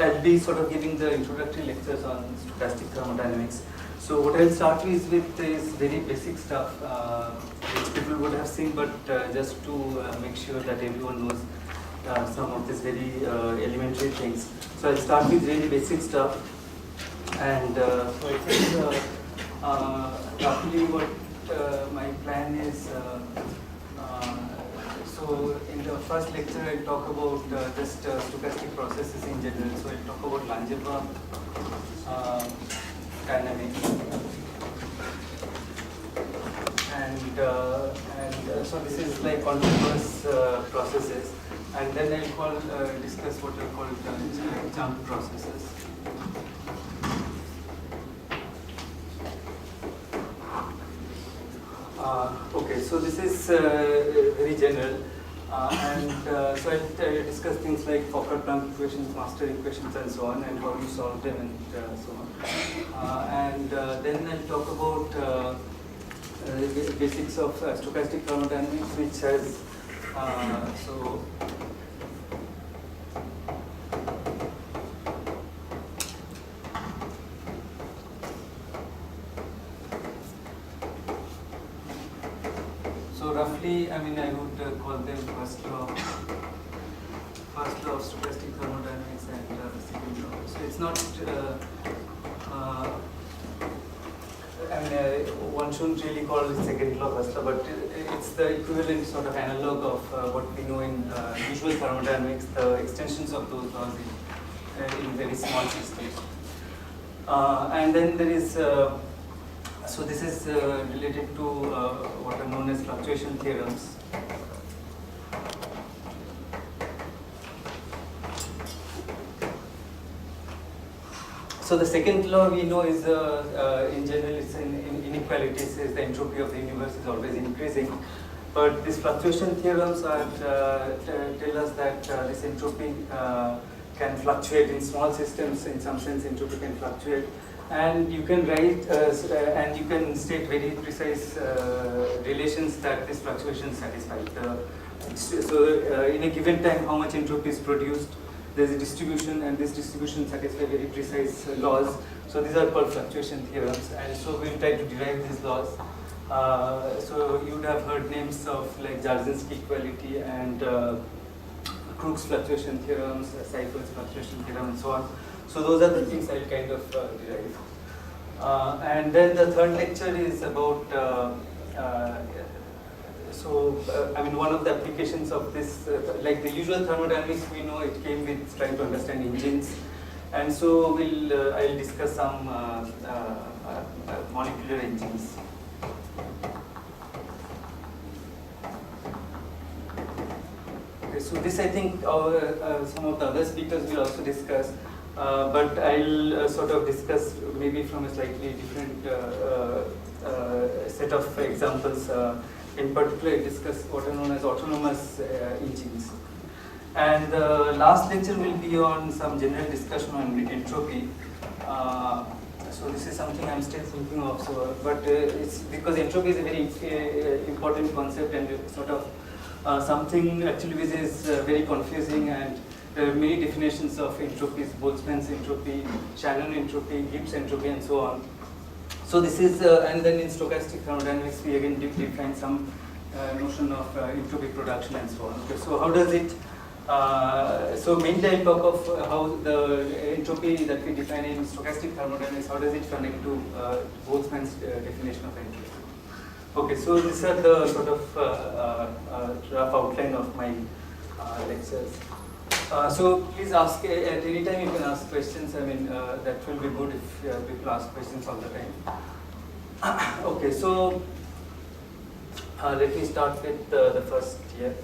I'll be sort of giving the introductory lectures on stochastic thermodynamics. So what I'll start with is very basic stuff, which people would have seen, but just to make sure that everyone knows some of these very elementary things. So I'll start with really basic stuff, and so I think roughly what my plan is. So in the first lecture, I'll talk about just stochastic processes in general. So I'll talk about Langevin dynamics, and so this is like continuous processes, and then I'll discuss what are called jump processes. Okay, so this is very general, and so I'll discuss things like Fokker-Planck equations, master equations, and so on, and how you solve them, and so on. And then I'll talk about the basics of stochastic thermodynamics, which has So roughly, I mean, I would call them first law of stochastic thermodynamics and second law. So it's not, I mean, one shouldn't really call it second law first law, but it's the equivalent sort of analog of what we know in usual thermodynamics, the extensions of those laws in very small systems. And then there is so this is related to what are known as fluctuation theorems. So the second law we know is, in general, it's in inequalities, is the entropy of the universe is always increasing. But these fluctuation theorems tell us that this entropy can fluctuate in small systems. In some sense, entropy can fluctuate. And you can write and you can state very precise relations that this fluctuation satisfies. So in a given time, how much entropy is produced, there's a distribution, and this distribution satisfies very precise laws. So these are called fluctuation theorems, and so we'll try to derive these laws. So you would have heard names of like Jarzynski equality and Crookes fluctuation theorems, Seifel's fluctuation theorem, and so on. So those are the things I'll kind of derive. And then the third lecture is about, I mean, one of the applications of this, like the usual thermodynamics we know, it came with trying to understand engines. And so I'll discuss some molecular engines. Okay, so this I think some of the other speakers will also discuss. But I'll sort of discuss maybe from a slightly different set of examples. In particular, I discuss what are known as autonomous engines. And the last lecture will be on some general discussion on entropy. So this is something I'm still thinking of. So, but it's because entropy is a very important concept, and it's sort of something actually which is very confusing, and there are many definitions of entropies: Boltzmann's entropy, Shannon entropy, Gibbs entropy, and so on. So this is, and then in stochastic thermodynamics, we again define some notion of entropy production and so on. Okay, so how does it? So mainly I'll talk of how the entropy that we define in stochastic thermodynamics, how does it turn into Boltzmann's definition of entropy? Okay, so these are the sort of rough outline of my lectures. So please ask at any time. You can ask questions. I mean, that will be good if people ask questions all the time. Okay, so let me start with the first here.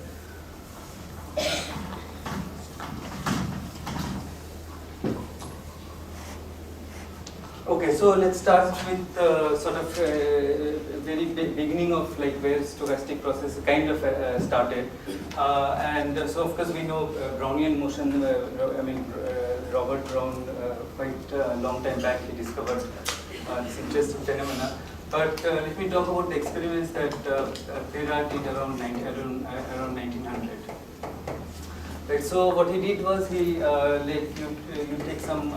Okay, so let's start with sort of very beginning of like where stochastic process kind of started, and so of course we know Brownian motion. I mean, Robert Brown quite a long time back he discovered this interesting phenomena. But let me talk about the experiments that Dhar did around 1900. Right. So what he did was he like you take some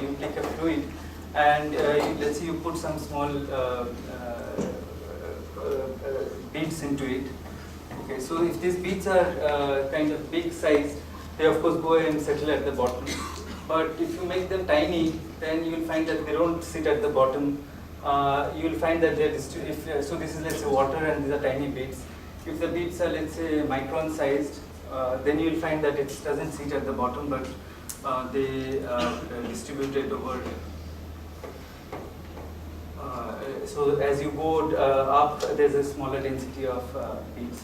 you take a fluid and let's say you put some small beads into it. Okay. So if these beads are kind of big sized, they of course go and settle at the bottom. But if you make them tiny, then you will find that they don't sit at the bottom. You will find that they're so this is let's say water and these are tiny beads. If the beads are let's say micron sized, then you will find that it doesn't sit at the bottom, but they distributed over. So as you go up, there's a smaller density of beads,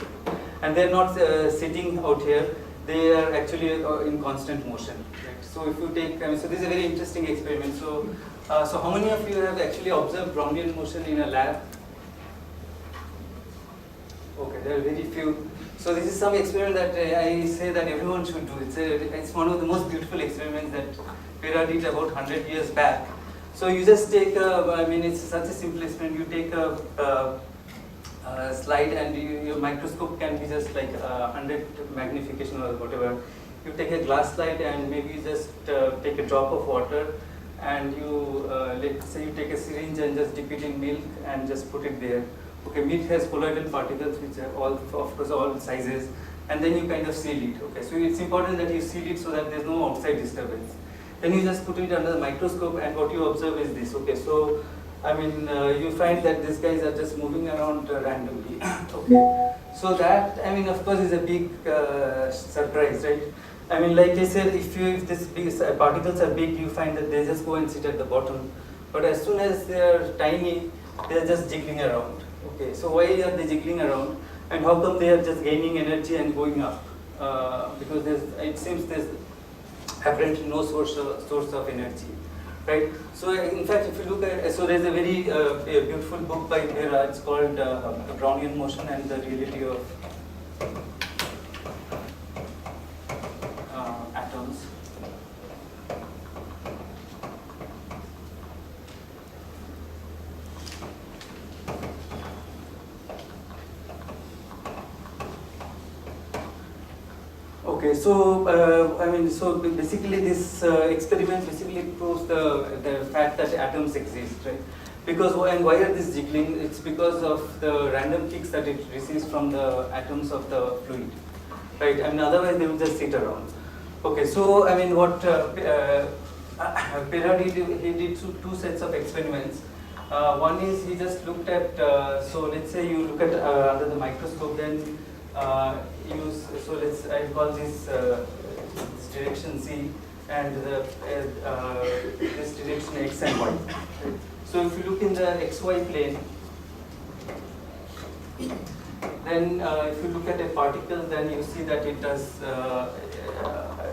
and they're not sitting out here. They are actually in constant motion. Right? So if you take, so this is a very interesting experiment. So, so how many of you have actually observed Brownian motion in a lab? Okay, there are very few. So this is some experiment that I say that everyone should do. It's one of the most beautiful experiments that Pera did about 100 years back. So you just take I mean it's such a simple experiment. You take a slide and your microscope can be just like 100 magnification or whatever. You take a glass slide and maybe you just take a drop of water and you let's say you take a syringe and just dip it in milk and just put it there. Okay, milk has colloidal particles which are all, of course, all sizes, and then you kind of seal it. Okay, so it's important that you seal it so that there's no outside disturbance. Then you just put it under the microscope, and what you observe is this. Okay, so I mean you find that these guys are just moving around randomly. Okay, so that I mean of course is a big surprise, right? I mean, like I said, if these particles are big, you find that they just go and sit at the bottom. But as soon as they are tiny, they are just jiggling around. Okay, so why are they jiggling around, and how come they are just gaining energy and going up? Because it seems there's apparently no source of energy, right? So in fact, if you look at, so there's a very beautiful book by Dhar. It's called Brownian Motion and the Reality of Atoms. Okay, so I mean, so basically this experiment basically proves the fact that atoms exist, right? Because and why are this jiggling? It's because of the random kicks that it receives from the atoms of the fluid, right? I mean, otherwise they will just sit around. Okay, so I mean, what Pera did, he did two sets of experiments. One is he just looked at, so let's say you look at under the microscope, then so I call this direction Z and this direction X and Y. Right? So if you look in the XY plane, then if you look at a particle, then you see that it does.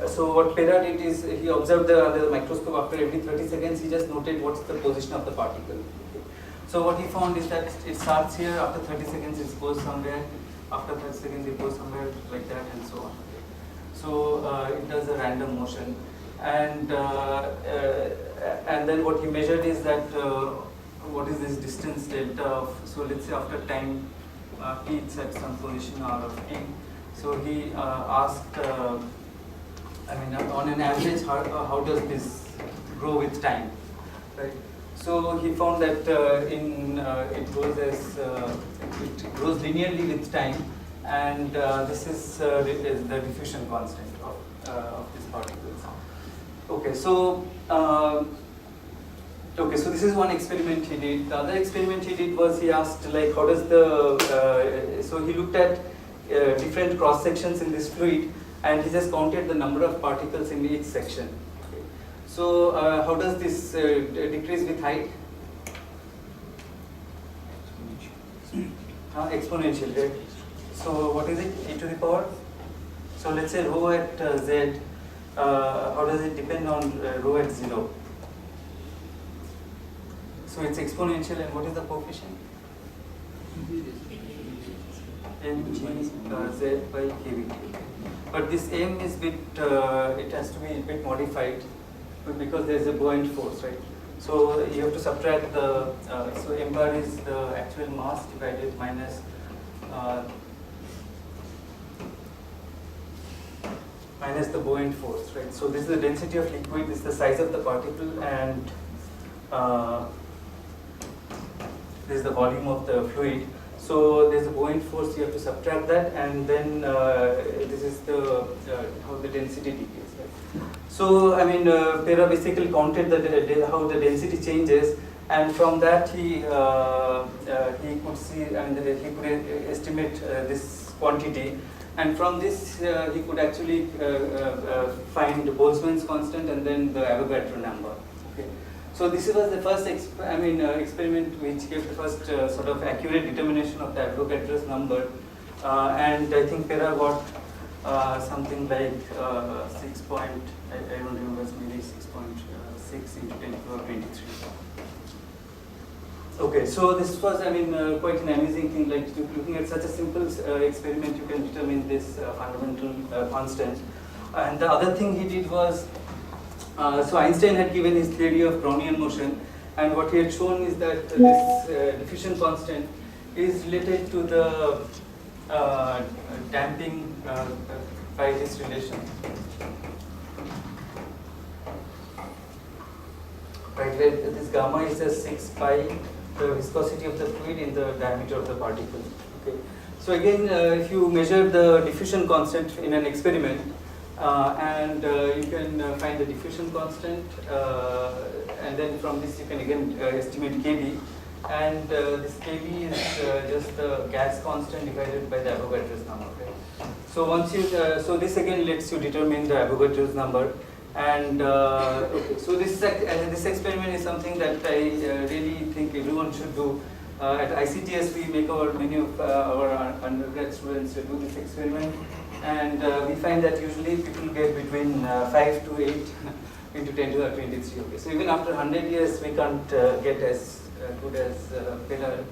So what Pera did is he observed under the microscope after every 30 seconds, he just noted what's the position of the particle. Okay. So what he found is that it starts here, after 30 seconds it goes somewhere, after 30 seconds it goes somewhere like that, and so on. So it does a random motion, and then what he measured is that what is this distance delta of, so let's say after time t it's at some position r of t. So he asked, I mean on an average how does this grow with time, right? So he found that it grows linearly with time, and this is the diffusion constant of these particles. Okay, so so this is one experiment he did. The other experiment he did was he asked like how does the so he looked at different cross sections in this fluid, and he just counted the number of particles in each section. So how does this decrease with height? Exponential, right? So what is it? E to the power? So let's say rho at z, how does it depend on rho at 0? So it's exponential, and what is the coefficient? mg z by kV. But this m is bit, it has to be a bit modified, because there is a buoyant force, right? So you have to subtract the, so m bar is the actual mass divided minus minus the buoyant force, right? So this is the density of liquid, this is the size of the particle, and this is the volume of the fluid. So there's a buoyant force, you have to subtract that, and then this is the how the density decays. Right? So I mean, Pera basically counted how the density changes, and from that he could see and he could estimate this quantity, and from this he could actually find Boltzmann's constant and then the Avogadro number. Okay. So this was the first experiment which gave the first sort of accurate determination of the Avogadro's number, and I think Pera got something like 6 point, I don't remember, maybe 6.6 into 10 to the power 23. Okay, so this was quite an amazing thing, like looking at such a simple experiment you can determine this fundamental constant. And the other thing he did was, so Einstein had given his theory of Brownian motion, and what he had shown is that this diffusion constant is related to the damping by this relation. Right, where this gamma is just 6 pi the viscosity of the fluid in the diameter of the particle. Okay. So again, if you measure the diffusion constant in an experiment, and you can find the diffusion constant, and then from this you can again estimate Kb, and this Kb is just the gas constant divided by the Avogadro's number. Right? So once you, so this again lets you determine the Avogadro's number, and okay, so this experiment is something that I really think everyone should do. At ICTS, we make many of our undergrad students do this experiment, and we find that usually people get between 5 to 8 into 10 to the 23. Okay, so even after 100 years, we can't get as good as Pera,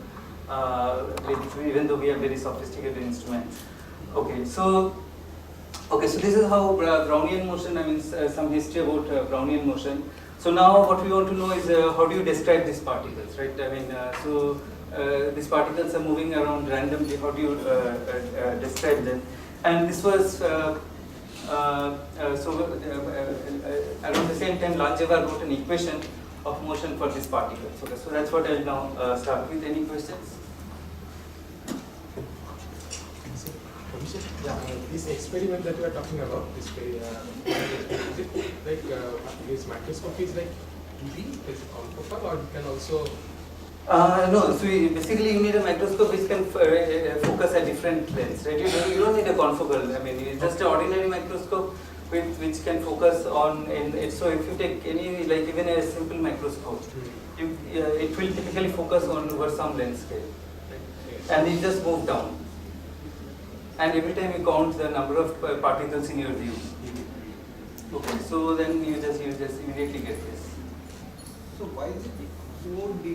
even though we have very sophisticated instruments. Okay, so this is how Brownian motion. Some history about Brownian motion. So now what we want to know is how do you describe these particles, right? These particles are moving around randomly. How do you describe them? And this was around the same time Langevin wrote an equation of motion for these particles. Okay, so that's what I'll now start with. Any questions? Yeah, this experiment that we are talking about, this this microscope is like 2D, is it confocal, or you can also? No, so basically you need a microscope which can focus at different lengths, right? You don't need a confocal. It's just an ordinary microscope which can focus on. So if you take any, like even a simple microscope, it will typically focus on over some length scale, right? And it just move down. And every time you count the number of particles in your view. Okay, so then you just immediately get this. So why is it 4D?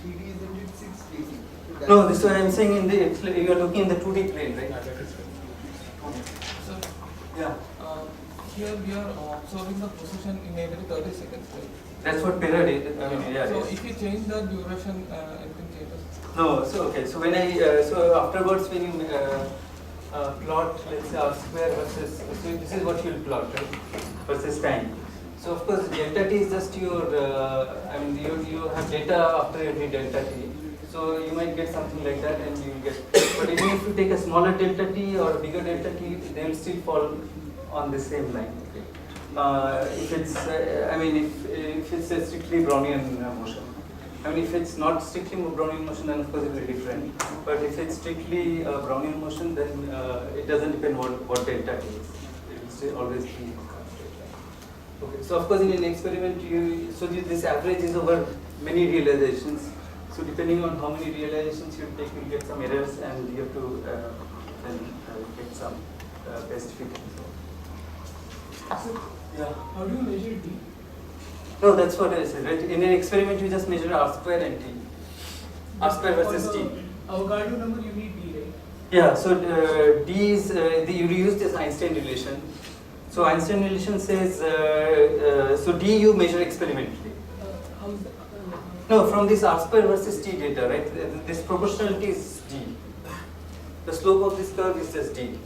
3D isn't it 6D? No, this is what I'm saying. You are looking in the 2D plane, right? So, yeah. Here we are observing the position in every 30 seconds, right? That's what Pera did. So if you change the duration, anything changes? No, so okay. So when so afterwards when you plot, let's say R square versus, so this is what you'll plot, right? Versus time. So of course delta t is just your, you have data after every delta t. So you might get something like that, and you will get. But even if you take a smaller delta t or a bigger delta t, they will still fall on the same line. Okay. If it's, if it's a strictly Brownian motion. If it's not strictly Brownian motion, then of course it will be different. But if it's strictly Brownian motion, then it doesn't depend what delta t is. It will still always be. Okay. So of course in an experiment, this average is over many realizations. So depending on how many realizations you take, you'll get some errors, and you have to then get some best fit. So, yeah. how do you measure D? No, that's what I said, right? In an experiment, you just measure R square and T. R square versus T. Avogadro number, you need D, right? Yeah, so D is, you use this Einstein relation. So Einstein relation says, so D you measure experimentally. How is that? No, from this R square versus T data, right? This proportionality is D. The slope of this curve is just D.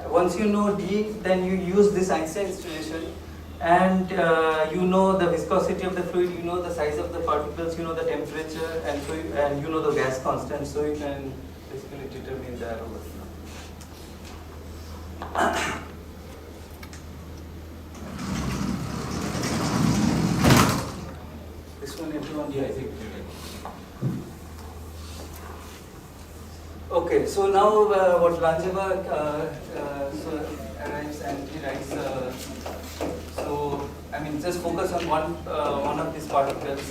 once you know D, then you use this Einstein's relation, and you know the viscosity of the fluid, you know the size of the particles, you know the temperature, and so and you know the gas constant, so you can basically determine that over. This one, everyone. Yeah, I think. Okay, so now what Langevin arrives and he writes. So I mean, just focus on one of these particles.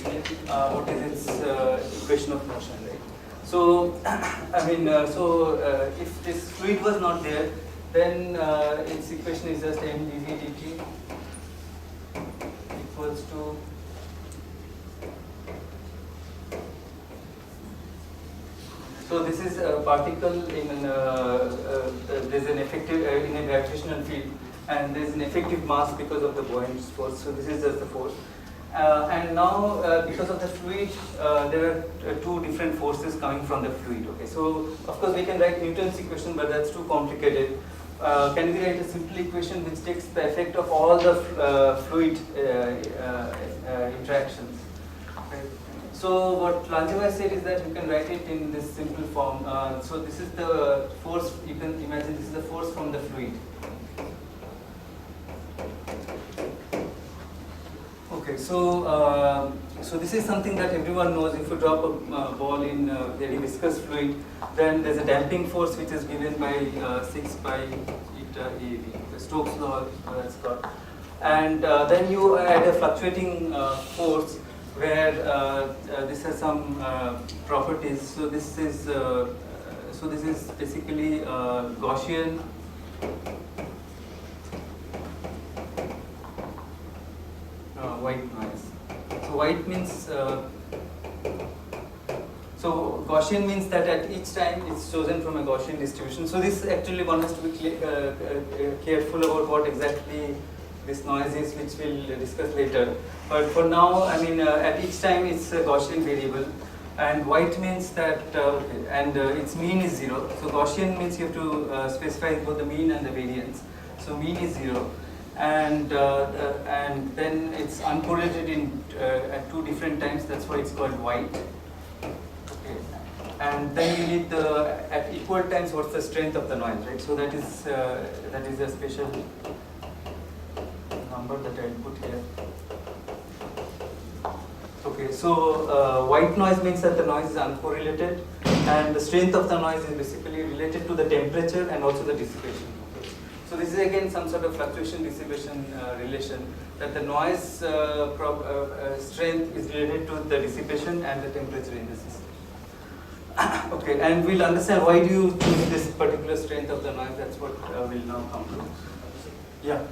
What is its equation of motion, right? So I mean, if this fluid was not there, then its equation is just m dv dt equals to so this is a particle in there's an effective in a gravitational field, and there's an effective mass because of the buoyant force. So this is just the force. And now because of the fluid, there are two different forces coming from the fluid. Okay, so of course we can write Newton's equation, but that's too complicated. Can we write a simple equation which takes the effect of all the fluid interactions? Okay. So what Langevin said is that you can write it in this simple form. So this is the force, you can imagine this is the force from the fluid. Okay, so so this is something that everyone knows. If you drop a ball in very viscous fluid, then there's a damping force which is given by 6 pi eta eV, the Stokes law that's called. And then you add a fluctuating force where this has some properties. So this is basically Gaussian. White noise. So white means so Gaussian means that at each time it's chosen from a Gaussian distribution. So this actually one has to be careful about what exactly this noise is, which we'll discuss later. But for now, I mean, at each time it's a Gaussian variable, and white means that and its mean is 0. So Gaussian means you have to specify both the mean and the variance. So mean is 0. And then it's uncorrelated in at two different times. That's why it's called white. Okay. And then you need the at equal times. What's the strength of the noise, right? So that is a special number that I'll put here. Okay. So white noise means that the noise is uncorrelated, and the strength of the noise is basically related to the temperature and also the dissipation. So this is again some sort of fluctuation dissipation relation, that the noise strength is related to the dissipation and the temperature in the system. Okay, and we'll understand why do you choose this particular strength of the noise. That's what we'll now come to. Yeah.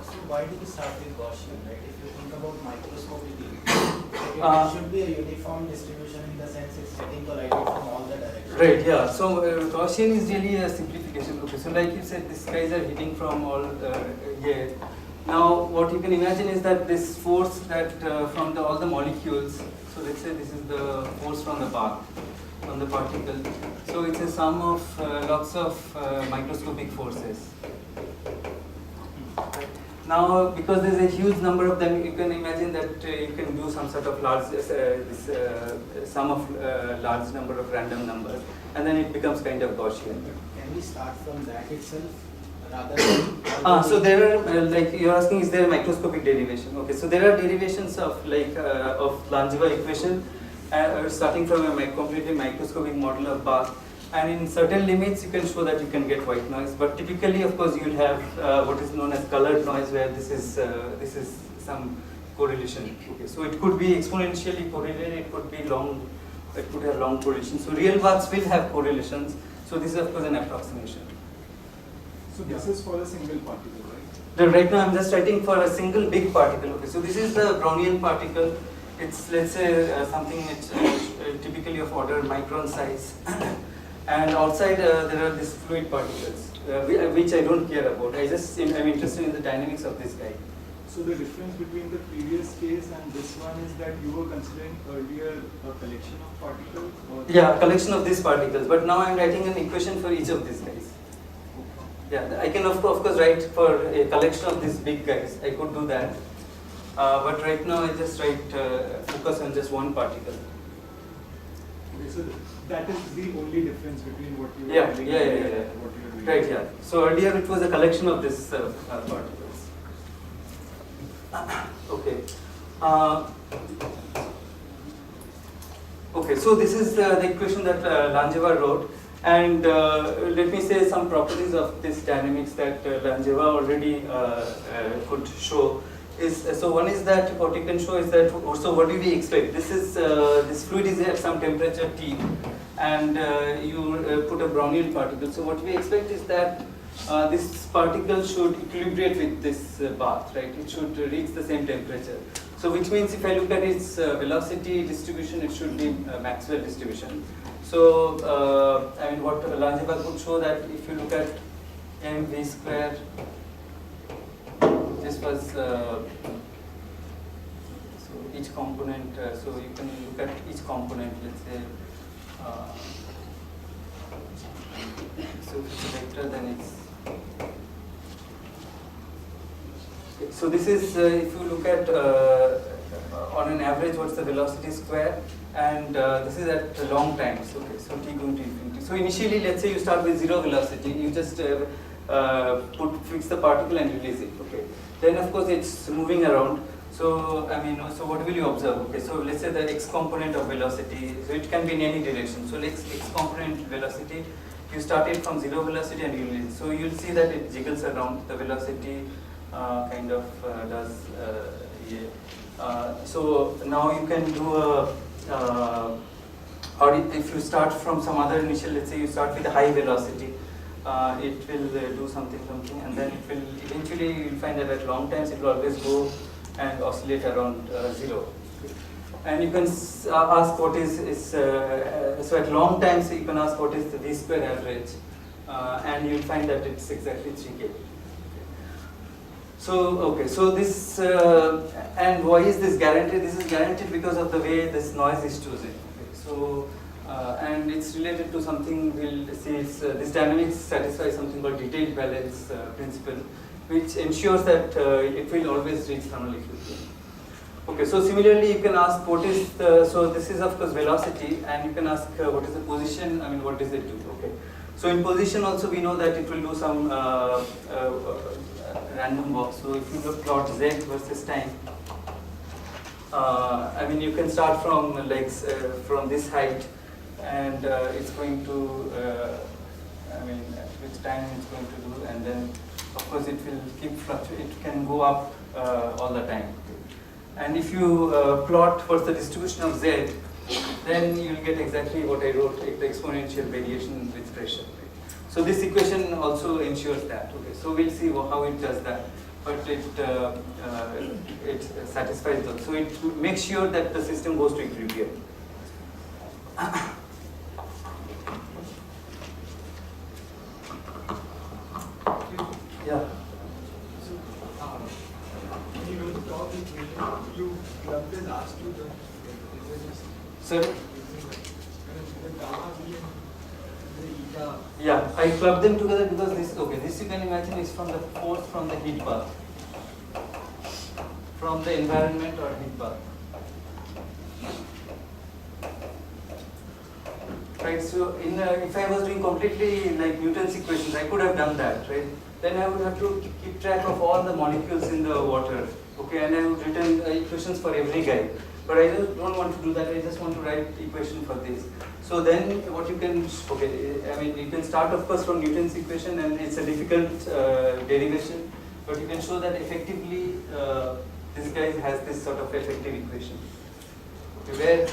So why do we start with Gaussian, right? If you think about microscopically, it should be a uniform distribution in the sense it's getting collided from all the directions. Right, yeah. So Gaussian is really a simplification. Okay, so like you said, these guys are hitting from all here. Now, what you can imagine is that this force that from all the molecules. So let's say this is the force from the bar, on the particle. So it's a sum of lots of microscopic forces. Now, because there's a huge number of them, you can imagine that you can do some sort of large, sum of large number of random numbers, and then it becomes kind of Gaussian. Can we start from that itself, rather than? So there are, like you're asking, is there a microscopic derivation? Okay, so there are derivations of of Langevin equation, starting from a completely microscopic model of Bach. And in certain limits, you can show that you can get white noise. But typically, of course, you'll have what is known as colored noise, where this is some correlation. Okay, so it could be exponentially correlated. It could be long. It could have long correlation. So real Bachs will have correlations. So this is of course an approximation. So this is for a single particle, right? Right now, I'm just writing for a single big particle. Okay, so this is the Brownian particle. It's, let's say, something which typically of order micron size. And outside there are these fluid particles, which I don't care about. I'm interested in the dynamics of this guy. So the difference between the previous case and this one is that you were considering earlier a collection of particles? Or yeah, collection of these particles. But now I'm writing an equation for each of these guys. Yeah, I can of course write for a collection of these big guys. I could do that, but right now I just focus on just one particle. Okay, so that is the only difference between what you were Yeah, doing yeah, yeah, earlier yeah. and what you are doing. Right, yeah. So earlier it was a collection of these particles. Okay. Okay, so this is the equation that Langevin wrote, and let me say some properties of this dynamics that Langevin already could show. So one is that what you can show is that, so what do we expect? This fluid is at some temperature T, and you put a Brownian particle. So what we expect is that this particle should equilibrate with this bath, right? It should reach the same temperature. So which means if I look at its velocity distribution, it should be Maxwell distribution. So I mean, what Langevin could show that if you look at mv square, this was so each component. So you can look at each component. Let's say so if it's a vector, then it's. So this is if you look at on an average, what's the velocity square, and this is at long times. Okay, so t going to infinity. So initially, let's say you start with 0 velocity, you just fix the particle and release it. Okay, then of course it's moving around. So I mean, so what will you observe? Okay, so let's say the x component of velocity. So it can be in any direction. So x component velocity, you start it from 0 velocity and you release. So you'll see that it jiggles around. The velocity kind of does. So now you can do or if you start from some other initial, let's say you start with a high velocity, it will do something, and then it will eventually you'll find that at long times it will always go and oscillate around 0. And you can ask what is so at long times you can ask what is the v square average, and you'll find that it's exactly 3k. So okay, so this and why is this guaranteed? This is guaranteed because of the way this noise is chosen. Okay, so and it's related to something we'll see. This dynamics satisfies something called detailed balance principle, which ensures that it will always reach thermal equilibrium. Okay, so similarly you can ask what is the, so this is of course velocity, and you can ask what is the position. I mean, what does it do? Okay, so in position also we know that it will do some random walk. So if you look plot z versus time, I mean you can start from from this height, and it's going to I mean which time it's going to do, and then of course it will keep fluctuating. It can go up all the time. And if you plot what's the distribution of z, then you'll get exactly what I wrote, the exponential variation with pressure. So this equation also ensures that. Okay, so we'll see how it does that, but it satisfies those. So it makes sure that the system goes to equilibrium. Yeah. When you don't talk in English, you club the last two terms. Sorry? The gamma v and the eta. Yeah, I clubbed them together because this you can imagine is from the force from the heat bath, from the environment or heat bath. Right, so if I was doing completely like Newton's equations, I could have done that, right? Then I would have to keep track of all the molecules in the water, okay, and I would written equations for every guy. But I just don't want to do that, I just want to write equation for this. So then what you can, okay, I mean you can start of course from Newton's equation, and it's a difficult derivation, but you can show that effectively this guy has this sort of effective equation, okay, where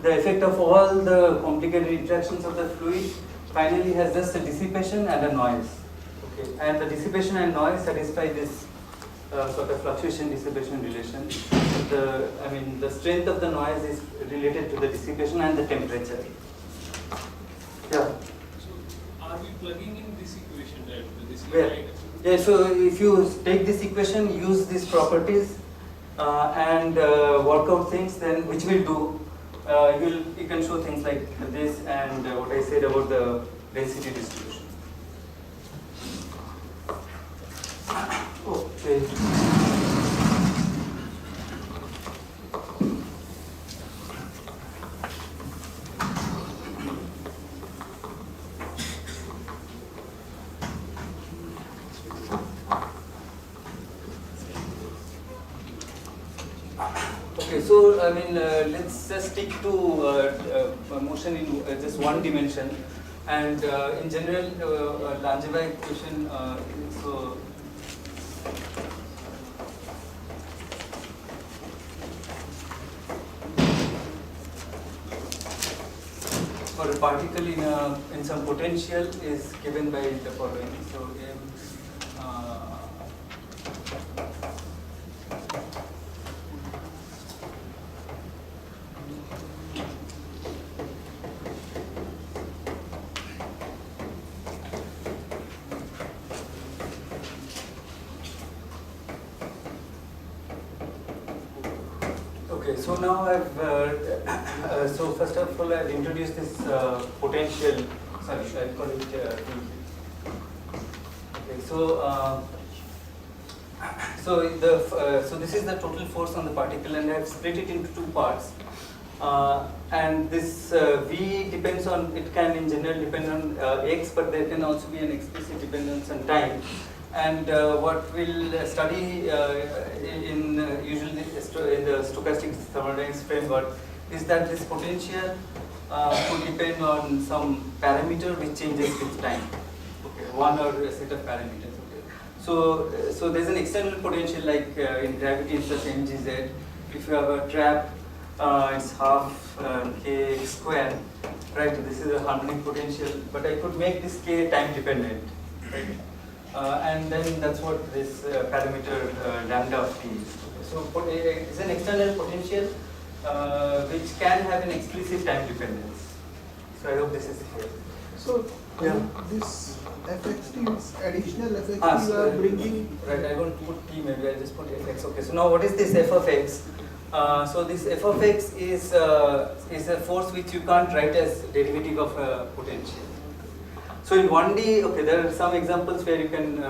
the effect of all the complicated interactions of the fluid finally has just a dissipation and a noise. Okay, and the dissipation and noise satisfy this sort of fluctuation dissipation relation. I mean the strength of the noise is related to the dissipation and the temperature. Yeah. So are we plugging in this equation, right? This is Where? right. Yeah, so if you take this equation, use these properties and work out things, then which will do, you can show things like this and what I said about the density distribution. Okay. Okay, so I mean, let's just stick to motion in just one dimension, and in general, Langevin equation. So for a particle in some potential is given by the following. So m. Okay, so now I've so first of all I've introduced this potential. Sorry, I'll call it. Okay, so so this is the total force on the particle, and I've split it into two parts. And this V depends on, it can in general depend on x, but there can also be an explicit dependence on time. And what we'll study usually in the stochastic thermodynamics framework is that this potential could depend on some parameter which changes with time. Okay, one or a set of parameters. Okay. So there's an external potential like in gravity it's just mgz. If you have a trap, it's half kx square, right? This is a harmonic potential, but I could make this k time dependent, right? And then that's what this parameter lambda of t is. Okay. So it's an external potential which can have an explicit time dependence. So I hope this is clear. So Yeah. this FXT is additional FXT you are bringing. Right, I won't put t, maybe I'll just put fx. Okay, so now what is this f of x? So this f of x is a force which you can't write as derivative of a potential. So in 1D, okay, there are some examples where you can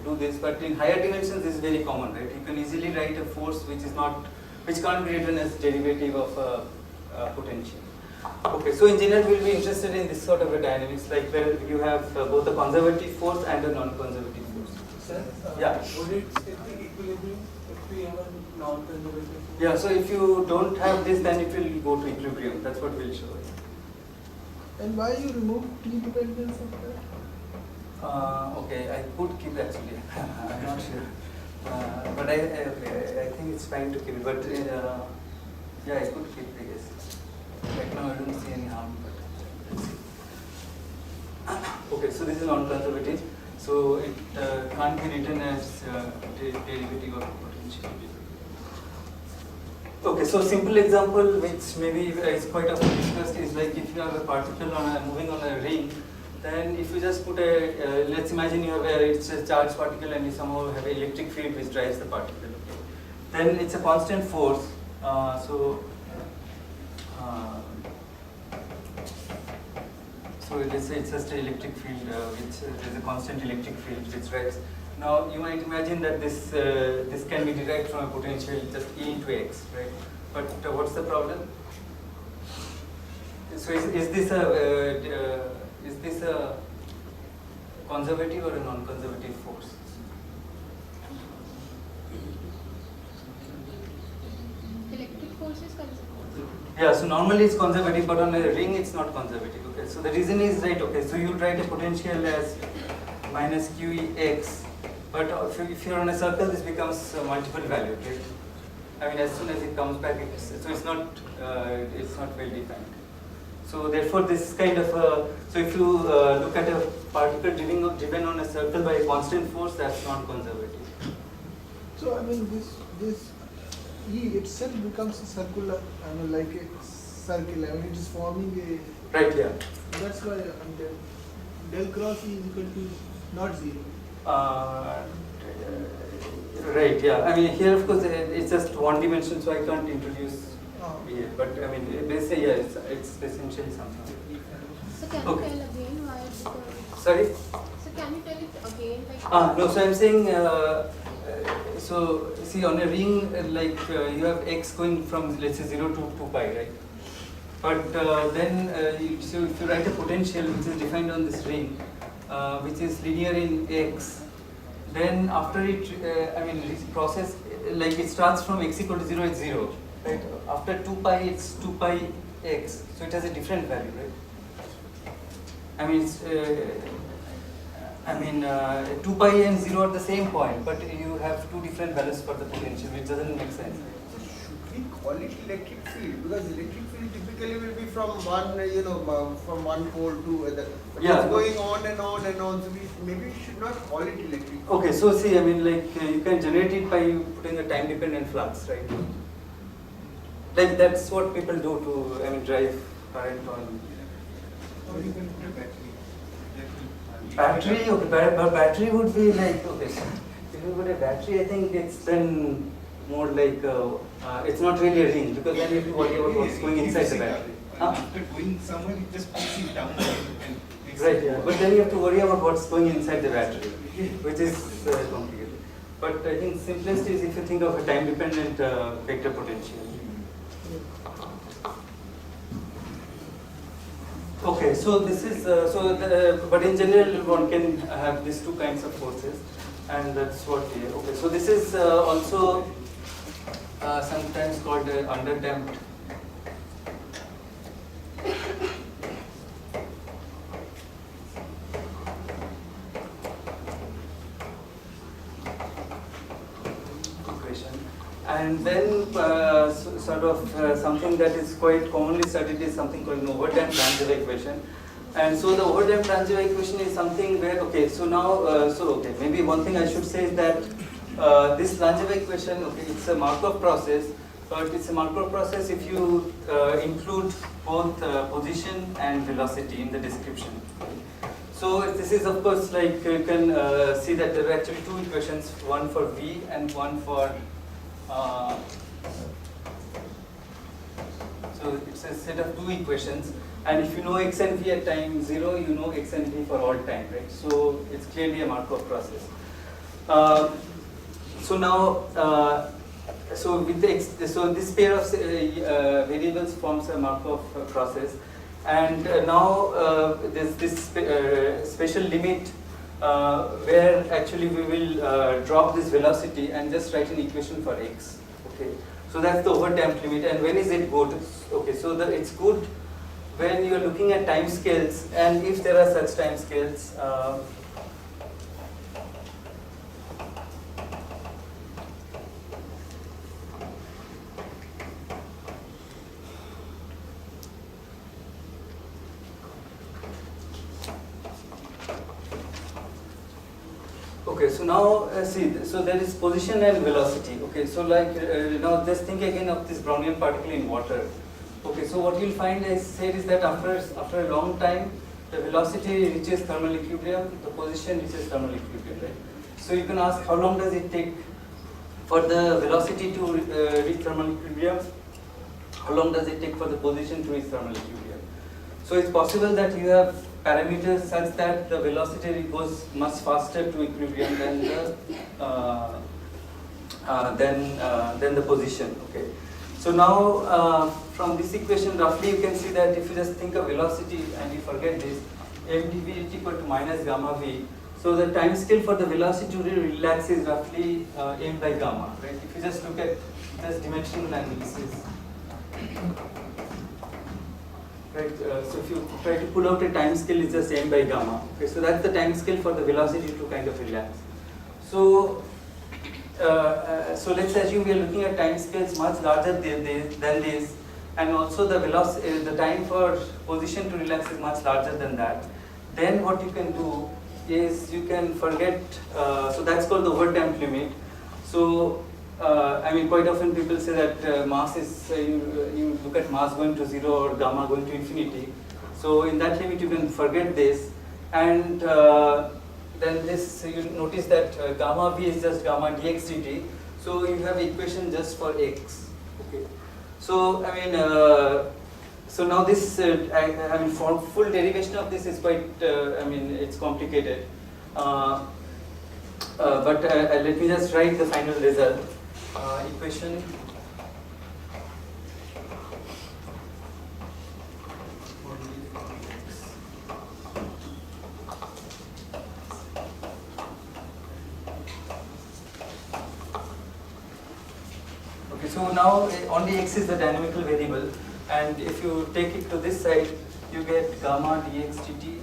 do this, but in higher dimensions this is very common, right? You can easily write a force which can't be written as derivative of a potential. Okay, so in general we'll be interested in this sort of a dynamics, like where you have both a conservative force and a non-conservative force. Sir, Yeah. would it set the equilibrium if we have a non-conservative? Yeah, so if you don't have this, then it will go to equilibrium. That's what we'll show. And why you remove T dependence of that? Okay, I could keep actually. I'm not sure, but I think it's fine to keep it. But yeah, I could keep it, I guess. Right now, I don't see any harm. But let's see. Okay, so this is non-conservative. So it can't be written as derivative of potential. Okay, so simple example which maybe is quite often discussed is like if you have a particle moving on a ring, then if you just put a, let's imagine you have it's a charged particle and you somehow have an electric field which drives the particle. Okay. Then it's a constant force. So let's say it's just an electric field which there's a constant electric field which drives. Now you might imagine that this can be derived from a potential just E into x, right? But what's the problem? So is this a conservative or a non-conservative force? Electric force is conservative. Yeah, so normally it's conservative, but on a ring it's not conservative. Okay, so the reason is right. Okay, so you write a potential as minus QEx. But if you're on a circle, this becomes multiple valued, right? I mean, as soon as it comes back, it's not well defined. So therefore, this kind of so if you look at a particle driven on a circle by a constant force, that's not conservative. So I mean, this E itself becomes a circular. I mean, like a circle. I mean, it is forming a. Right. Yeah. That's why del cross E is equal to not 0. Right, yeah. I mean, here of course it's just one dimension, so I can't introduce here. But I mean, basically, yeah, it's essentially something. So can Okay. you tell again why? Because Sorry? so can you tell it again? Like No, so I'm saying, so see on a ring, you have x going from let's say 0 to 2 pi, right? But then, so if you write a potential which is defined on this ring, which is linear in x, then after it, this process, like it starts from x equal to 0, it's 0, right? After 2 pi, it's 2 pi x, so it has a different value, right? 2 pi and 0 are the same point, but you have two different values for the potential, which doesn't make sense. Should we call it electric field? Because electric field typically will be from one, from one pole to other. But Yeah. it's going on and on and on. So maybe we should not call it electric field. Okay, so see, you can generate it by putting a time-dependent flux, right? Like that's what people do to, drive current on. Or you can put a battery. Battery, okay, but battery would be like, okay, so if you put a battery, I think it's then more like, it's not really a ring, because then you have to worry about what's going inside the battery. After going somewhere, it just pulls it down and Right, yeah. But then you have to worry about what's going inside the battery, which is complicated. But I think simplest is if you think of a time-dependent vector potential. Okay, so this is but in general one can have these two kinds of forces, and that's what we. Okay, so this is also sometimes called underdamped. And then something that is quite commonly studied is something called an overdamped Langevin equation. And so the overdamped Langevin equation is something where, okay, so now, maybe one thing I should say is that this Langevin equation, okay, it's a Markov process, but it's a Markov process if you include both position and velocity in the description. So this is of course like you can see that there are actually two equations, one for V and one for so it's a set of two equations, and if you know x and v at time 0, you know x and v for all time, right? So it's clearly a Markov process. So now, so with the so this pair of variables forms a Markov process, and now there's this special limit where actually we will drop this velocity and just write an equation for x. Okay, so that's the overdamped limit. And when is it good? Okay, so it's good when you are looking at time scales, and if there are such time scales. Okay, so now see, so there is position and velocity. Okay, so like now just think again of this Brownian particle in water. Okay, so what you'll find I said is that after a long time, the velocity reaches thermal equilibrium, the position reaches thermal equilibrium, right? So you can ask how long does it take for the velocity to reach thermal equilibrium? How long does it take for the position to reach thermal equilibrium? So it's possible that you have parameters such that the velocity goes much faster to equilibrium than the position. Okay. So now from this equation, roughly you can see that if you just think of velocity and you forget this, mdv is equal to minus gamma v. So the time scale for the velocity to relax is roughly m by gamma, right? If you just look at this dimensional analysis. Right, so if you try to pull out a time scale, it's just m by gamma. Okay, so that's the time scale for the velocity to kind of relax. So, so let's assume we are looking at time scales much larger than this, and also the velocity, the time for position to relax is much larger than that. Then what you can do is you can forget. So that's called the overdamped limit. So. Quite often people say that mass is, you look at mass going to 0 or gamma going to infinity. So in that limit you can forget this, and then this, you notice that gamma v is just gamma dx dt. So you have equation just for x. Okay. So so now this, for full derivation of this is quite, it's complicated. But let me just write the final result. Equation okay, so now only x is the dynamical variable, and if you take it to this side, you get gamma dx dt.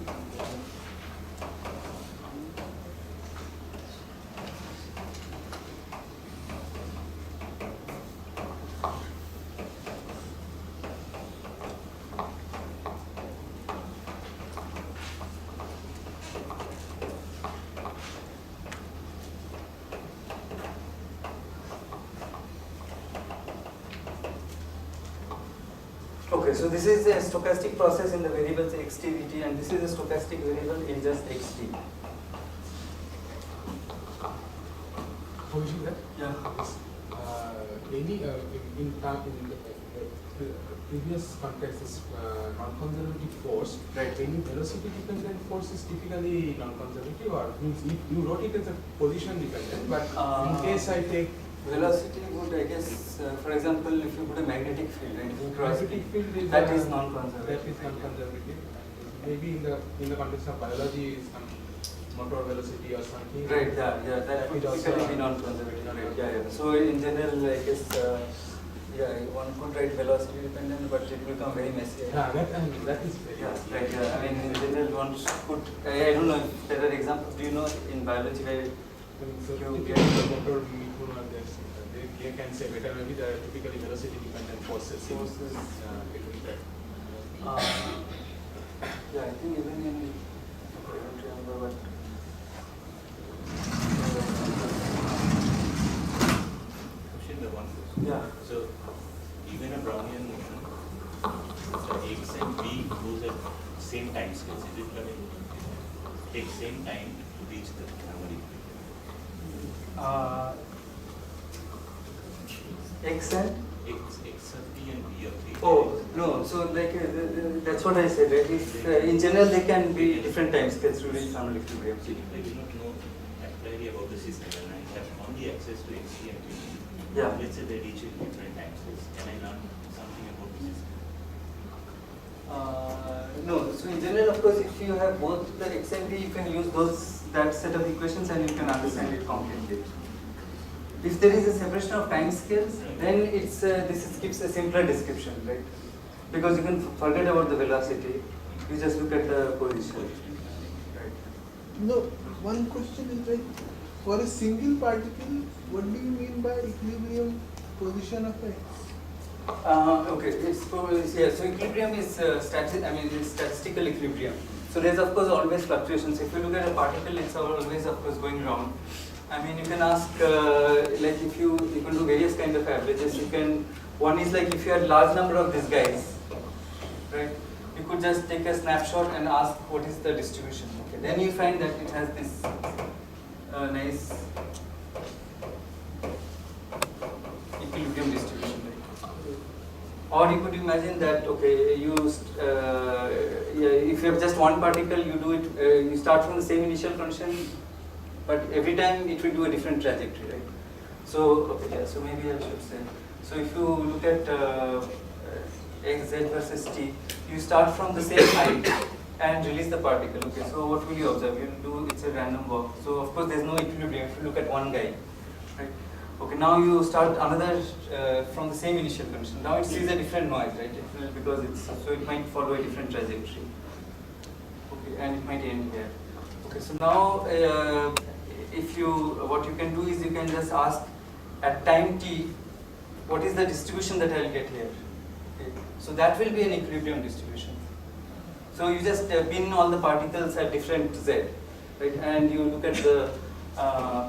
Okay, so this is a stochastic process in the variables xt, vt, and this is a stochastic variable in just xt. Position that? Yeah. Any in the previous context, this non-conservative force, Right. any velocity dependent force is typically non-conservative, or means you wrote it as a position dependent, but in case I take Velocity would, I guess, for example, if you put a magnetic field, right, magnetic field is that is non-conservative. That is non-conservative. Maybe in the context of biology, some motor velocity or something. Right, that would is typically also be non-conservative. Right, yeah. So in general, I guess, one could write velocity dependent, but it will become very messy. Yeah, that is very Right, yeah. I mean, in general, one could, I don't know if there are examples. Do you know in biology where So you typically get the motor they can say better maybe the typically velocity dependent forces. Forces. Between that. yeah, I think even in, I don't remember what. Question the one question. Yeah. So, even a Brownian motion, the x and v goes at same time scales. Is it like take same time to reach the Thermal X and? X of t and v of t. Oh, no, so like that's what I said, right? If, in general, they can be different time scales to reach thermal equilibrium. So if I do not know entirely about the system and I have only access to xt and v, Yeah. let's say they reach in different time scales, can I learn something about the system? No, so in general, of course, if you have both the x and v, you can use that set of equations and you can understand it completely. If there is a separation of time scales, then this gives a simpler description, right? Because you can forget about the velocity, you just look at the position. Right. No, one question is like, for a single particle, what do you mean by equilibrium position of x? Okay, it's probably, yeah, so equilibrium is statistical equilibrium. So there's of course always fluctuations. If you look at a particle, it's always of course going round. I mean, you can ask, like if you can do various kind of averages. One is like if you had large number of these guys, right? You could just take a snapshot and ask what is the distribution. Okay, then you find that it has this nice equilibrium distribution. Or you could imagine that, okay, if you have just one particle, you do it, you start from the same initial condition, but every time it will do a different trajectory, right? So, okay, yeah, so maybe I should say. So if you look at x, z versus t, you start from the same height and release the particle, okay? So what will you observe? It's a random walk. So of course there's no equilibrium if you look at one guy, right? Okay, now you start another from the same initial condition. Now it sees a different noise, right? Because so it might follow a different trajectory. Okay, and it might end here. Okay, so now what you can do is you can just ask at time t, what is the distribution that I'll get here? Okay, so that will be an equilibrium distribution. So you just pin all the particles at different z, right? And you look at the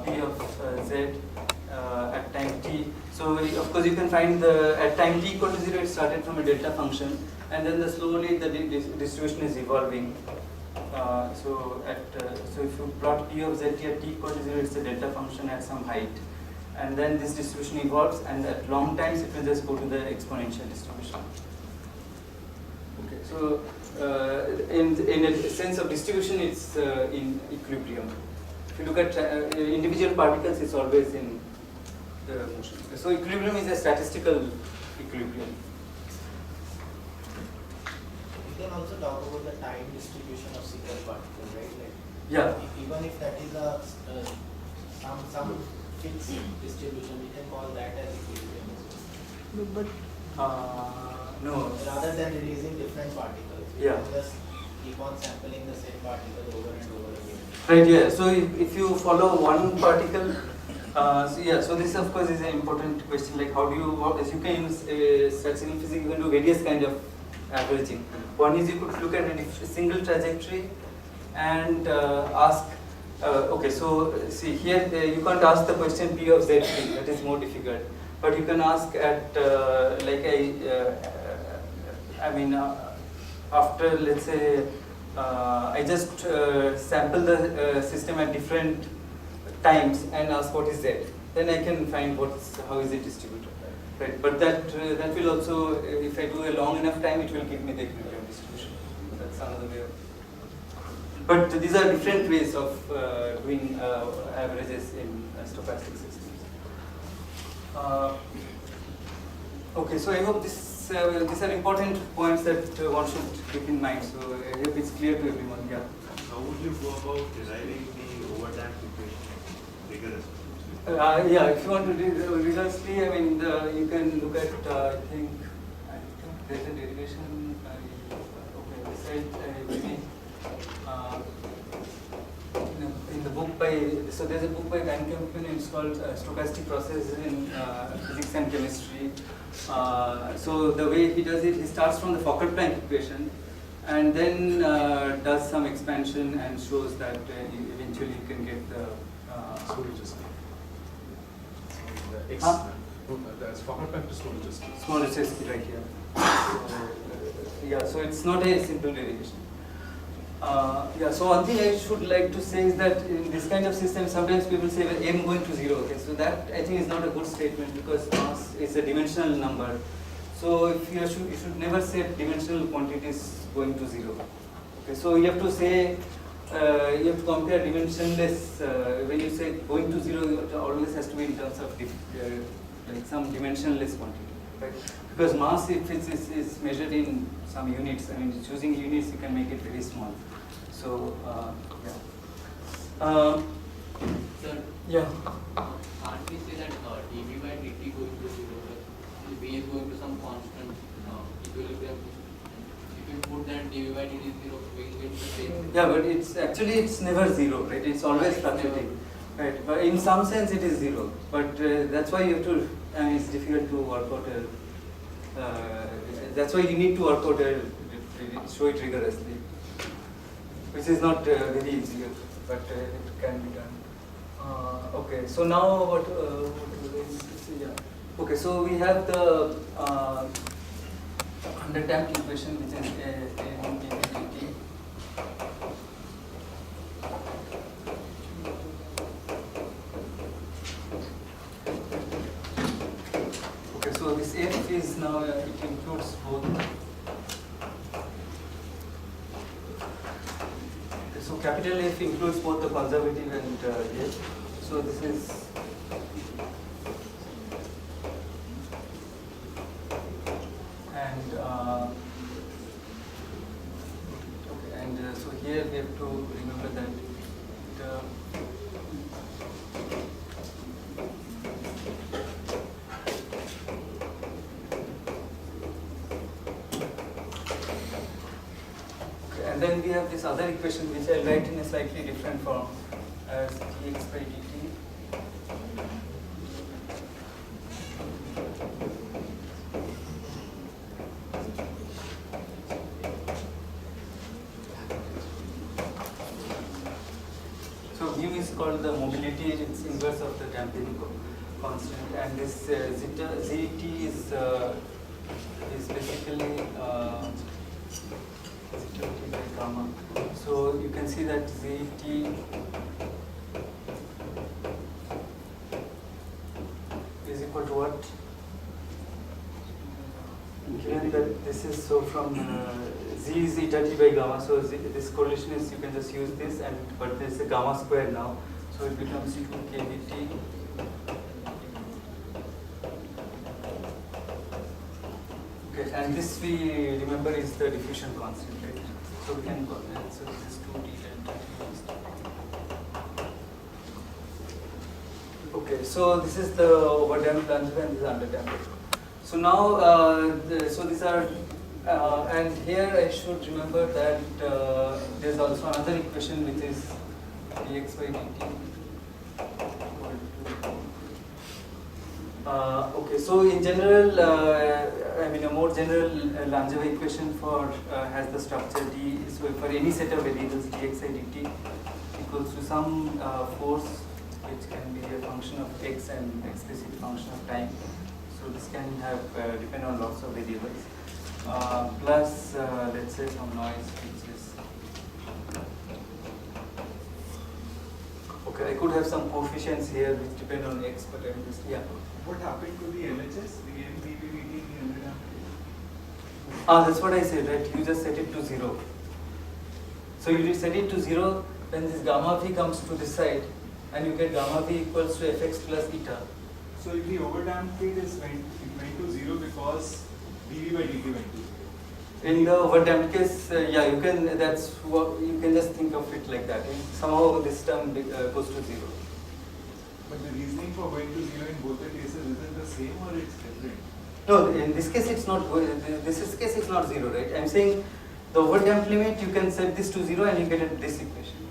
p of z. At time t. So of course you can find at time t equal to 0 it started from a delta function, and then slowly the distribution is evolving. So if you plot p of zt at t equal to 0, it's a delta function at some height, and then this distribution evolves, and at long times it will just go to the exponential distribution. Okay, so in a sense of distribution, it's in equilibrium. If you look at individual particles, it's always in the motion. So equilibrium is a statistical equilibrium. We can also talk about the time distribution of single particle, right? Like, Yeah. even if that is a some fixed distribution, we can call that as equilibrium as well. No, but No. Rather than releasing different particles, we Yeah. can just keep on sampling the same particle over and over again. Right, yeah. So if you follow one particle, so this of course is an important question, like how do you, as you can use statistical physics, you can do various kind of averaging. One is you could look at a single trajectory and ask, okay, so see here you can't ask the question P of Z3, that is more difficult. But you can ask at after, let's say, I just sample the system at different times and ask what is Z. Then I can find how is it distributed. Right? But that will also, if I do a long enough time, it will give me the equilibrium distribution. That's another way of. But these are different ways of doing averages in stochastic systems. Okay, so I hope these are important points that one should keep in mind. So I hope it's clear to everyone. Yeah. How would you go about deriving the overdamped equation rigorously? Yeah, if you want to do rigorously, I mean, you can look at, I think there's a derivation, okay, beside, in the book by, so there's a book by Langevin, it's called Stochastic Processes in Physics and Chemistry. So the way he does it, he starts from the Fokker-Planck equation and then does some expansion and shows that eventually you can get the The X, that's Fokker-Planck to Stochastic. Stochastic, right here. Yeah, so it's not a simple derivation. So one thing I should like to say is that in this kind of system, sometimes people say well, m going to 0. Okay, so that I think is not a good statement because mass is a dimensional number. So if you should never say dimensional quantities going to 0. Okay, so you have to say you have to compare dimensionless. When you say going to 0, it always has to be in terms of like some dimensionless quantity, right? Because mass, if it is measured in some units, I mean, choosing units, you can make it very small. So, yeah. Sir, Yeah. can't we say that dV by dt going to 0, V is going to some constant equilibrium? If you put that dV by dt is 0, we will get the same. Yeah, but it's never 0, right? It's always fluctuating, right? But in some sense, it is 0. But that's why you have to. It's difficult to work out that's why you need to work out show it rigorously, which is not very easy, but it can be done. Okay, so now what yeah. Okay, so we have the underdamped equation, which is dV/dt. Okay, so this F is now, it includes both. So capital F includes both the conservative and F. So this is so here we have to remember that and then we have this other equation which I write in a slightly different form as dx by dt. So mu is called the mobility, it's inverse of the damping constant, and this zt is basically by gamma. So you can see that zt is equal to what? Given that this is so from z is eta t by gamma, so this correlation is, you can just use this, and but there is a gamma square now, So it becomes equal to kVt. Okay, and this we remember is the diffusion constant, right? So we can go there. So this is 2d delta T. Okay, so this is the overdamped Langevin and this is underdamped. So now, so these are, and here I should remember that there's also another equation which is dx by dt. Okay, so in general, I mean a more general Langevin equation for has the structure d. So for any set of variables dx by dt equals to some force which can be a function of x and explicit function of time. So this can have depend on lots of variables. Plus let's say some noise which is okay. I could have some coefficients here which depend on x, but I'm just What happened to the LHS, the MPPVT, the underdamped? That's what I said, right? You just set it to 0. So you set it to 0 when this gamma v comes to this side, and you get gamma v equals to fx plus eta. So if the overdamped field went to 0 because dV by dt went to 0. In the overdamped case, yeah, you can. That's what you can just think of it like that. Somehow this term goes to 0. But the reasoning for going to 0 in both the cases isn't the same or it's different? No, in this case it's not. This case it's not 0, right? I'm saying the overdamped limit you can set this to 0 and you get this equation.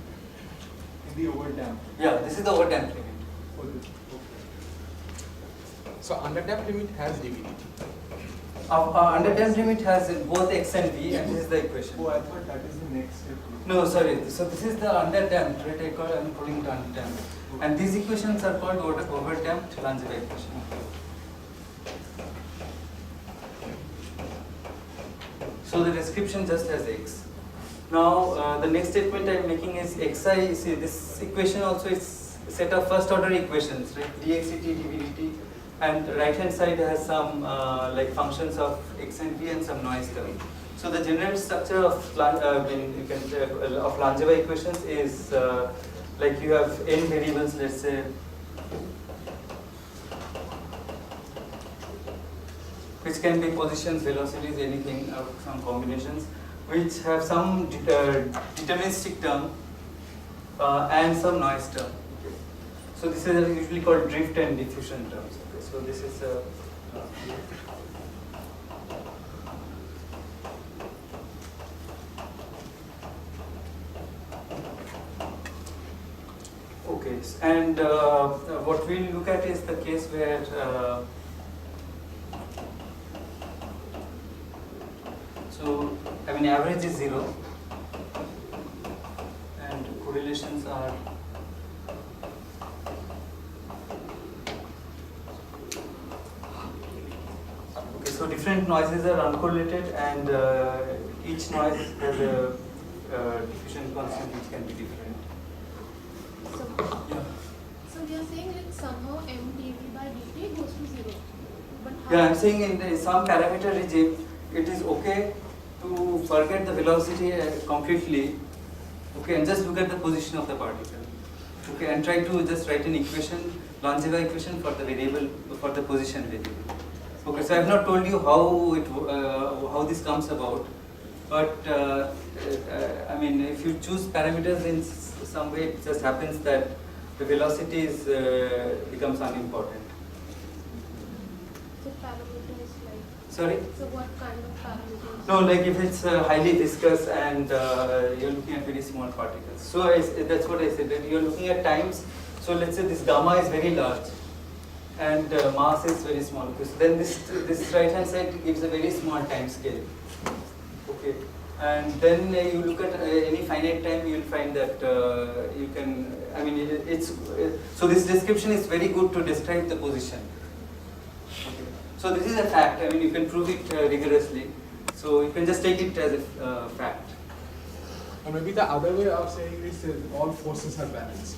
In the overdamped? Yeah, this is the overdamped limit. Okay. So underdamped limit has dVdt. Underdamped limit has both x and v, and this is the equation. Oh, I thought that is the next step. No, sorry. So this is the underdamped, right? I'm calling it underdamped. And these equations are called overdamped Langevin equation. So the description just has x. Now the next statement I'm making is xi. See, this equation also is a set of first order equations, right? dxdt, dvdt, and right hand side has some like functions of x and v and some noise term. So the general structure of of Langevin equations is like you have n variables, let's say, which can be positions, velocities, anything, some combinations, which have some deterministic term and some noise term. Okay. So this is usually called drift and diffusion terms. Okay. So this is okay, and what we'll look at is the case where so I mean average is 0 and correlations are okay. So different noises are uncorrelated, and each noise has a diffusion constant which can be different. So, so we are saying like somehow mdv by dt goes to 0. But how? Yeah, I'm saying in some parameter regime, it is okay to forget the velocity completely, okay, and just look at the position of the particle, okay, and try to just write an equation, Langevin equation for the variable, for the position variable. Okay, so I have not told you how this comes about, but I mean, if you choose parameters in some way, it just happens that the velocity becomes unimportant. So parameters like. Sorry? So what kind of parameters? No, like if it's highly viscous and you're looking at very small particles. So that's what I said, that you're looking at times. So let's say this gamma is very large and mass is very small. Okay, so then this right hand side gives a very small time scale. Okay, and then you look at any finite time, you'll find that you can. I mean, so this description is very good to describe the position. Okay. So this is a fact. I mean, you can prove it rigorously. So you can just take it as a fact. Or maybe the other way of saying this is all forces are balanced.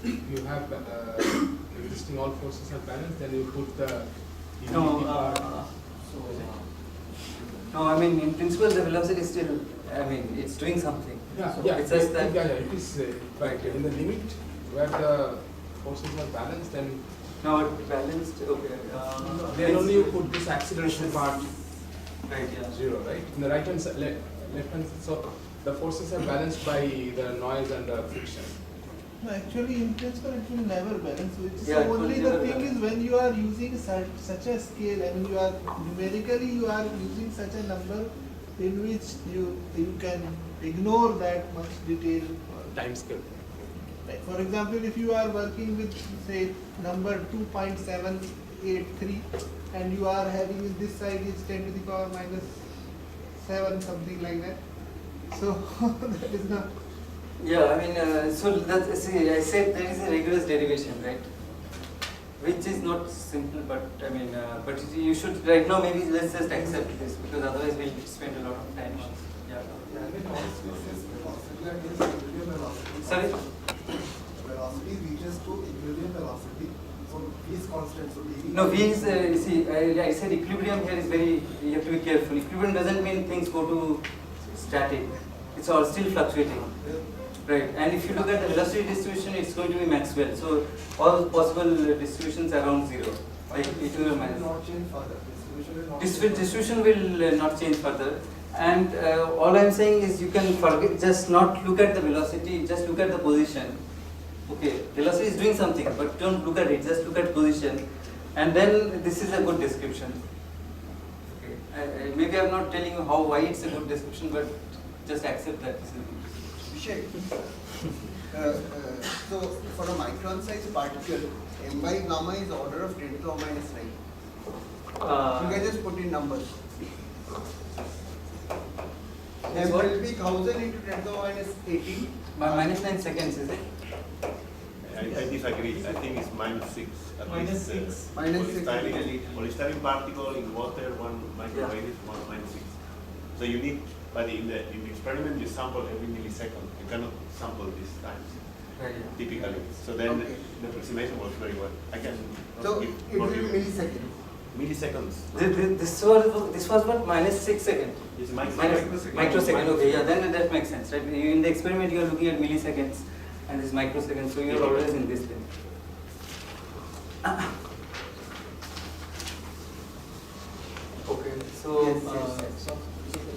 You have existing all forces are balanced, then you put the No, I mean, in principle, the velocity is still I mean, it's doing something. Yeah, So yeah, it's just that. it is. But in the limit where the forces are balanced, then Now it balanced. Okay. then only you put this acceleration part Right. Yeah. 0, right? In the right hand side, left hand side, so the forces are balanced by the noise and the friction. No, actually, in principle, it will never balance. So Yeah, it will only never the thing balance. is when you are using such a scale, I mean, you are numerically you are using such a number in which you can ignore that much detail. Time scale. Like for example, if you are working with say number 2.783 and you are having this side is 10 to the power minus 7, something like that. So that is not. Yeah, I mean, so that's, see, I said there is a rigorous derivation, right? Which is not simple, but I mean, but you should, right now maybe let's just accept this, because otherwise we'll spend a lot of time on it. Yeah. Sorry? Velocity reaches to equilibrium velocity, so V is constant, so dV. No, V is, see, I said equilibrium here is very, you have to be careful. Equilibrium doesn't mean things go to static. It's all still fluctuating. Right, and if you look at the velocity distribution, it's going to be Maxwell. So all possible distributions around 0. Like it will not change further. distribution will not change further. And all I'm saying is you can forget, just not look at the velocity, just look at the position. Okay, velocity is doing something, but don't look at it, just look at position. And then this is a good description. Okay. Maybe I'm not telling you why it's a good description, but just accept that this is a good description. So for a micron size particle, m by gamma is order of 10 to the power minus 9. You can just put in numbers. M will be 1000 into 10 to the power minus 18. Minus 9 seconds, is it? I disagree. I think it's -6. At Minus least, 6. polystyrene particle in water, 1 micrometer is -6. So you need, but in the experiment you sample every millisecond. You cannot sample these times. Typically. So then the approximation works very well. I can. So it will be milliseconds. Milliseconds. This was what, -6 seconds? It's microsecond. Okay, yeah, then that makes sense, right? In the experiment you are looking at milliseconds and this microseconds, so you are always in this thing. Okay, so if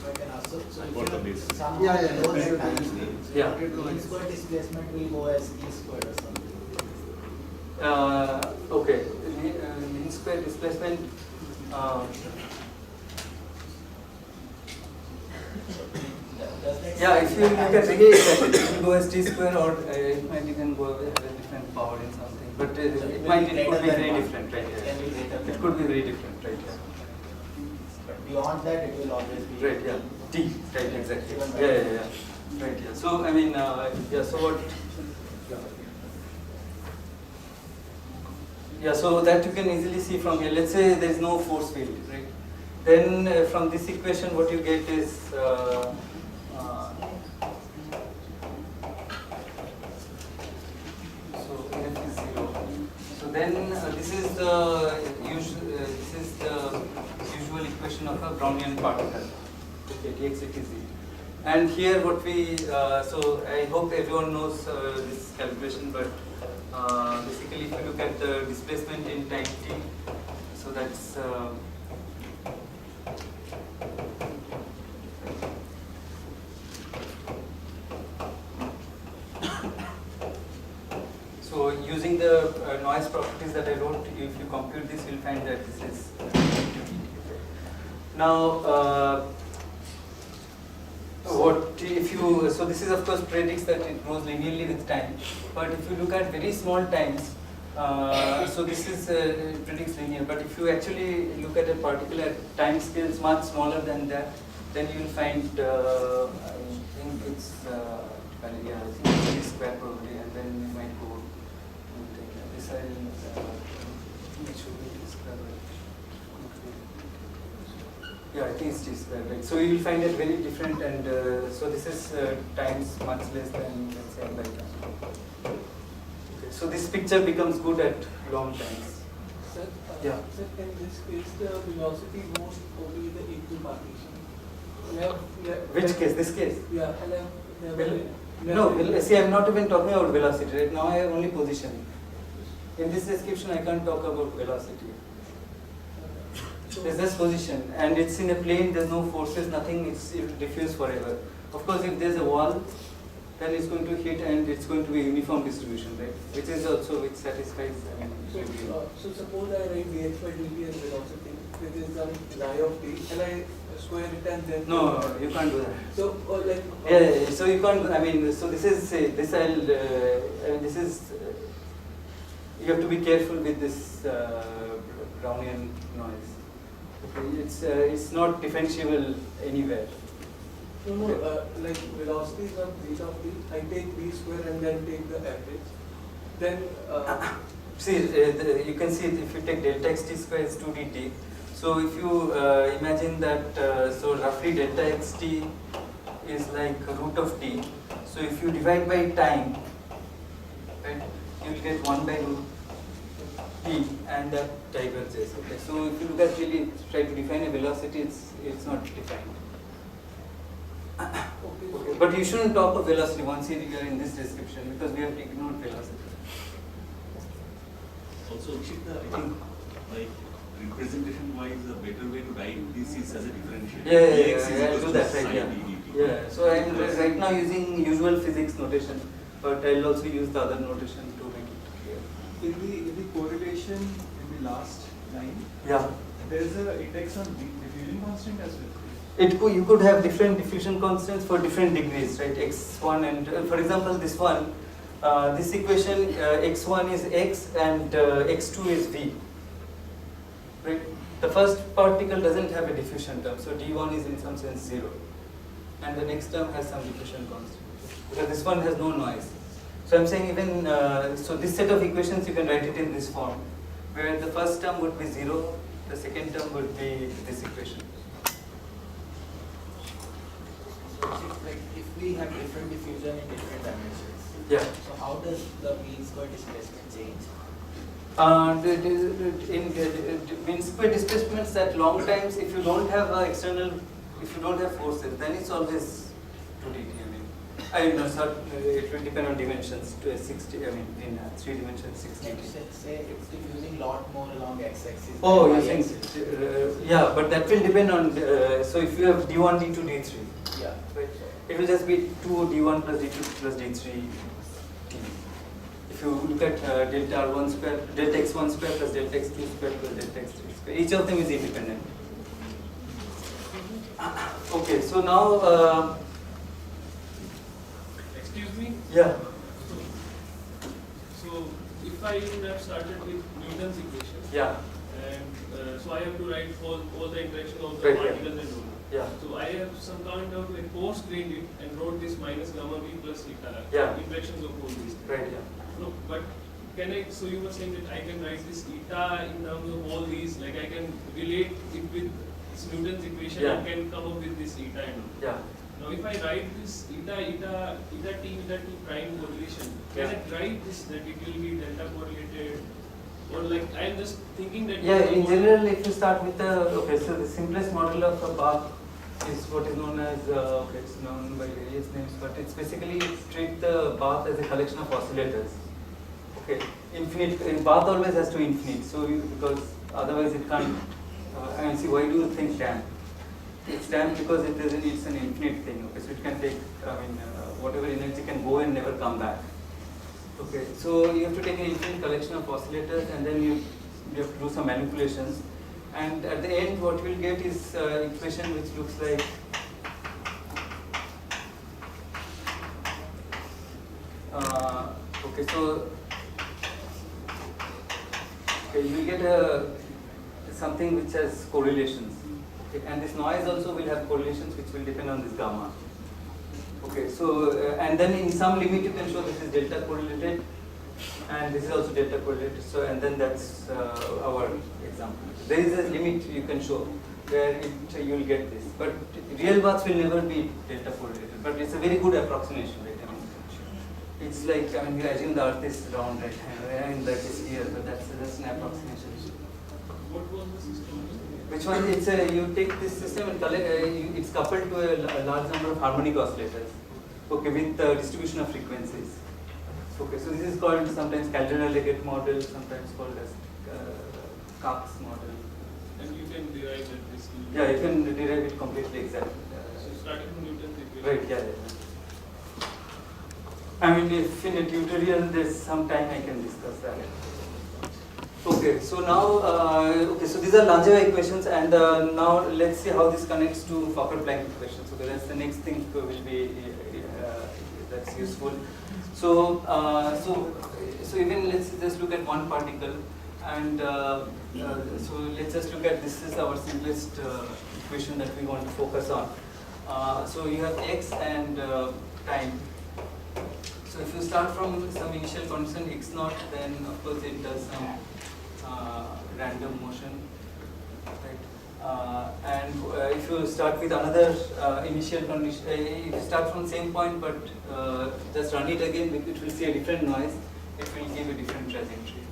I can ask, so if Both of you these. somehow Yeah, yeah, know yeah. that time scale, Yeah. mean square displacement will go as E squared or something. Okay, mean square displacement. Does that Yeah, if you look at really exactly, it will go as t square, or it might even go with a different power in something. But it could be very different, right? Can be greater It than could be one. very different, right? Yeah. But beyond that, it will always be. Right, yeah. T, right, exactly. Even Yeah, yeah, yeah. Right, yeah. So, I mean, yeah, so what? Yeah, so that you can easily see from here. Let's say there is no force field, right? Then from this equation, what you get is so F is 0. So then this is the usual equation of a Brownian particle. Okay, dx is 0. And here what we so I hope everyone knows this calculation, but basically if you look at the displacement in time t, so that's so using the noise properties that I wrote, if you compute this, you'll find that this is now what if you, so this is of course predicts that it grows linearly with time, but if you look at very small times, so this is predicts linear, but if you actually look at a particular time scales much smaller than that, then you will find I think it's yeah, I think it's d square probably, and then you might go this I think it should be d square, right? Yeah, I think it's d square, right? So you will find it very different, and so this is times much less than, let's say, by time. Okay, so this picture becomes good at long times. Sir, Yeah. sir, in this case, the velocity moves only the equal partition. Which case? This case? Yeah. No, see, I'm not even talking about velocity. Right now I have only position. In this description, I can't talk about velocity. There's just position, and it's in a plane, there's no forces, nothing, it will diffuse forever. Of course, if there's a wall, then it's going to hit and it's going to be uniform distribution, right? Which is also, which satisfies, So suppose I write dx by dt as velocity, which is some lie of t, and I square it and then... No, you can't do that. So, like... Yeah, so you can't, I mean, so this is, this is, you have to be careful with this Brownian noise. Okay, it's not differentiable anywhere. No, like velocity is of v of t, I take v square and then take the average. Then... see, you can see if you take delta xt square is 2 dt. So if you imagine that, so roughly delta xt is like root of t. So if you divide by time, right, you will get 1 by root t, and that diverges. Okay, so if you look at really try to define a velocity, it's not defined. Okay, but you shouldn't talk of velocity once you are in this description because we have ignored velocity. Also, I think like representation wise, a better way to write this is as a differential. Yeah, I'll do that, right, yeah. So I'm right now using usual physics notation, but I'll also use the other notation to make it clear. In the correlation in the last line, there's a index on diffusion constant as well. You could have different diffusion constants for different degrees, right? X1 and, for example, this one, this equation, X1 is X and X2 is V, right? The first particle doesn't have a diffusion term, so D1 is in some sense 0. And the next term has some diffusion constant, because this one has no noise. So I'm saying even, so this set of equations you can write it in this form, where the first term would be 0, the second term would be this equation. Like if we have different diffusion in different dimensions, so how does the mean square displacement change? In mean square displacements at long times, if you don't have external, if you don't have forces, then it's always 2dt. I mean, it will depend on dimensions. To 60, I mean, in 3 dimensions, 60. Say it's diffusing a lot more along x-axis. Oh, you think? Yeah, but that will depend on. So if you have d1, d2, d3, right? It will just be 2 d1 plus d2 plus d3 t. If you look at delta r1 square, delta x1 square plus delta x2 square plus delta x3 square, each of them is independent. Okay, so now. Excuse me? Yeah. So if I would have started with Newton's equation, and so I have to write all the interaction of the particles and volume. So I have some kind of like post-grained it and wrote this minus gamma v plus eta interactions of all these. No, but can I? So you were saying that I can write this eta in terms of all these, like I can relate it with Newton's equation and can come up with this eta and all. Now if I write this eta t prime correlation, can I write this that it will be delta correlated, or like I am just thinking that... in general, if you start with so the simplest model of a path is what is known as, it's known by various names, but it's basically treat the path as a collection of oscillators. Okay, infinite, path always has to infinite, so because otherwise it can't, see, why do you think damp? It's damp because it's an infinite thing, okay, so it can take, whatever energy can go and never come back. Okay, so you have to take an infinite collection of oscillators and then you have to do some manipulations. And at the end, what you will get is equation which looks like okay, so you will get something which has correlations. Okay, and this noise also will have correlations which will depend on this gamma. Okay, so and then in some limit you can show this is delta correlated, and this is also delta correlated. So and then that's our example. There is a limit you can show where you will get this, but real paths will never be delta correlated. But it's a very good approximation, right? It's like we assume the Earth is round, right? And that is here, but that's an approximation. What was the system? Which one? It's you take this system and it's coupled to a large number of harmonic oscillators. Okay, with distribution of frequencies. Okay, so this is called sometimes Caldera-Leggett model, sometimes called as Cox model. And you can derive that this. Yeah, you can derive it completely exactly. So starting from Newton's equation. Right, yeah. I mean, if in a tutorial there's some time I can discuss that. Okay, so now, so these are Langevin equations, and now let's see how this connects to Fokker-Planck equations. Okay, that's the next thing will be that's useful. So, so even let's just look at one particle, and so let's just look at this is our simplest equation that we want to focus on. So you have x and time. So if you start from some initial constant x naught, then of course it does some random motion, right? And if you start with another initial condition, if you start from same point but just run it again, it will see a different noise. It will give a different trajectory.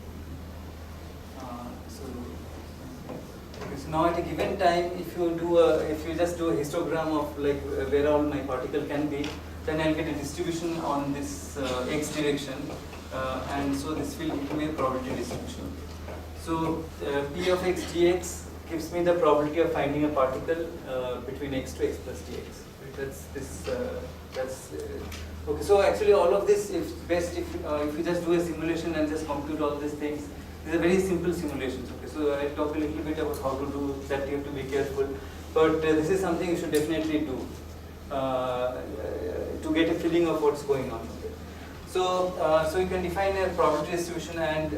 So now at a given time, if you just do a histogram of like where all my particle can be, then I'll get a distribution on this x direction, and so this will give me a probability distribution. So p of x dx gives me the probability of finding a particle between x to x plus dx. Right? That's this. Okay. So actually, all of this is best if you just do a simulation and just compute all these things. These are very simple simulations. Okay. So I'll talk a little bit about how to do that. You have to be careful, but this is something you should definitely do to get a feeling of what's going on. Okay. So, so you can define a probability distribution, and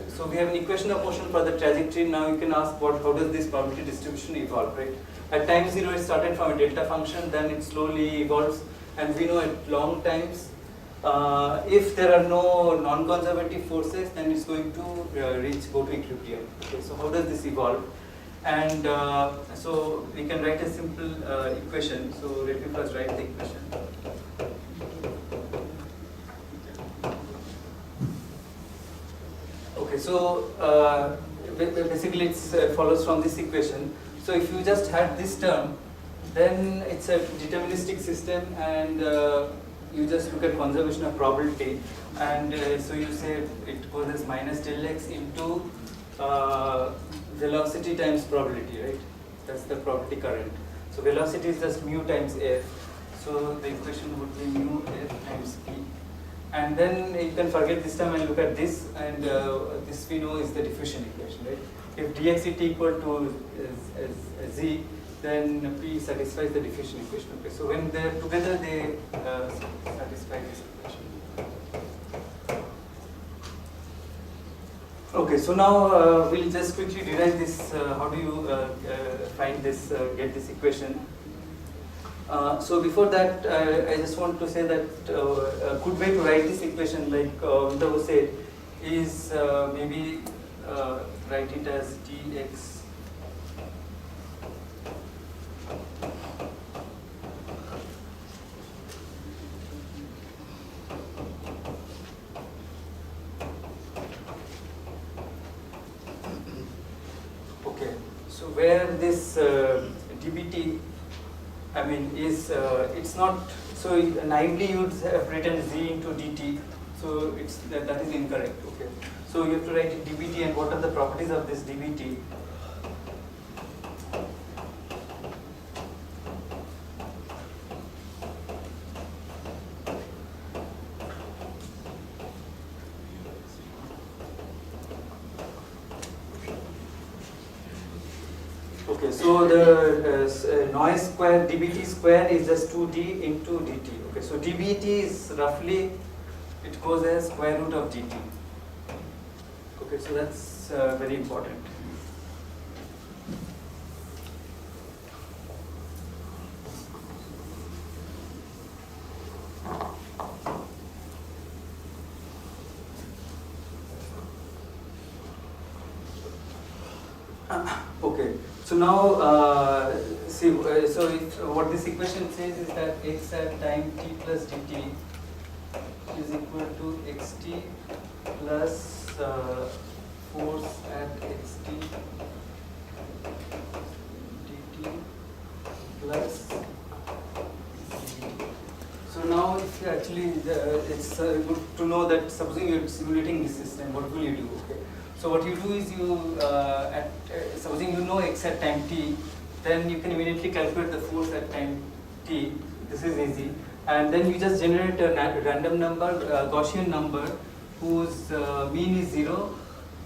so we have an equation of motion for the trajectory. Now you can ask how does this probability distribution evolve, right? At time 0 it started from a delta function, then it slowly evolves, and we know at long times, if there are no non-conservative forces, then it's going to go to equilibrium. Okay, so how does this evolve? And so we can write a simple equation. So let me first write the equation. Okay, so basically it follows from this equation. So if you just had this term, then it's a deterministic system, and you just look at conservation of probability, and so you say it goes as minus del x into velocity times probability, right? That's the probability current. So velocity is just mu times f. So the equation would be mu f times p. And then you can forget this time and look at this, and this we know is the diffusion equation, right? If dxit equal to z, then p satisfies the diffusion equation. Okay, so when they're together, they satisfy this equation. Okay, so now we'll just quickly derive this. How do you find this, get this equation? So before that, I just want to say that a good way to write this equation, like Vinta said, is maybe write it as dx okay, so where this dbt, I mean, is it's not, so naively you'd have written z into dt, so it's that is incorrect. Okay, so you have to write dbt, and what are the properties of this dbt? Okay, so the noise square, dbt square is just 2d into dt. Okay, so dbt is roughly, it goes as square root of dt. Okay, so that's very important. Okay, so now see, so what this equation says is that x at time t plus dt is equal to xt plus force at xt plus. So now, if you actually, it's good to know that supposing you're simulating this system, what will you do? Okay. So what you do is you, supposing you know x at time t, then you can immediately calculate the force at time t. This is easy, and then you just generate a random number, Gaussian number, whose mean is 0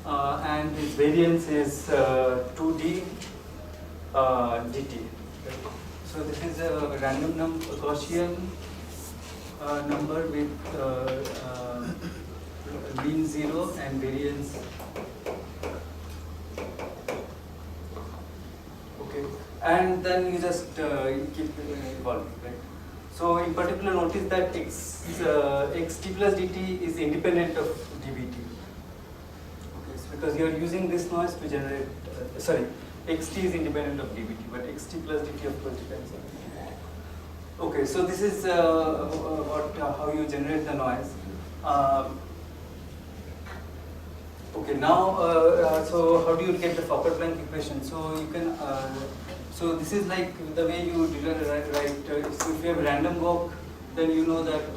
and its variance is 2d dt. So this is a random number, Gaussian number with mean 0 and variance. Okay, and then you just keep evolving, right? So in particular, notice that xt plus dt is independent of dbt. Okay, so because you are using this noise to generate, xt is independent of dbt, but xt plus dt of course depends on. Okay, so this is how you generate the noise. Okay, now so how do you get the Fokker-Planck equation? So you can so this is like the way you write. So if you have random walk, then you know that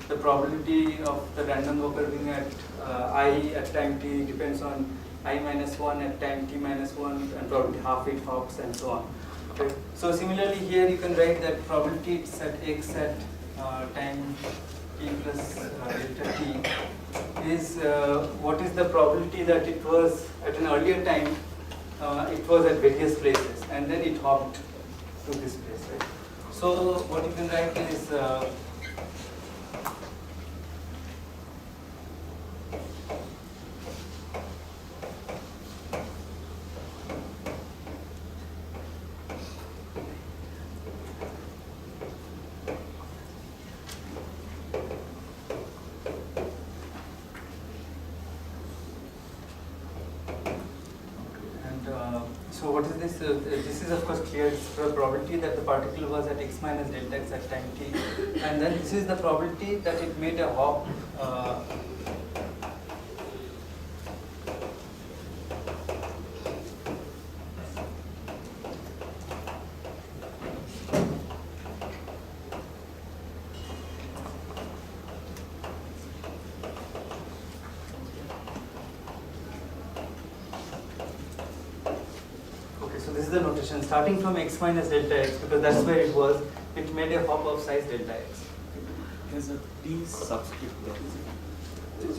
the probability of the random walk occurring at I at time t depends on I minus 1 at time t minus 1 and probability half it hops and so on. Okay. So similarly here you can write that probability it's at x at time t plus delta t is what is the probability that it was at an earlier time it was at various places and then it hopped to this place, right? So what you can write is so what is this? This is of course clear. It's the probability that the particle was at x minus delta x at time t, and then this is the probability that it made a hop. Starting from x minus delta x, because that's where it was, it made a hop of size delta x. There's a t subscript there.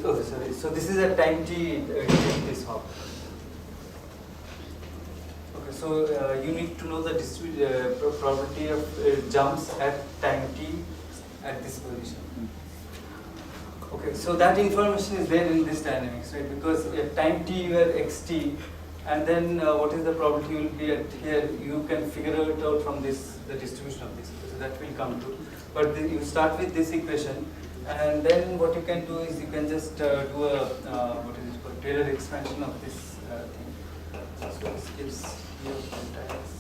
Oh, sorry. So this is at time t, this hop. Okay, so you need to know the probability of jumps at time t at this position. Okay, so that information is there in this dynamics, right? Because at time t you have xt. And then what is the probability will be at here? You can figure it out from this, the distribution of this. So that will come to. But you start with this equation, and then what you can do is you can just do a what is it called, Taylor expansion of this thing. So this gives you delta x.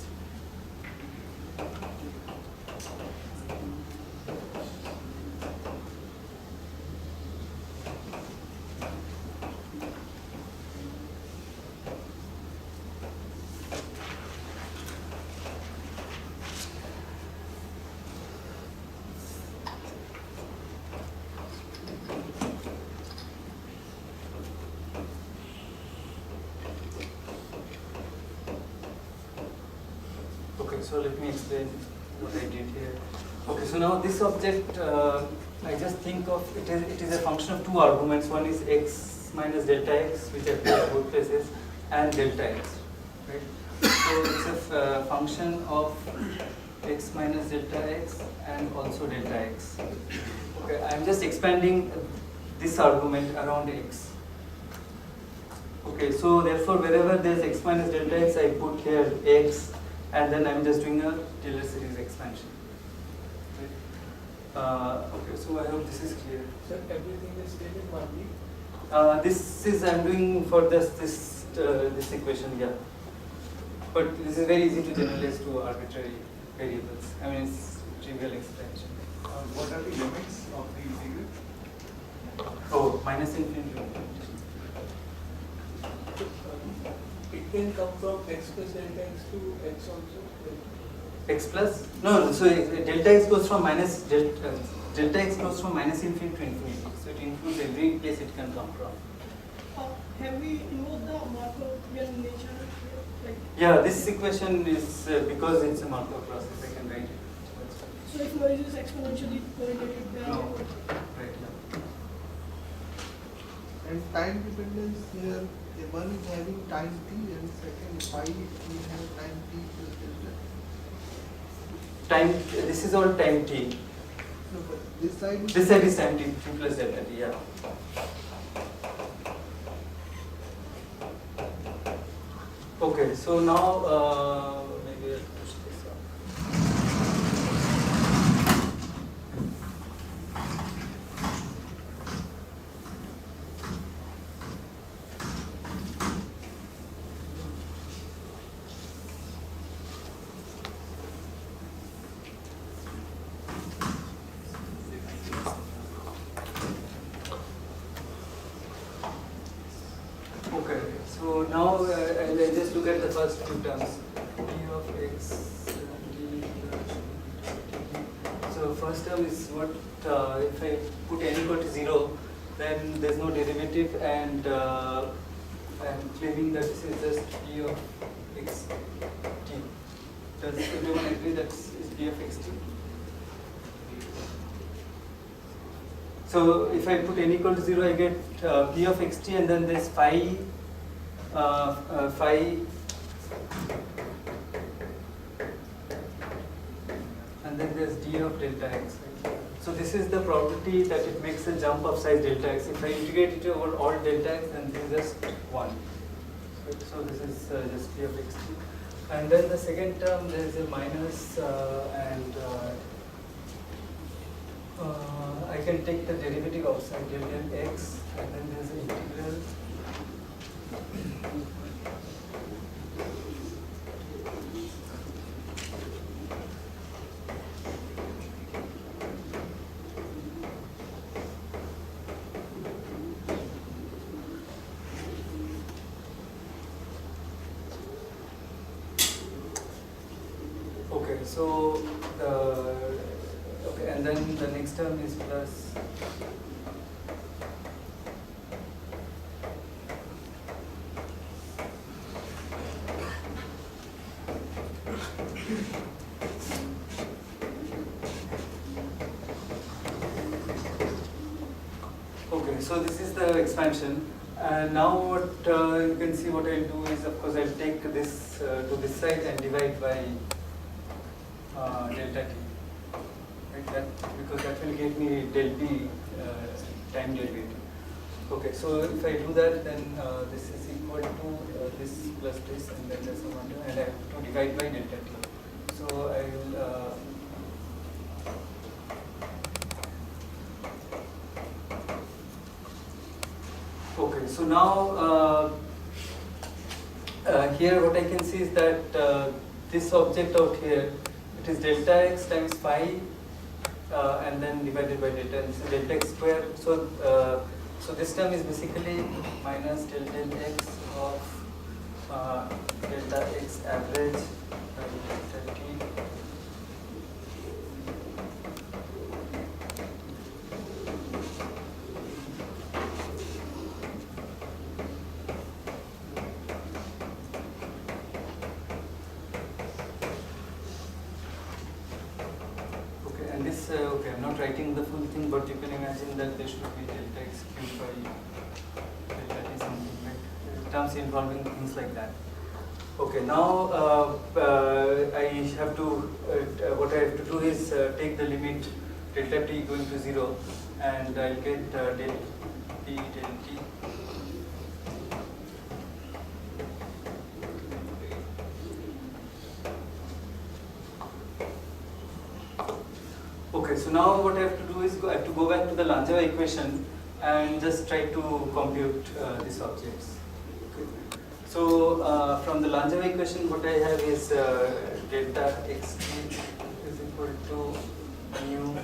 So let me explain what I did here. Okay, so now this object, I just think of it is a function of two arguments. One is x minus delta x, which appears at both places, and delta x. Right? So it's a function of x minus delta x and also delta x. Okay, I'm just expanding this argument around x. Okay, so therefore wherever there's x minus delta x, I put here x. And then I'm just doing a Taylor series expansion. Right? Okay, so I hope this is clear. So everything is stated only? This is I'm doing for this equation, yeah. But this is very easy to generalize to arbitrary variables. I mean, it's trivial expansion. What are the limits of the integral? Oh, minus infinity. It can come from x plus delta x to x also? x plus, no, so delta x goes from delta x goes from minus infinity to infinity. So it includes every place it can come from. Have we invoked the Markovian nature? Like, Yeah, this equation is because it's a Markov process, I can write it. so if noise is exponentially correlated, then No, right, yeah. And time dependence here, one is having time t and second phi we have time t plus delta. Time, this is all time t. No, but this side Is time t plus delta t, yeah. Okay, so now maybe I'll push this up. Okay, so now I'll just look at the first two terms. D of x, d plus d. So first term is what, if I put n equal to 0, then there's no derivative, and I'm claiming that this is just d of x t. Does everyone agree that is d of x t? So if I put n equal to 0, I get p of xt, and then there's phi, and then there's d of delta x. So this is the probability that it makes a jump of size delta x. If I integrate it over all delta x, then this is just 1. So this is just p of xt. And then the second term, there is a minus, and I can take the derivative outside del x, and then there's an integral. Okay, so and then the next term is plus okay, so this is the expansion. And now what you can see, what I'll do is, of course, I'll take this to this side and divide by delta t. Right? That, because that will give me del p time derivative. Okay, so if I do that, then this is equal to this plus this, and then there's some under, and I have to divide by delta t. So I will. Okay, so now here what I can see is that this object out here, it is delta x times phi, and then divided by delta, and so delta x square. So so this term is basically minus del x of delta x average by delta t. Okay, I'm not writing the full thing, but you can imagine that there should be delta x cubed by delta t, something like terms involving things like that. Okay, now I have to, what I have to do is take the limit delta t going to 0, and I'll get del p del t. Okay, so now what I have to do is I have to go back to the Langevin equation and just try to compute these objects. Okay. So from the Langevin equation, what I have is delta xt is equal to mu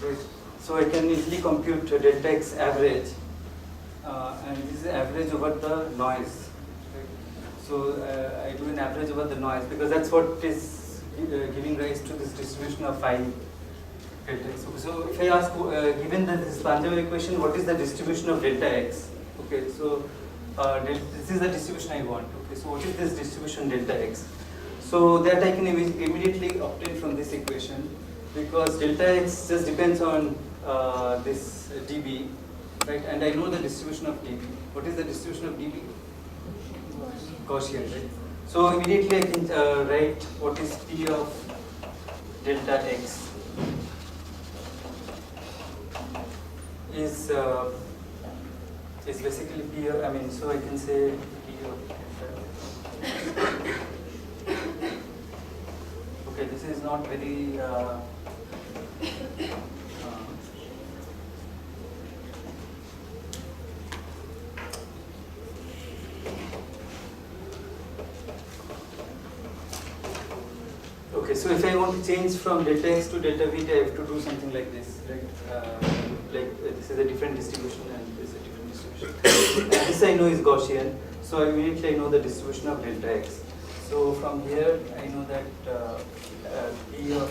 right. So I can easily compute delta x average, and this is average over the noise. Right? So I do an average over the noise because that's what is giving rise to this distribution of phi delta x. So if I ask, given this Langevin equation, what is the distribution of delta x? Okay, so this is the distribution I want. Okay, so what is this distribution delta x? So that I can immediately obtain from this equation, because delta x just depends on this dB, right? And I know the distribution of dB. What is the distribution of dB? Gaussian, right? So immediately I can write what is P of delta x is basically P of, I mean, so I can say P of delta. Okay, this is not very okay, so if I want to change from delta x to delta v, I have to do something like this, right? This is a different distribution and this is a different distribution. And this I know is Gaussian, so immediately I know the distribution of delta x. So from here I know that P of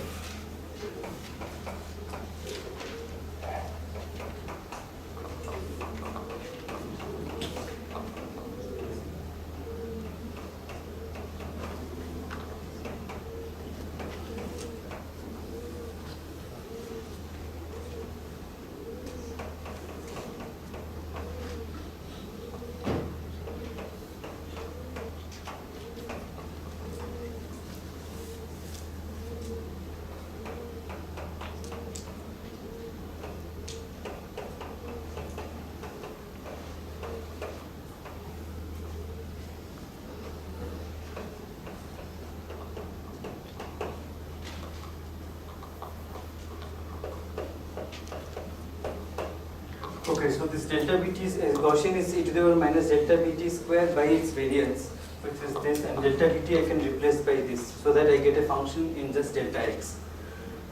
okay, so this delta Bt is Gaussian is e to the power minus delta Bt square by its variance, which is this, and delta Bt I can replace by this, so that I get a function in just delta x.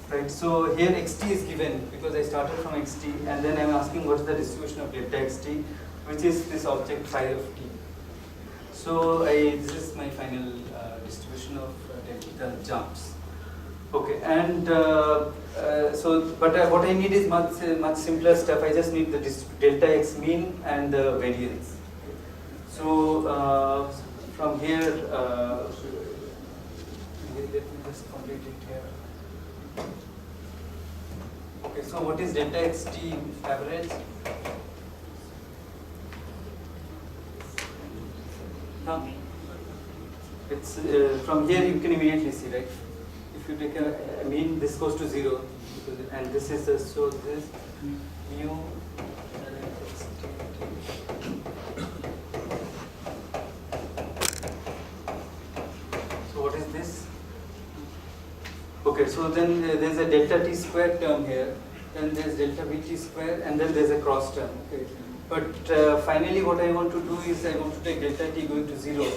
Right, so here xt is given because I started from xt, and then I am asking what is the distribution of delta xt, which is this object phi of t. So this is my final distribution of delta jumps. Okay, and what I need is much simpler stuff. I just need the delta x mean and the variance. So from here, let me just complete it here. Okay, so what is delta xt average? Now, it's from here you can immediately see, right? If you take a mean, this goes to 0, and this is the, so this mu. So what is this? Okay, so then there's a delta t square term here, then there's delta bt square, and then there's a cross term. Okay, but finally what I want to do is I want to take delta t going to 0,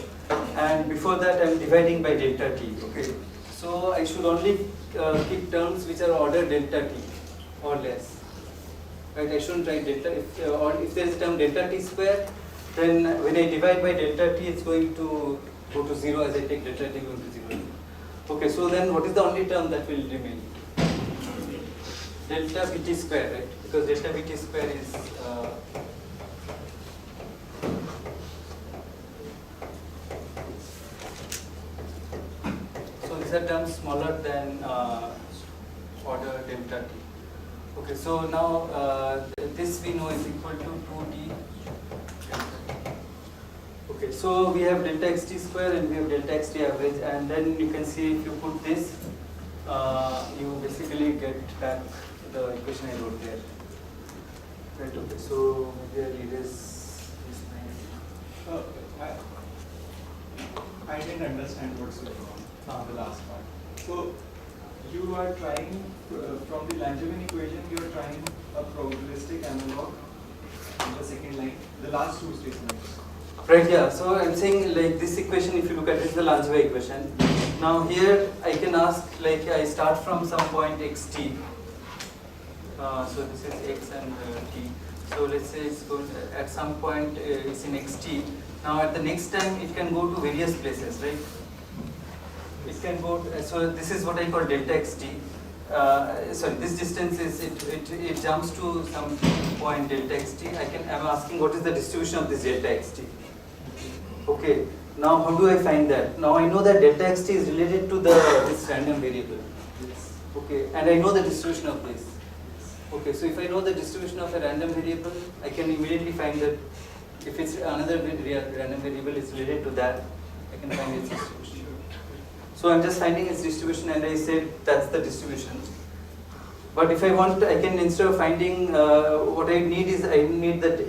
and before that I'm dividing by delta t. Okay. So I should only keep terms which are order delta t or less. Right? I shouldn't write delta. If there is a term delta t square, then when I divide by delta t, it's going to go to 0 as I take delta t going to 0. Okay, so then what is the only term that will remain? Delta bt square, right? Because delta bt square is these are terms smaller than order delta t. Okay, so now this we know is equal to 2d. Okay, so we have delta xt square and we have delta xt average, and then you can see if you put this, you basically get back the equation I wrote there. Right, okay, so maybe I'll erase this line. I didn't understand what's going on the last part. So you are trying, from the Langevin equation, you are trying a probabilistic analog in the second line, the last two statements. Right, yeah. So I'm saying like this equation, if you look at this is the Langevin equation. Now here I can ask, like I start from some point xt, So this is x and t. So let's say it's going at some point it's in xt. Now at the next time it can go to various places, right? It can go. So this is what I call delta xt. Sorry, this distance is it jumps to some point delta xt. I'm asking what is the distribution of this delta xt. Okay. Now how do I find that? Now I know that delta xt is related to this random variable. Okay, and I know the distribution of this. Okay, so if I know the distribution of a random variable, I can immediately find that if it's another random variable is related to that, I can find its distribution. So I'm just finding its distribution and I said that's the distribution. But if I want, I can, instead of finding, what I need is, I need that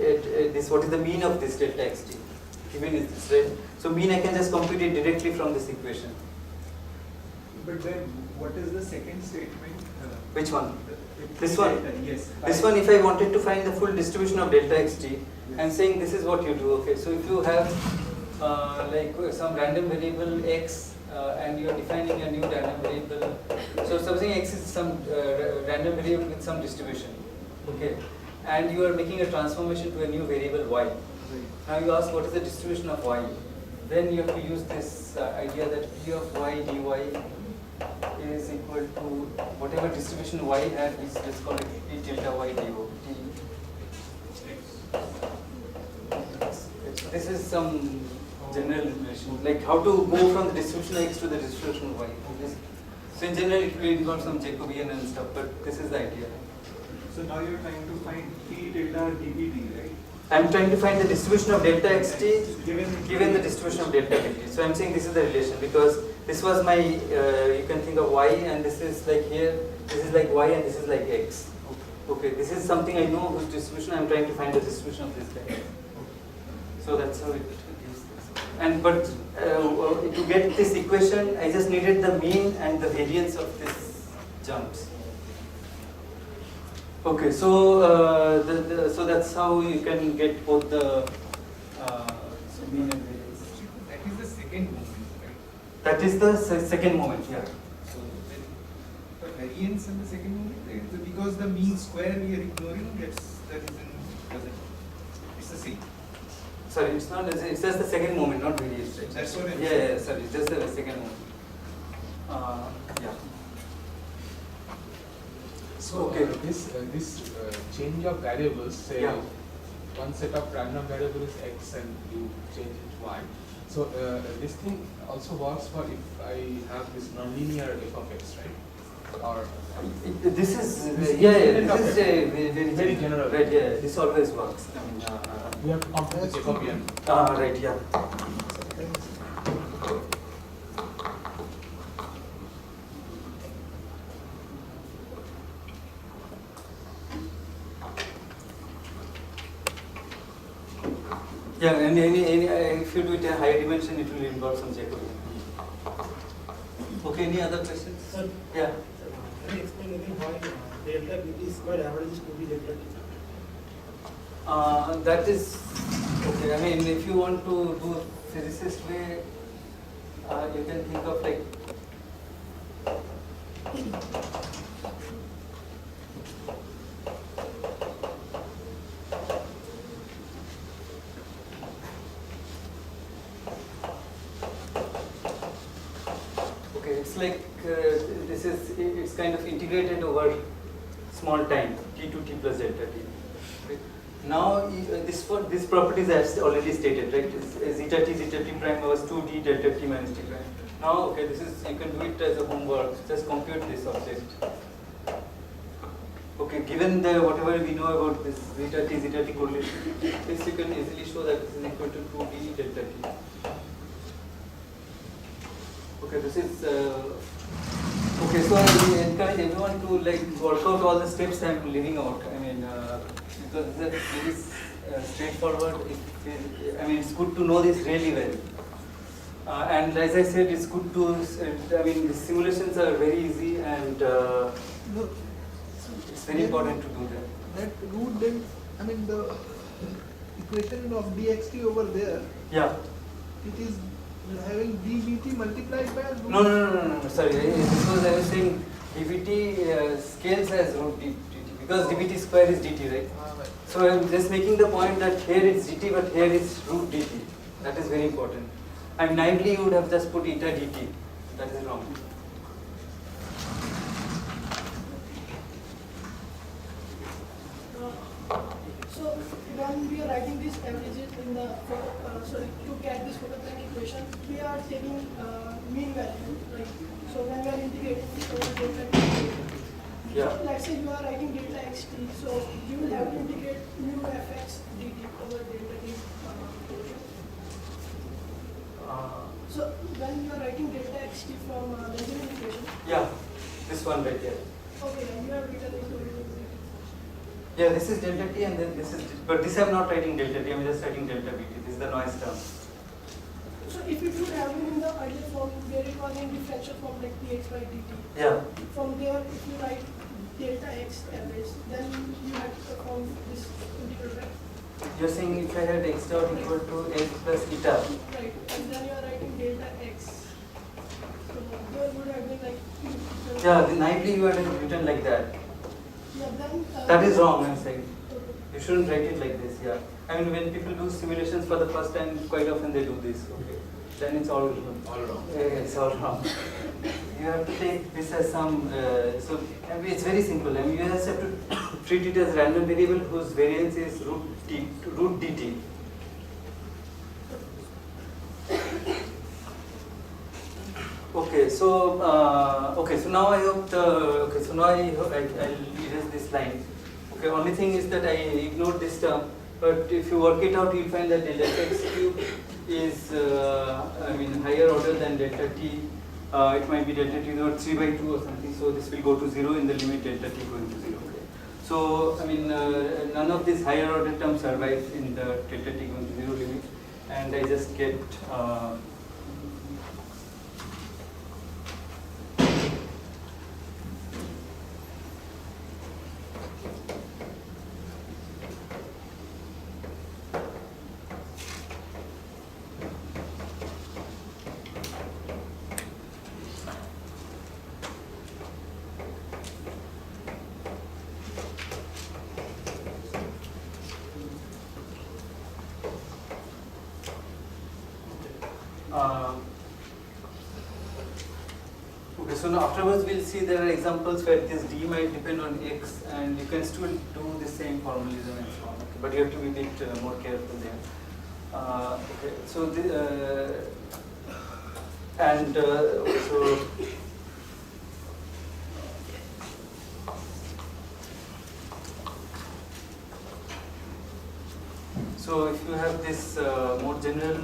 what is the mean of this delta xt, given is this, right? So mean I can just compute it directly from this equation. But then what is the second statement? Which one? This one? Yes. This one, if I wanted to find the full distribution of delta xt, I'm saying this is what you do. Okay, so if you have like some random variable x and you are defining a new random variable, so supposing x is some random variable with some distribution, okay, and you are making a transformation to a new variable y. Now you ask what is the distribution of y, then you have to use this idea that p of y dy is equal to whatever distribution y had, let's call it p delta y dy. This is some general relation, like how to go from the distribution of x to the distribution of y. So in general it will involve some Jacobian and stuff, but this is the idea. So now you're trying to find p delta dpt, right? I'm trying to find the distribution of delta xt given the distribution of delta dt. So I'm saying this is the relation because this was my, you can think of y and this is like here, this is like y and this is like x. Okay, this is something I know whose distribution I'm trying to find the distribution of this guy. So that's how it gives this. And but to get this equation, I just needed the mean and the variance of this jumps. Okay, so so that's how you can get both the mean and variance. That is the second moment, right? That is the second moment, yeah. So the variance in the second moment, right? So because the mean square we are ignoring, that is doesn't. It's the same. Sorry, it's not. It's just the second moment, not variance. Right? That's what I'm saying. saying. Yeah, sorry, it's just the second moment. Yeah. So okay. This change of variables, say yeah. One set of random variable is x and you change it to y. So this thing also works for if I have this nonlinear f of x, right? Or this is this is very general. Right? Yeah, this always works. I mean, we have to compute the Jacobian. Right. Yeah. Yeah, and if you do it in a higher dimension, it will involve some Jacobian. Okay, any other questions? Sir, yeah. Can you explain again why delta bt square average is 2b delta t? That is okay. I mean, if you want to do physicist way, you can think of like. It's like it's kind of integrated over small time, t2 t plus delta t. Okay. Now this properties I have already stated, right? Zeta t prime was 2d delta t minus t prime. Now okay, this is, you can do it as a homework. Just compute this object. Okay, given the whatever we know about this zeta t correlation, this you can easily show that this is equal to 2d delta t. Okay, this is okay. So I encourage everyone to like work out all the steps I am leaving out. I mean, because it is straightforward. I mean, it's good to know this really well. And as I said, it's good to. I mean, the simulations are very easy, and no, it's very important to do that. That root then, I mean, the equation of dxt over there. Yeah. It is having dbt multiplied by root. No. Sorry, this was I was saying dbt scales as root dt because dbt square is dt, right? So I'm just making the point that here it's dt, but here it's root dt. That is very important. And naively you would have just put eta dt. That is wrong. So when we are writing these averages in the to get this Fokker-Planck equation, we are taking mean value, right? So when we are integrating over delta t, so let's say you are writing delta xt, so you will have to integrate mu fx dt over delta t. So when you are writing delta xt from Langevin equation. Yeah, this one right here. Okay, you have written it. Yeah, this is delta t and then this is, but this I'm not writing delta t, I'm just writing delta bt. This is the noise term. So if you should have it in the earlier form where it was in differential form like dx by dt. Yeah. From there, if you write delta x average, then you have to perform this integral, right? You're saying if I had x dot equal to x plus eta. Right, and then you are writing delta x. So there would have been like. Yeah, naively you had written like that. Yeah, then. That is wrong, I'm saying. You shouldn't write it like this, yeah. I mean, when people do simulations for the first time, quite often they do this, okay. Then it's all wrong. Yeah, it's all wrong. You have to take this as some, so I mean, it's very simple. I mean, you just have to treat it as random variable whose variance is root dt. Okay, so now I hope I'll erase this line. Okay, only thing is that I ignored this term, but if you work it out, you'll find that delta x cube is higher order than delta t. It might be delta t or 3 by 2 or something. So this will go to 0 in the limit delta t going to 0. Okay. So none of these higher order terms survive in the delta t going to 0 limit, and I just get. Okay, so now afterwards we'll see there are examples where this d might depend on x, and you can still do the same formalism and so on. Okay, but you have to be a bit more careful there. Okay, so so if you have this more general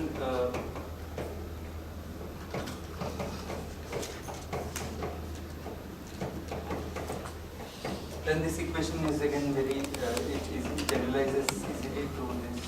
then this equation is again very, it generalizes easily to this.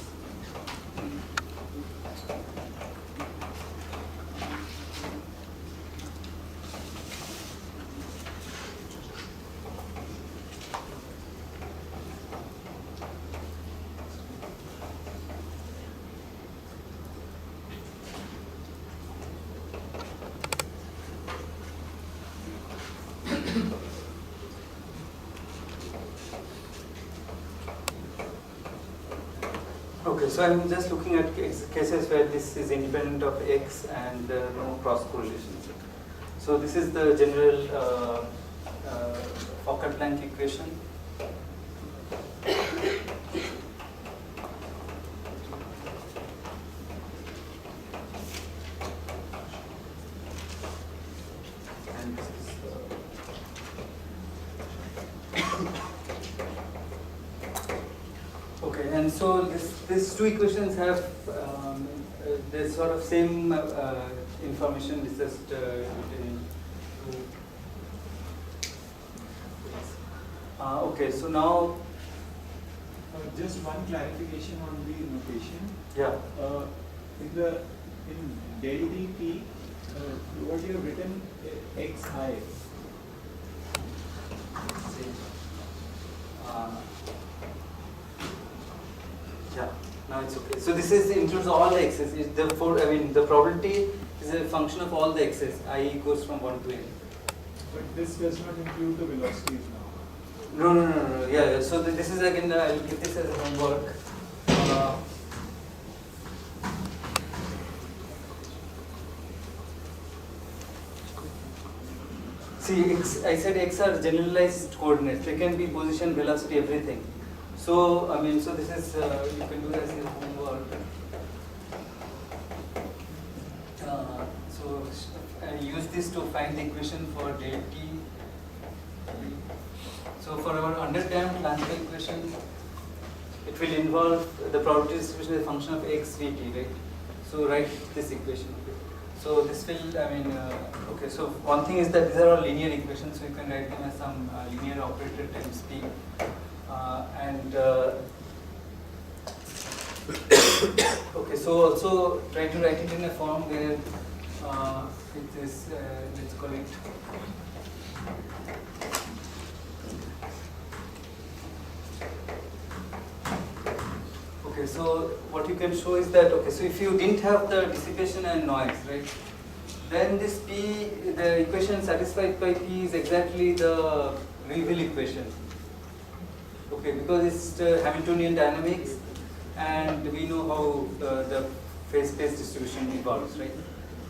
Okay, so I'm just looking at cases where this is independent of x and no cross correlations. So this is the general Fokker-Planck equation. And this is okay, and so these two equations have the sort of same information. It's just okay. So now, just one clarification on the notation. Yeah. In del dt, what you have written xi. Yeah, now it's okay. So this is includes all the x's. Therefore, the probability is a function of all the x's. I goes from 1 to n. But this does not include the velocities now. No. So this is again, I will give this as a homework. See, I said x are generalized coordinates. They can be position, velocity, everything. So, so this is, you can do as a homework. So, I use this to find the equation for del t. So, for our underdamped Langevin equation, it will involve the probability distribution as a function of x vt, right? So, write this equation. So this will, okay, so one thing is that these are all linear equations, so you can write them as some linear operator times p. Okay, so also try to write it in a form where it is, let's call it, okay, so what you can show is that, okay, so if you didn't have the dissipation and noise, right, then this P, the equation satisfied by P is exactly the Liouville equation, okay, because it's the Hamiltonian dynamics and we know how the phase space distribution evolves, right.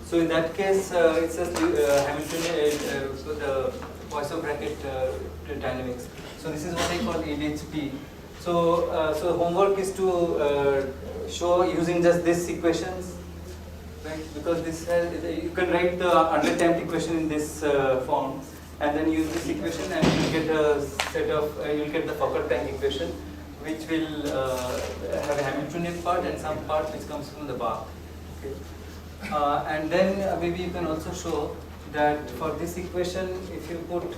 So in that case, it's just Hamiltonian, so the Poisson bracket dynamics. So this is what I call LHP. So, so homework is to show using just these equations, right? Because this has, you can write the underdamped equation in this form, and then use this equation, and you will get a set of, you will get the Fokker-Planck equation, which will have a Hamiltonian part and some part which comes from the bar. Okay. And then maybe you can also show that for this equation, if you put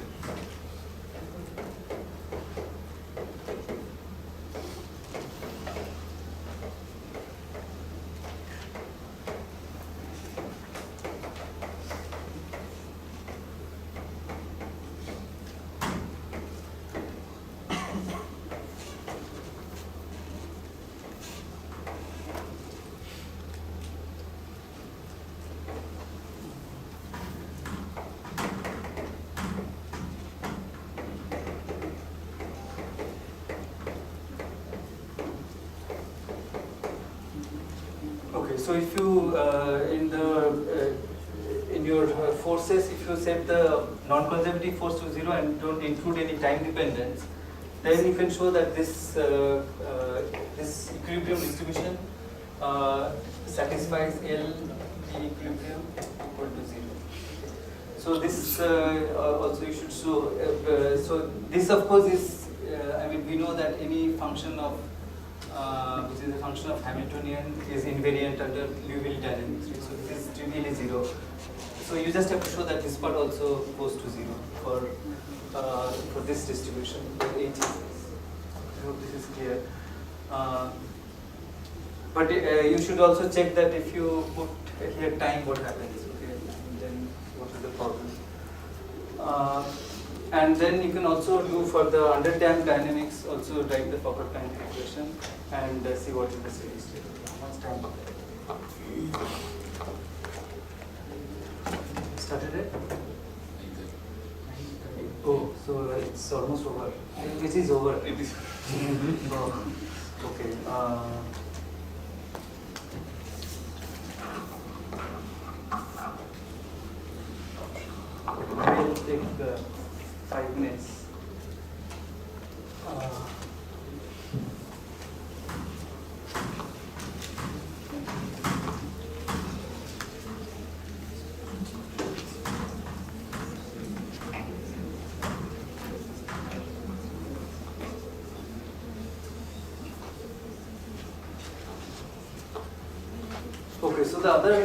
so if you in your forces, if you set the non-conservative force to 0 and don't include any time dependence, then you can show that this this equilibrium distribution satisfies L the equilibrium equal to 0. So this also you should show. So this of course is we know that any function of which is a function of Hamiltonian is invariant under Liouville dynamics. Right? So this is trivially 0. So you just have to show that this part also goes to 0 for this distribution. H is, I hope this is clear. But you should also check that if you put here time, what happens? Okay, and then what is the problem? And then you can also do for the underdamped dynamics, also write the Fokker-Planck equation and see what is the steady state. How much time? Started it? Oh, so it's almost over. Which is over? It is. Oh, okay. Maybe I'll take 5 minutes. Okay, so the other,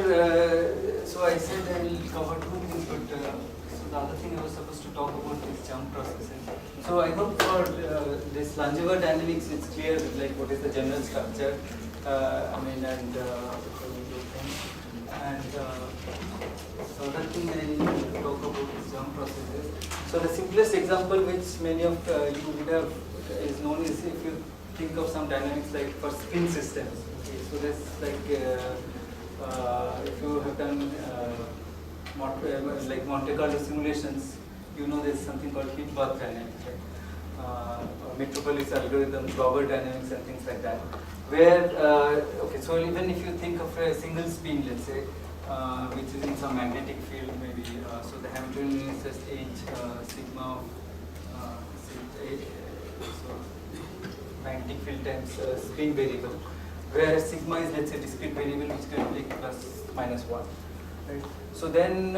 so I said I will cover 2 things, but so the other thing I was supposed to talk about is jump processing. So I hope for this Langevin dynamics, it's clear like what is the general structure, and so other thing I need to talk about is jump processes. So the simplest example which many of you would have is known is if you think of some dynamics like for spin systems. Okay, so there's like if you have done like Monte Carlo simulations, you know there's something called heat bath dynamics, right? Or Metropolis algorithms, Glauber dynamics, and things like that. Where okay, so even if you think of a single spin, let's say, which is in some magnetic field, maybe, so the Hamiltonian is just h sigma of so magnetic field times spin variable, where sigma is, let's say, discrete variable which can take plus minus 1. Right? So then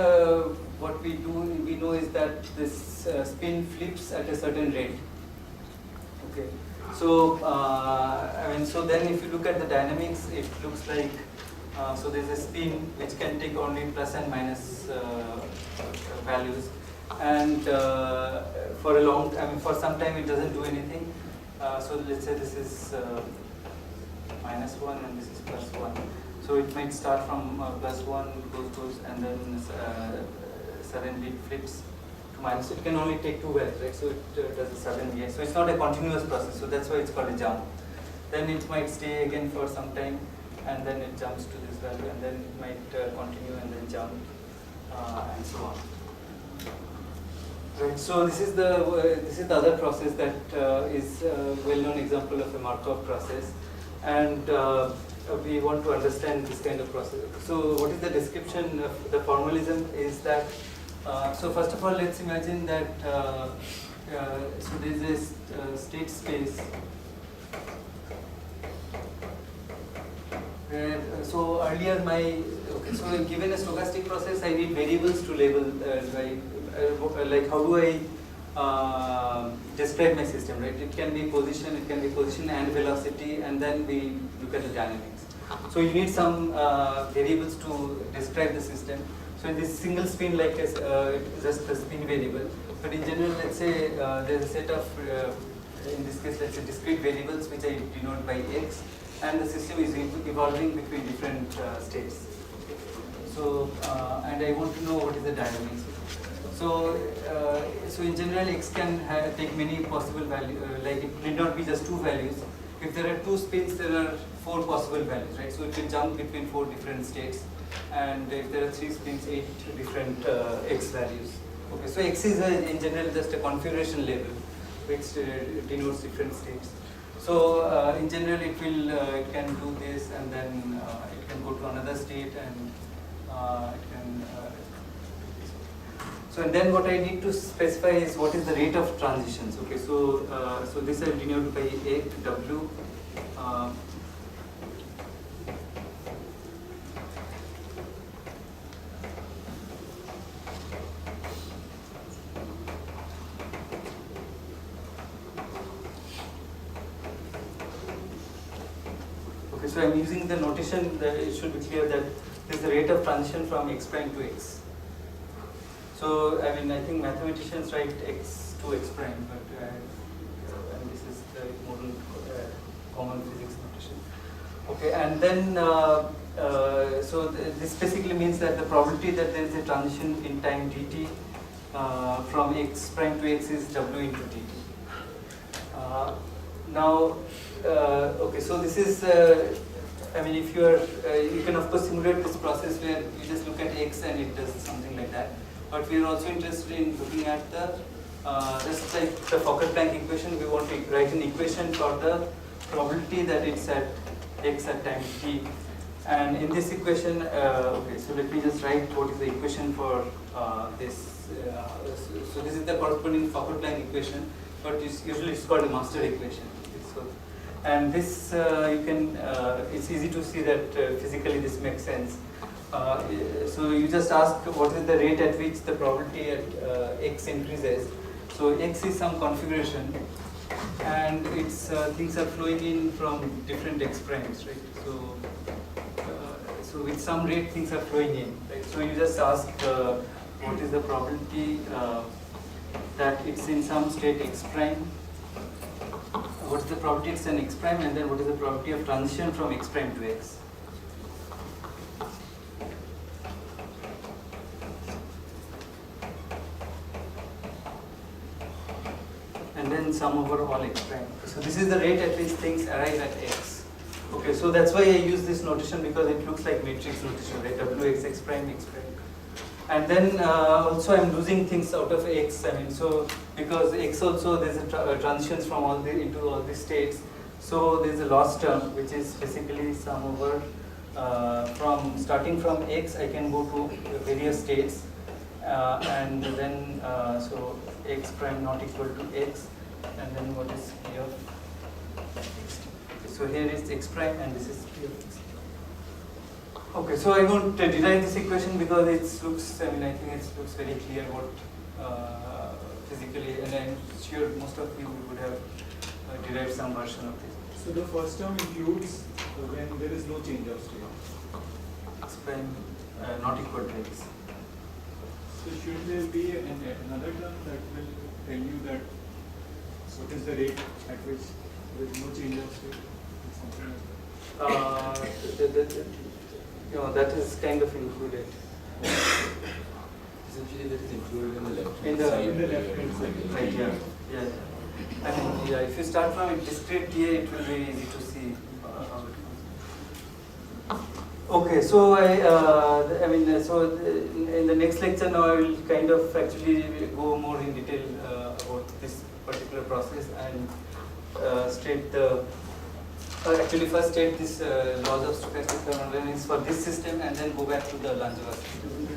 what we know is that this spin flips at a certain rate. Okay. So I mean, so then if you look at the dynamics, it looks like so there's a spin which can take only plus and minus values, and for a long, I mean, for some time it doesn't do anything. So let's say this is -1 and this is +1. So it might start from +1, goes, and then suddenly it flips to minus. It can only take 2 values, right? So it does a sudden yes. So it's not a continuous process. So that's why it's called a jump. Then it might stay again for some time, and then it jumps to this value, and then it might continue and then jump, and so on. Right. So this is the other process that is a well-known example of a Markov process, and we want to understand this kind of process. So what is the description of the formalism is that, so first of all, let's imagine that, so there is a state space where, so earlier okay, so given a stochastic process, I need variables to label, like how do I describe my system, right? It can be position and velocity, and then we look at the dynamics. So you need some variables to describe the system. So in this single spin, like just a spin variable, but in general, let's say there's a set of, in this case, let's say discrete variables which I denote by x, and the system is evolving between different states. So, and I want to know what is the dynamics. So, so in general, x can take many possible values. Like it need not be just 2 values. If there are 2 spins, there are 4 possible values, right? So it will jump between 4 different states, and if there are 3 spins, 8 different x values. Okay, so x is in general just a configuration label, which denotes different states. So in general, it can do this, and then it can go to another state, and it can. So and then what I need to specify is what is the rate of transitions. Okay, so so this I denote by a w. Okay, so I'm using the notation that it should be clear that this is the rate of transition from x prime to x. So, I mean, I think mathematicians write x to x prime, but and this is the modern common physics notation. Okay, and then so this basically means that the probability that there is a transition in time dt from x prime to x is w into dt. Now, okay, so this is. I mean, if you are, you can of course simulate this process where you just look at x and it does something like that. But we are also interested in looking at the, just like the Fokker-Planck equation, we want to write an equation for the probability that it's at x at time t. And in this equation, okay, so let me just write what is the equation for this. So this is the corresponding Fokker-Planck equation, but usually it's called a master equation. So, and this you can, it's easy to see that physically this makes sense. So you just ask what is the rate at which the probability at x increases. So x is some configuration, and it's things are flowing in from different x primes, right? So so with some rate things are flowing in, right? So you just ask what is the probability that it's in some state x prime. What is the probability it's an x prime, and then what is the probability of transition from x prime to x. And then sum over all x prime. So this is the rate at which things arrive at x. Okay, so that's why I use this notation, because it looks like matrix notation, right? Wx x prime, x prime. And then also I'm losing things out of X. I mean, so because X also there's a transitions from all the into all the states. So there's a loss term which is basically sum over from starting from X I can go to various states, and then so X prime not equal to X, and then what is P of X? So here is X prime and this is P of X. Okay, so I won't derive this equation because it looks, I mean, I think it looks very clear what physically, and I'm sure most of you would have derived some version of this. So the first term includes when there is no change of state. X prime not equal to X. So should there be another term that will tell you that what is the rate at which there is no change of state? Something like that. That is kind of included. Essentially, that is included in the left In the left hand side. Right, yeah. I mean, yeah, if you start from a discrete TA, it will be easy to see how it comes. Okay, so in the next lecture now I will kind of actually go more in detail about this particular process and state the. Actually, first state this laws of stochastic thermodynamics for this system, and then go back to the Langevin system.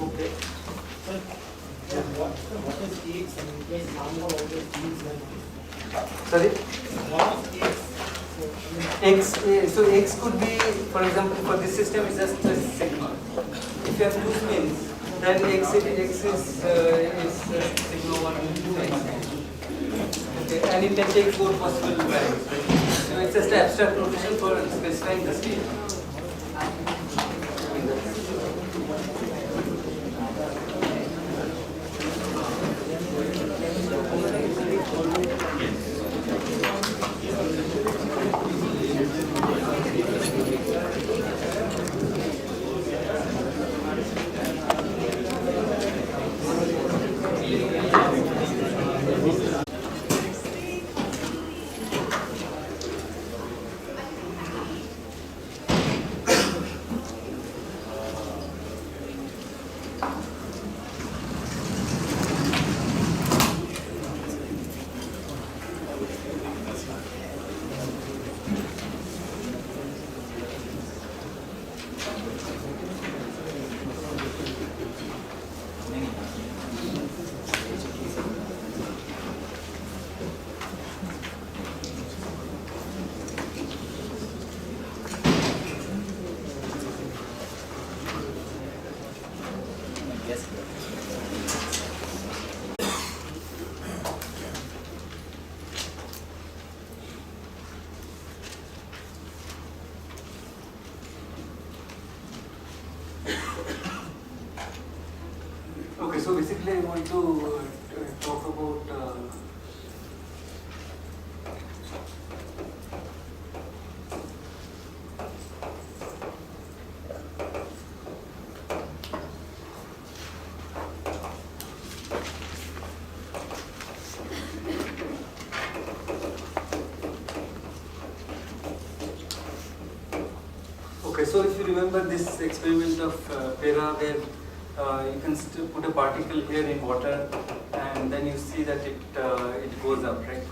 Okay. What is X and because now always means like Sorry? what is X? X, so X could be, for example, for this system is just a sigma. If you have two spins, then X is sigma 1 into X. Okay, and it can take 4 possible values. So it's just an abstract notation for specifying the state. Okay, so basically I want to talk about okay, so if you remember this experiment of Pera where you can still put a particle here in water, and then you see that it goes up, right?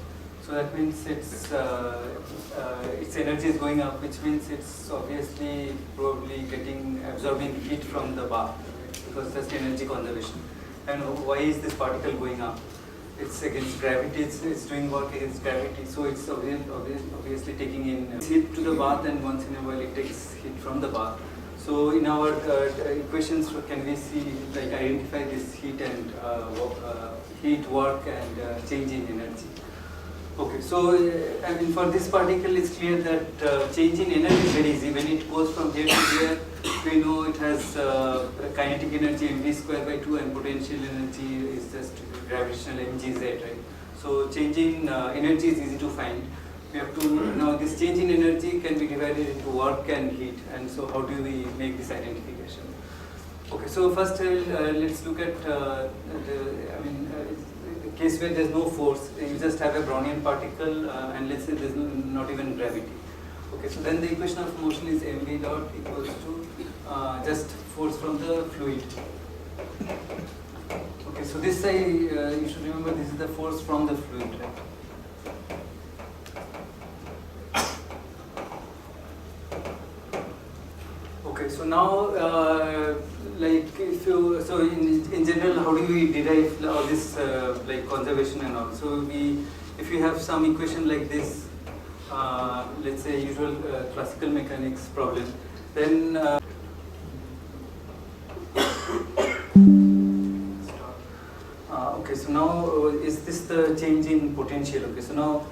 So that means its energy is going up, which means it's obviously probably absorbing heat from the bath, because that's energy conservation. And why is this particle going up? It's against gravity. It's doing work against gravity. So it's obviously taking in heat to the bath, and once in a while it takes heat from the bath. So in our equations, can we see, like, identify this heat and heat, work, and change in energy? Okay, so I mean, for this particle, it's clear that change in energy is very easy. When it goes from here to here, we know it has kinetic energy mv square by 2, and potential energy is just gravitational mgz, right? So change in energy is easy to find. We have to, now this change in energy can be divided into work and heat, and so how do we make this identification? Okay, so first let's look at the case where there's no force. You just have a Brownian particle, and let's say there's not even gravity. Okay, so then the equation of motion is mv dot equals to just force from the fluid. Okay, so this you should remember this is the force from the fluid, right? Okay, so now like if you, so in general, how do we derive all this like conservation and all? So if you have some equation like this, let's say usual classical mechanics problem, then okay, so now is this the change in potential? Okay, so now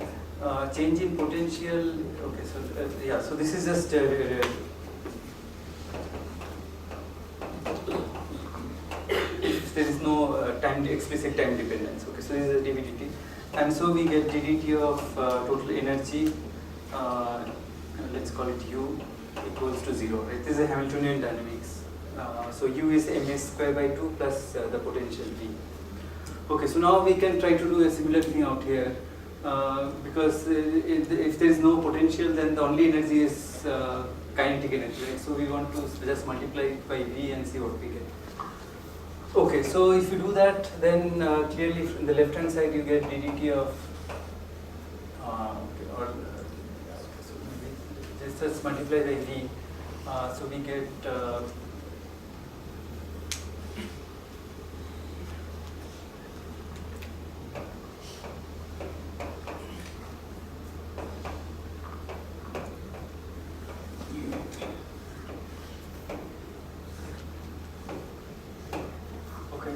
change in potential. Okay, so yeah, so this is just if there is no explicit time dependence. Okay, so this is a dvdt, and so we get ddt of total energy. Let's call it u equals to 0. Right? This is a Hamiltonian dynamics. So u is ms square by 2 plus the potential v. Okay, so now we can try to do a similar thing out here, because if there is no potential, then the only energy is kinetic energy, right? So we want to just multiply it by v and see what we get. Okay, so if you do that, then clearly from the left hand side you get ddt of just multiply by v, so we get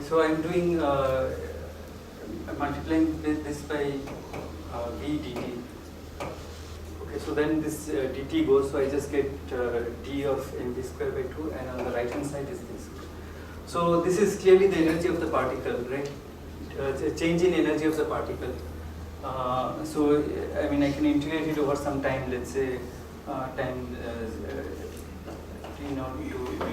so I am doing multiplying this by v dt. Okay, so then this dt goes, so I just get d of mv square by 2, and on the right hand side is this. So this is clearly the energy of the particle, right? Change in energy of the particle. So I mean I can integrate it over some time, let's say time t naught to 0 to t.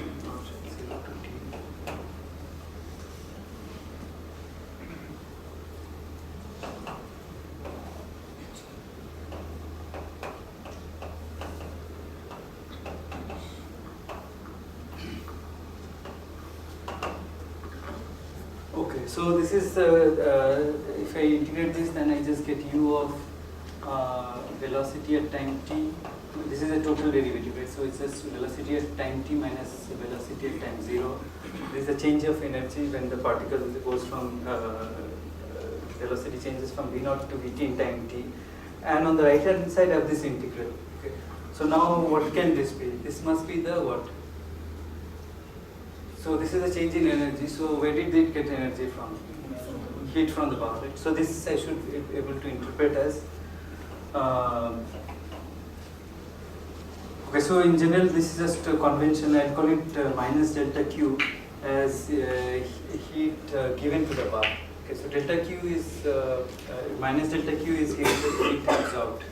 Okay, so this is if I integrate this, then I just get u of velocity at time t. This is a total derivative, right? So it's just velocity at time t minus velocity at time 0. This is a change of energy when the particle goes from velocity changes from v naught to vt in time t. And on the right hand side I have this integral. Okay. So now what can this be? This must be the what? So this is a change in energy. So where did it get energy from? Heat from the bath, right? So this I should be able to interpret as okay, so in general this is just a convention. I'll call it minus delta Q as heat given to the bath. Okay, so delta Q is minus delta Q is heat absorbed.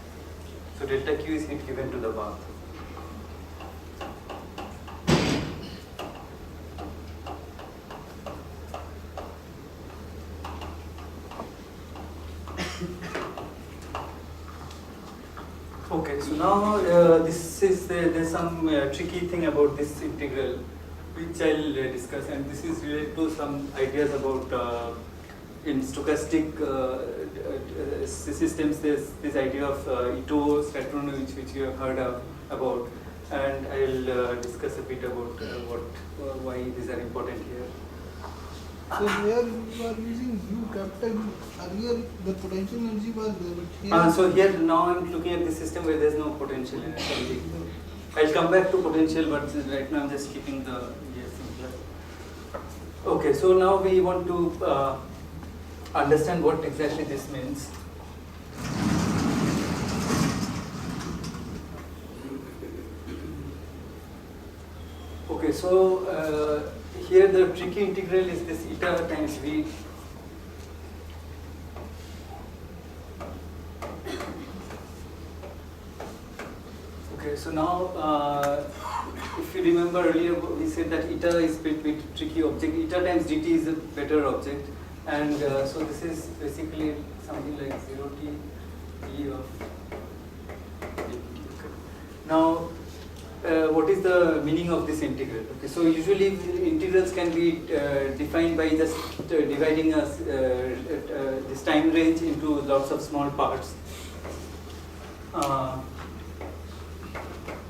So delta Q is heat given to the bath. Okay, so now this is there's some tricky thing about this integral, which I'll discuss, and this is related to some ideas about in stochastic systems. There's this idea of Ito Stratronovich, which you have heard about, and I'll discuss a bit about why these are important here. So here you are using U capital. Earlier the potential energy was there, but here. So here now I'm looking at this system where there's no potential energy. I'll come back to potential, but right now I'm just keeping the simpler. Okay, so now we want to understand what exactly this means. Okay, so here the tricky integral is this eta times v. Okay, so now if you remember earlier we said that eta is a bit tricky object. Eta times dt is a better object, and so this is basically something like 0t e of dt. Okay. what is the meaning of this integral? Okay, so usually integrals can be defined by just dividing this time range into lots of small parts.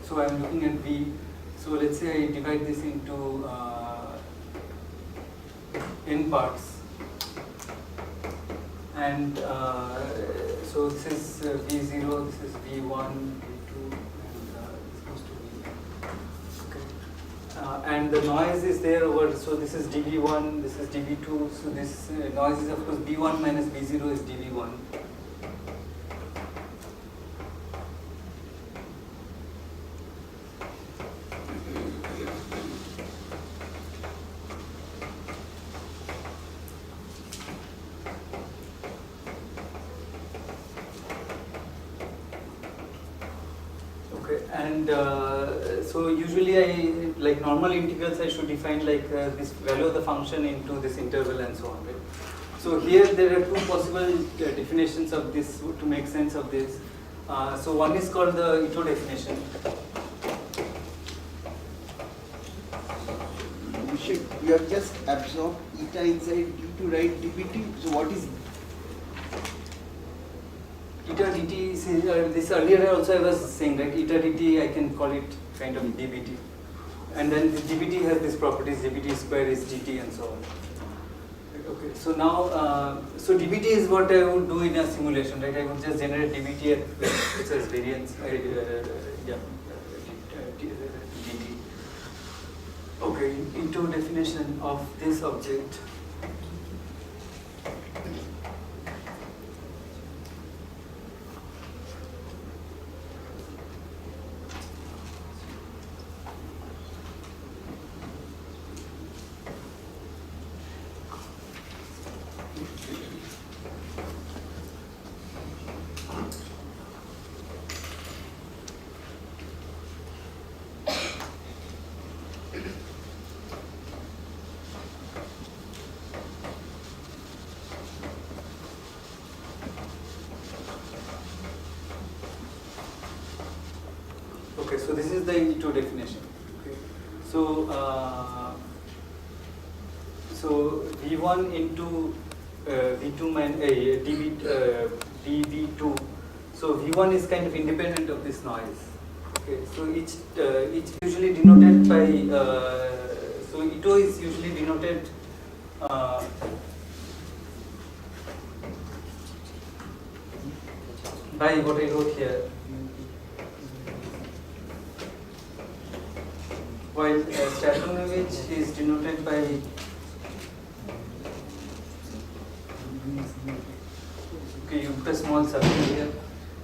So I'm looking at V. So let's say I divide this into n parts, and so this is V0, this is V1, V2, and this goes to V. Okay. And the noise is there over, so this is dV1, this is dV2, so this noise is of course B1 minus B0 is dV1. And so usually like normal integrals I should define like this value of the function into this interval and so on, right? So here there are two possible definitions of this to make sense of this. So one is called the Ito definition. You have just absorbed eta inside D to write dBT. So what is eta dt? This earlier also I was saying, right? Eta dt I can call it kind of dBT, and then the dBT has these properties. dBT square is dt and so on. Okay, so now so dBT is what I would do in a simulation, right? I would just generate dBT at which says variance. dt. Okay, into definition of this object. Okay, so this is the Ito definition. Okay, so so V1 into V2 minus dV2. So V1 is kind of independent of this noise. Okay, so each usually denoted by so Ito is usually denoted by what I wrote here. While Stochastic is denoted by okay, you put a small circle here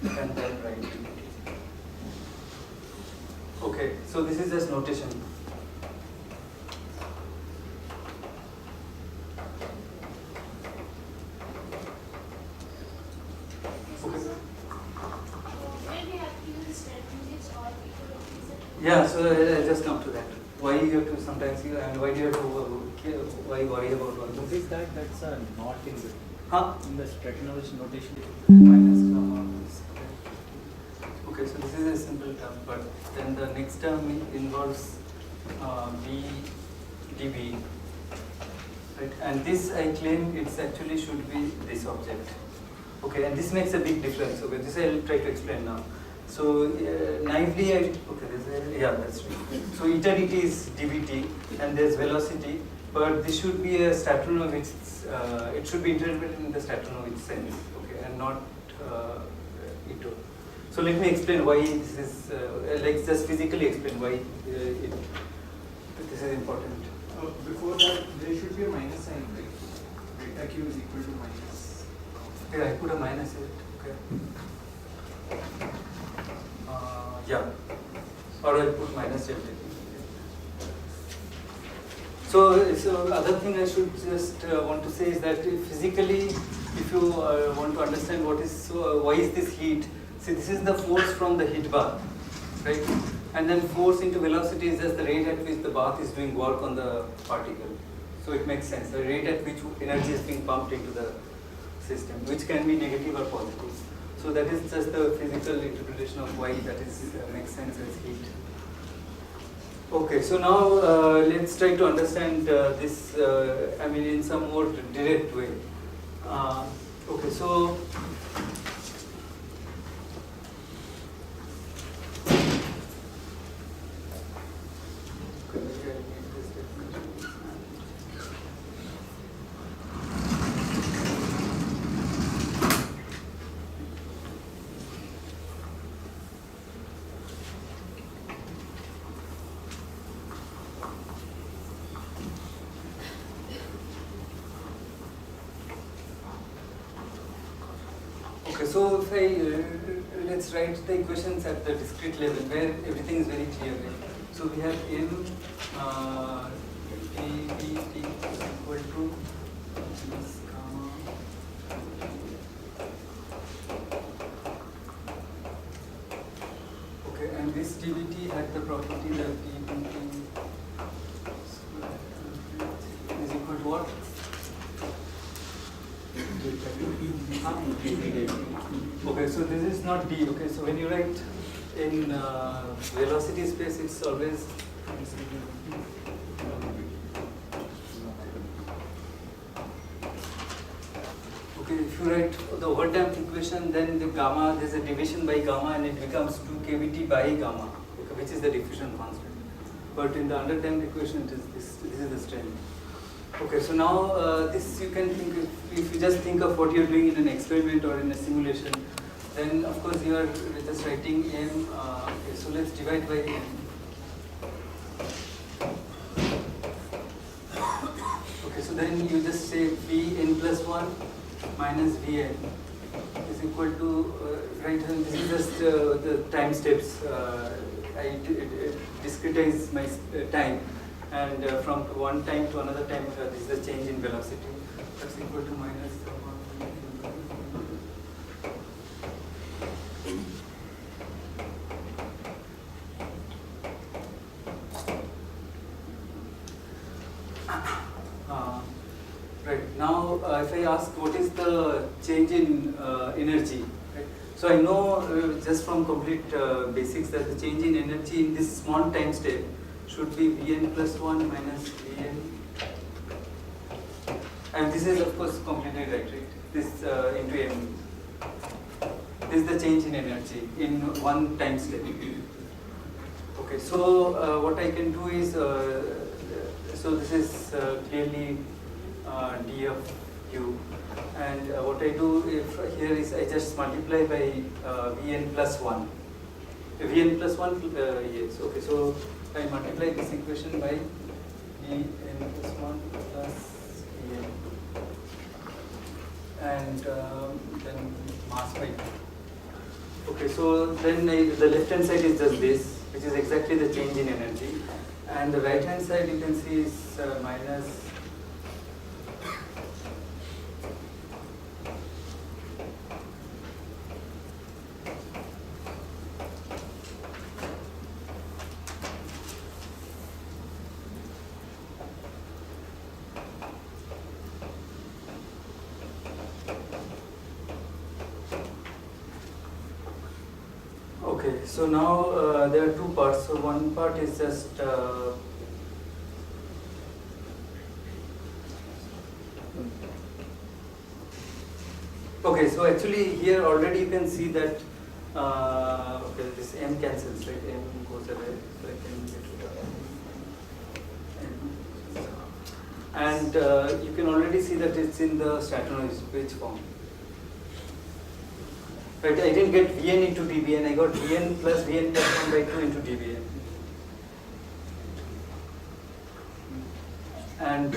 and then write. Okay, so this is just notation. Yeah, so I'll just come to that. Why you have to sometimes and why do you have to why worry about one? What is that? That's a not in the in the Stochastic notation. Minus comma. Okay, so this is a simple term, but then the next term involves B dB, right? And this I claim it's actually should be this object. Okay, and this makes a big difference. Okay, this I'll try to explain now. So naively, that's right. So eta dt is dBT, and there's velocity, but this should be a Stochastic. It should be interpreted in the Stochastic sense, okay, and not Ito. So let me explain why this is. Like just physically explain why this is important. Before that, there should be a minus sign, right? Delta Q is equal to minus. Yeah, I put a minus here. Okay. Yeah, or I'll put minus delta T. So other thing I should just want to say is that physically, if you want to understand what is why is this heat? See, this is the force from the heat bath, right? And then force into velocity is just the rate at which the bath is doing work on the particle. So it makes sense. The rate at which energy is being pumped into the system, which can be negative or positive. So that is just the physical interpretation of why that is makes sense as heat. Okay, so now let's try to understand this, I mean, in some more direct way. Okay, so so if I let's write the equations at the discrete level where everything is very clear. Right? So we have m dbt is equal to this gamma. Okay, and this dbt had the property that dbt is equal to what? Okay, so this is not d. Okay, so when you write in velocity space, it's always okay. If you write the overdamped equation, then the gamma, there's a division by gamma, and it becomes 2 kVt by gamma, okay, which is the diffusion constant. But in the underdamped equation, it is this. This is the strain. Okay, so now this you can think if you just think of what you're doing in an experiment or in a simulation, then of course you are just writing m. Okay, so let's divide by m. Okay, so then you just say Vn plus 1 minus Vn is equal to right. And this is just the time steps. I discretize my time. And from one time to another time, this is the change in velocity. That's equal to minus 1. Right, now if I ask what is the change in energy, right? So I know just from complete basics that the change in energy in this small time step should be Vn plus 1 minus Vn. And this is of course completely right? This into m. This is the change in energy in one time step. Okay, so what I can do is, so this is clearly d of u. And what I do here is I just multiply by Vn plus 1. Vn plus 1, yes, okay, so I multiply this equation by Vn plus 1 plus Vn and then mass by 2. Okay, so then the left hand side is just this, which is exactly the change in energy, and the right hand side you can see is minus . Okay, so now there are two parts. So one part is just okay. So actually here already you can see that okay, this m cancels, right? M goes away, so I can get rid of m. And you can already see that it's in the Stratonovich form. Right, I didn't get Vn into dBn, I got Vn plus 1 by 2 into dBn. And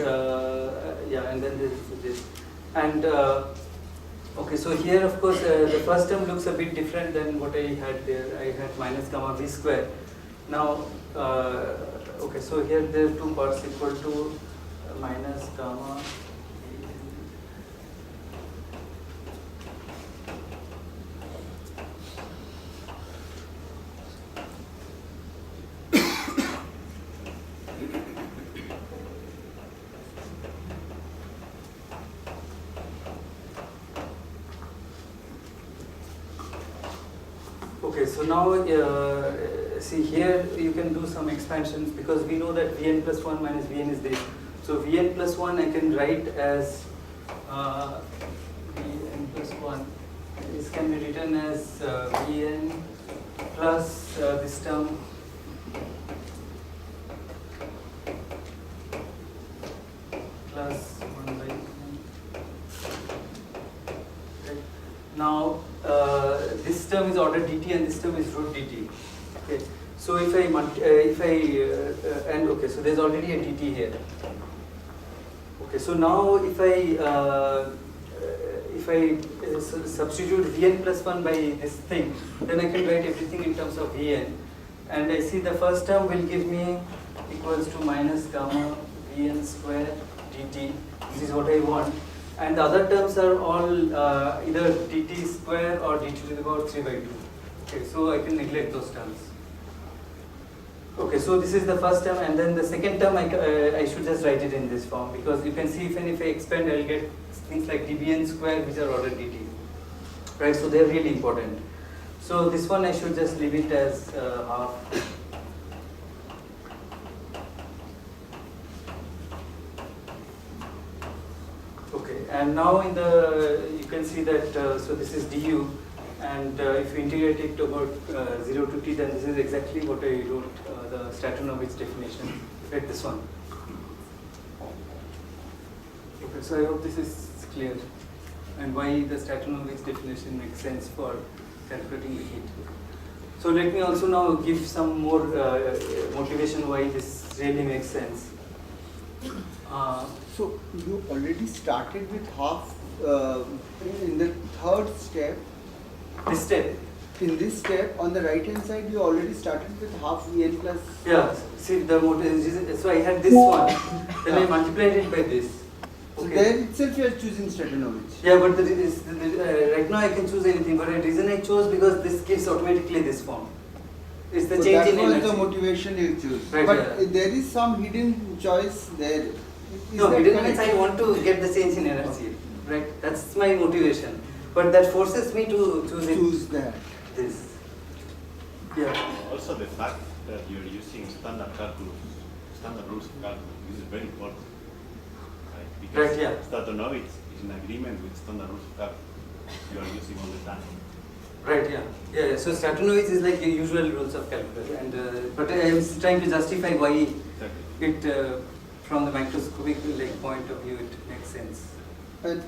yeah, and then this. And okay, so here of course the first term looks a bit different than what I had there. I had minus gamma v square. Now, okay, so here there are two parts equal to minus gamma. Okay, so now see here you can do some expansions because we know that Vn plus 1 minus Vn is this. So Vn plus 1 I can write as Vn plus 1. This can be written as Vn plus this term plus 1 by Vn. Okay. Now this term is order dt and this term is root dt. Okay. So if and okay, so there's already a dt here. Okay, so now if I substitute Vn plus 1 by this thing, then I can write everything in terms of Vn, and I see the first term will give me equals to minus gamma Vn square dt. This is what I want, and the other terms are all either dt square or dt to the power 3 by 2. Okay, so I can neglect those terms. Okay, so this is the first term, and then the second term I should just write it in this form, because you can see even if I expand, I'll get things like dBn square which are order dt, right? So they're really important. So this one I should just leave it as half. Okay, and now in the you can see that so this is du. And if you integrate it about 0 to t, then this is exactly what I wrote, the Stratonovich definition, like this one. Okay, so I hope this is clear, and why the Stratonovich definition makes sense for calculating the heat. So let me also now give some more motivation why this really makes sense. So you already started with half in the third step. This step? In this step, on the right hand side, you already started with half Vn plus. Yeah, see the motive. So I had this one, then I multiplied it by this. So Okay. there itself you are choosing Stratonovich. Yeah, but right now I can choose anything, but the reason I chose because this gives automatically this form. It's the So change in that was energy. the motivation you choose. Right, But yeah. there is some hidden choice there. No, hidden means I want to get the change in energy. Right? That's my motivation. But that forces me to choose that. This. Yeah. Also the fact that you're using standard calculus, standard rules of calculus, this is very important. Right? Because Right, yeah. Stratonovich is in agreement with standard rules of calculus you are using all the time. Right, yeah. Yeah, so Stratonovich is like the usual rules of calculus, and but I was trying to justify why it from the microscopic point of view it makes sense. But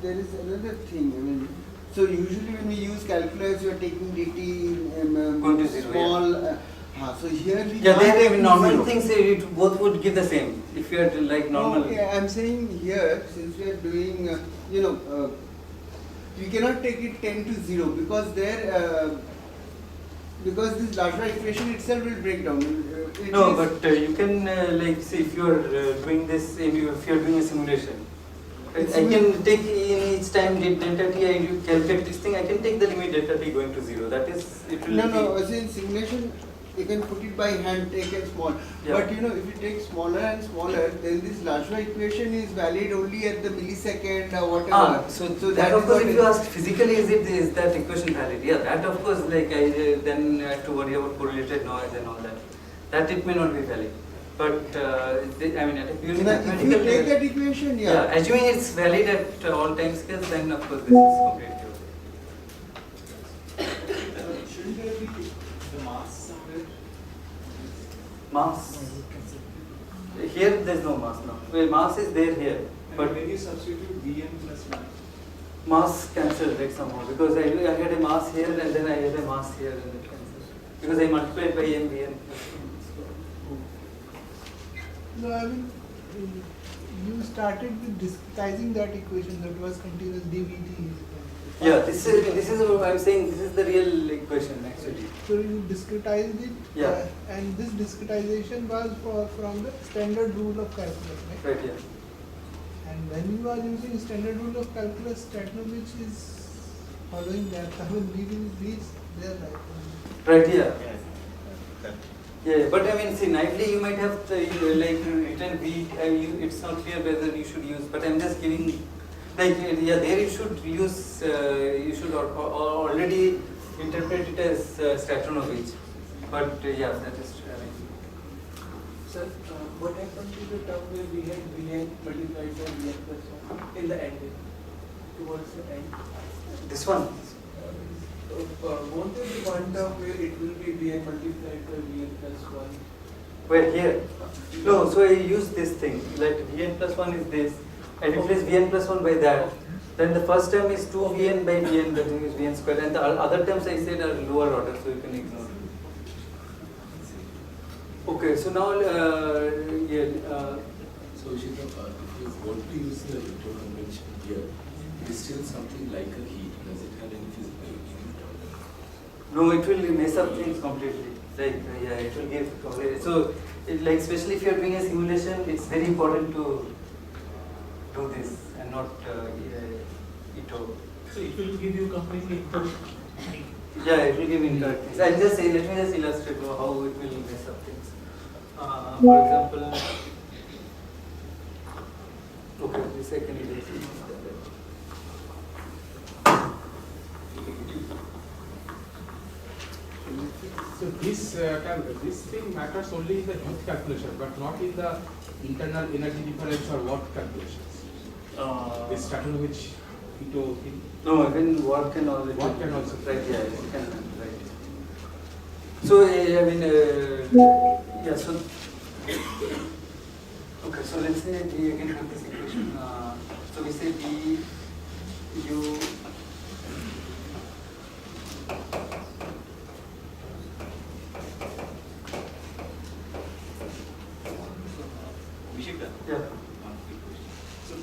there is another thing. I mean, so usually when we use calculus, you are taking dt Going to zero, small. So here we Yeah, can't they take normal zero. things it both would give the same if you are like normal. No, yeah, I'm saying here, since we are doing, we cannot take it 10 to 0 because there, because this Lagrange equation itself will break down. No, but you can like see if you are doing this, if you are doing a simulation. I can take in each time delta t, I calculate this thing, I can take the limit delta t going to 0. That is, it will No, as in simulation, you can put it by hand, take it small. Yeah. But if you take smaller and smaller, then this Lagrange equation is valid only at the millisecond or whatever. So that of is course, what if you ask physically, is that equation valid? Yeah, that of course, like then I have to worry about correlated noise and all that. That it may not be valid. But I mean, at a purely If you take that equation, yeah. Assuming it's valid at all time scales, then of course this is completely okay. Shouldn't there be the mass somewhere? Mass. Here there's no mass now. Well, mass is there here, but when you substitute Vn plus mass, mass cancelled like somehow because I had a mass here and then I had a mass here and it cancelled because I multiplied by mvn. No, I mean, you started with discretizing that equation that was continuous dVt. Yeah, this is what I'm saying. This is the real equation actually. So you discretized it, Yeah. and this discretization was from the standard rule of calculus, right? Right, yeah. And when you are using standard rule of calculus, Stratonovich is following that. I mean, we will reach there, right? Right, yeah. Yeah, but I mean, see, naively you might have written V. It's not clear whether you should use, but I'm just giving, there you should use, you should already interpret it as Stratonovich. But yeah, that is Sir, what happened to the term where we had Vn multiplied by Vn plus 1 in the end, towards the end? This one? Won't there be one term where it will be Vn multiplied by Vn plus 1? Where here? No, so I use this thing, like Vn plus 1 is this, I replace Vn plus 1 by that. Then the first term is 2 Vn by Vn, that is Vn square, and the other terms I said are lower order, so you can ignore. Okay, so now, So Shikha, if you want to use the Ito convention here, it is still something like a heat. Does it have any physical impact? No, it will mess up things completely. Like, yeah, it will give completely. So, like, especially if you are doing a simulation, it's very important to do this and not Ito. So it will give you completely incorrect. Yeah, it will give incorrect things. I'll just say, let me just illustrate how it will mess up things. For example, okay, the second is So this thing matters only in the heat calculation, but not in the internal energy difference or work calculations. This Stratonovich Ito thing. No, even work can also. Work can also. Right, yeah, it can right. So I mean, yeah. So okay. So let's say we again have this equation. So we say d u. Yeah. So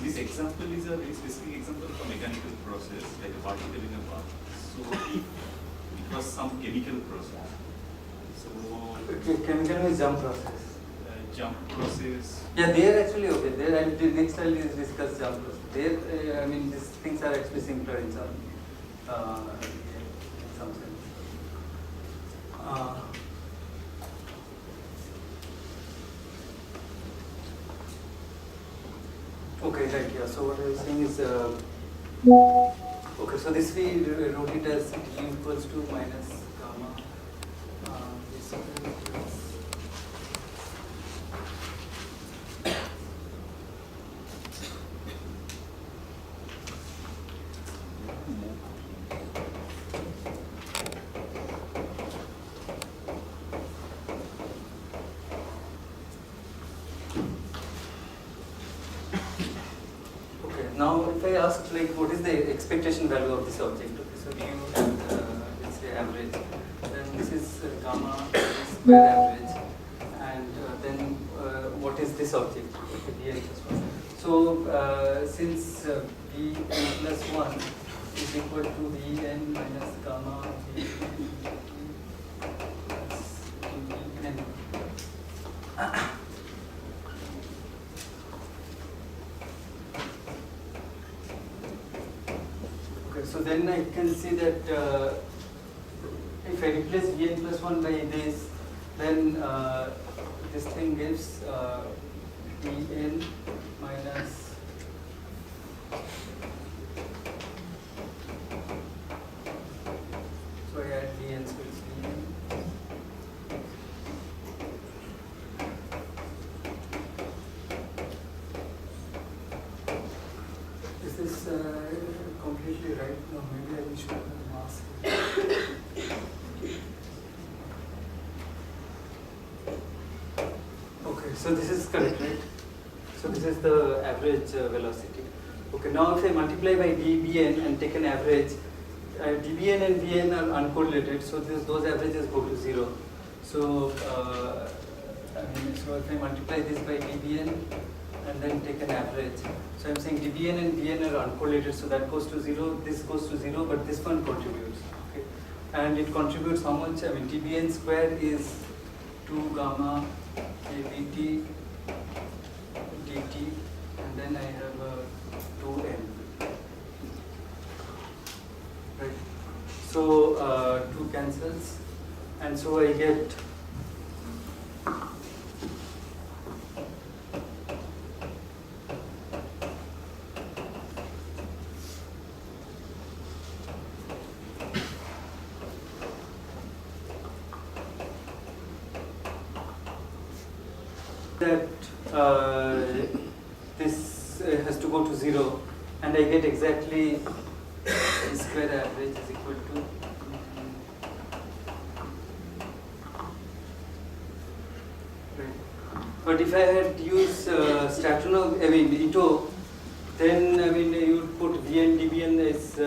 this example is a very specific example of a mechanical process, like a particle in a bath. So if it was some chemical process. So chemical means jump process. Jump process. Yeah, they are actually okay. There, and the next slide is discuss jump process. There, I mean, these things are actually simpler in some sense. Okay, right, yeah. So what I was saying is, okay, so this we wrote it as d equals to minus gamma. This Now, if I ask, like, what is the expectation value of this object? Okay, so mu and let's say average. Then this is gamma square average, and then what is this object? Okay, Vn plus 1. So since Vn plus 1 is equal to Vn minus gamma Vn. So then I can see that if I replace Vn plus 1 by this, then this thing gives Vn minus so I add Vn, so it's Vn. Is this completely right? No, maybe I should have mask. Okay, so this is correct, right? So this is the average velocity. Okay, now if I multiply by dBn and take an average, dBn and Vn are uncorrelated, so those averages go to 0. So, so if I multiply this by dBn and then take an average, so I'm saying dBn and Vn are uncorrelated, so that goes to 0, this goes to 0, but this one contributes. Okay, and it contributes how much? I mean, dBn square is 2 gamma kBt dt, and then I have 2n. Right. So 2 cancels, and so I get that this has to go to 0, and I get exactly the square average is equal to But if I had used Ito, then you would put Vn dBn as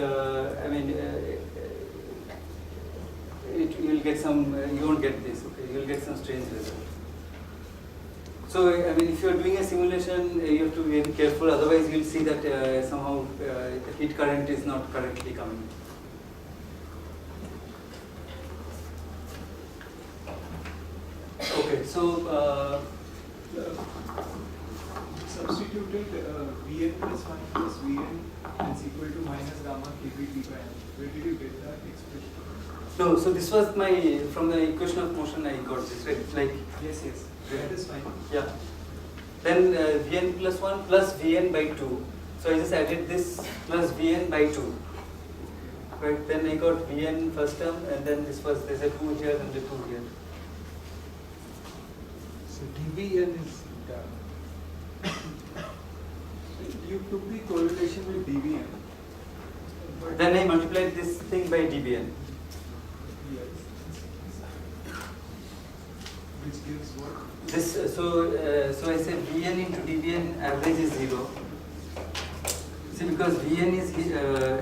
you will get some. You won't get this. Okay, you will get some strange result. So if you are doing a simulation, you have to be very careful. Otherwise, you will see that somehow the heat current is not correctly coming. Okay, so. Substituted Vn plus 1 plus Vn is equal to minus gamma kVt by n. Where did you get that expression? No, so this was from the equation of motion I got this, right? Yes, that is fine. Yeah. Then Vn plus 1 plus Vn by 2. So I just added this plus Vn by 2. Right, then I got Vn first term, and then there's a 2 here and a 2 here. So dBn is You took the correlation with dBn. Then I multiplied this thing by dBn. Yes. Which gives what? This so I said Vn into dBn average is 0. See, because Vn is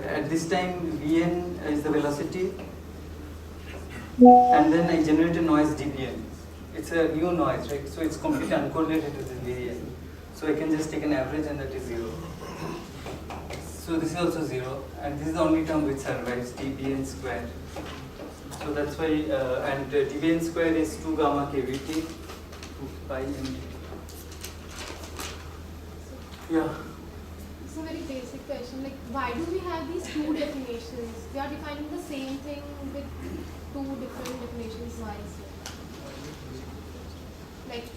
at this time Vn is the velocity, and then I generate a noise dBn. It's a new noise, right? So it's completely uncorrelated with the Vn. So I can just take an average, and that is 0. So this is also 0, and this is the only term which survives, dBn square. So that's why, and dBn square is 2 gamma kVt, 2 pi md. Yeah. It's a very basic question. Like, why do we have these two definitions? We are defining the same thing with two different definitions. Why is it? Like,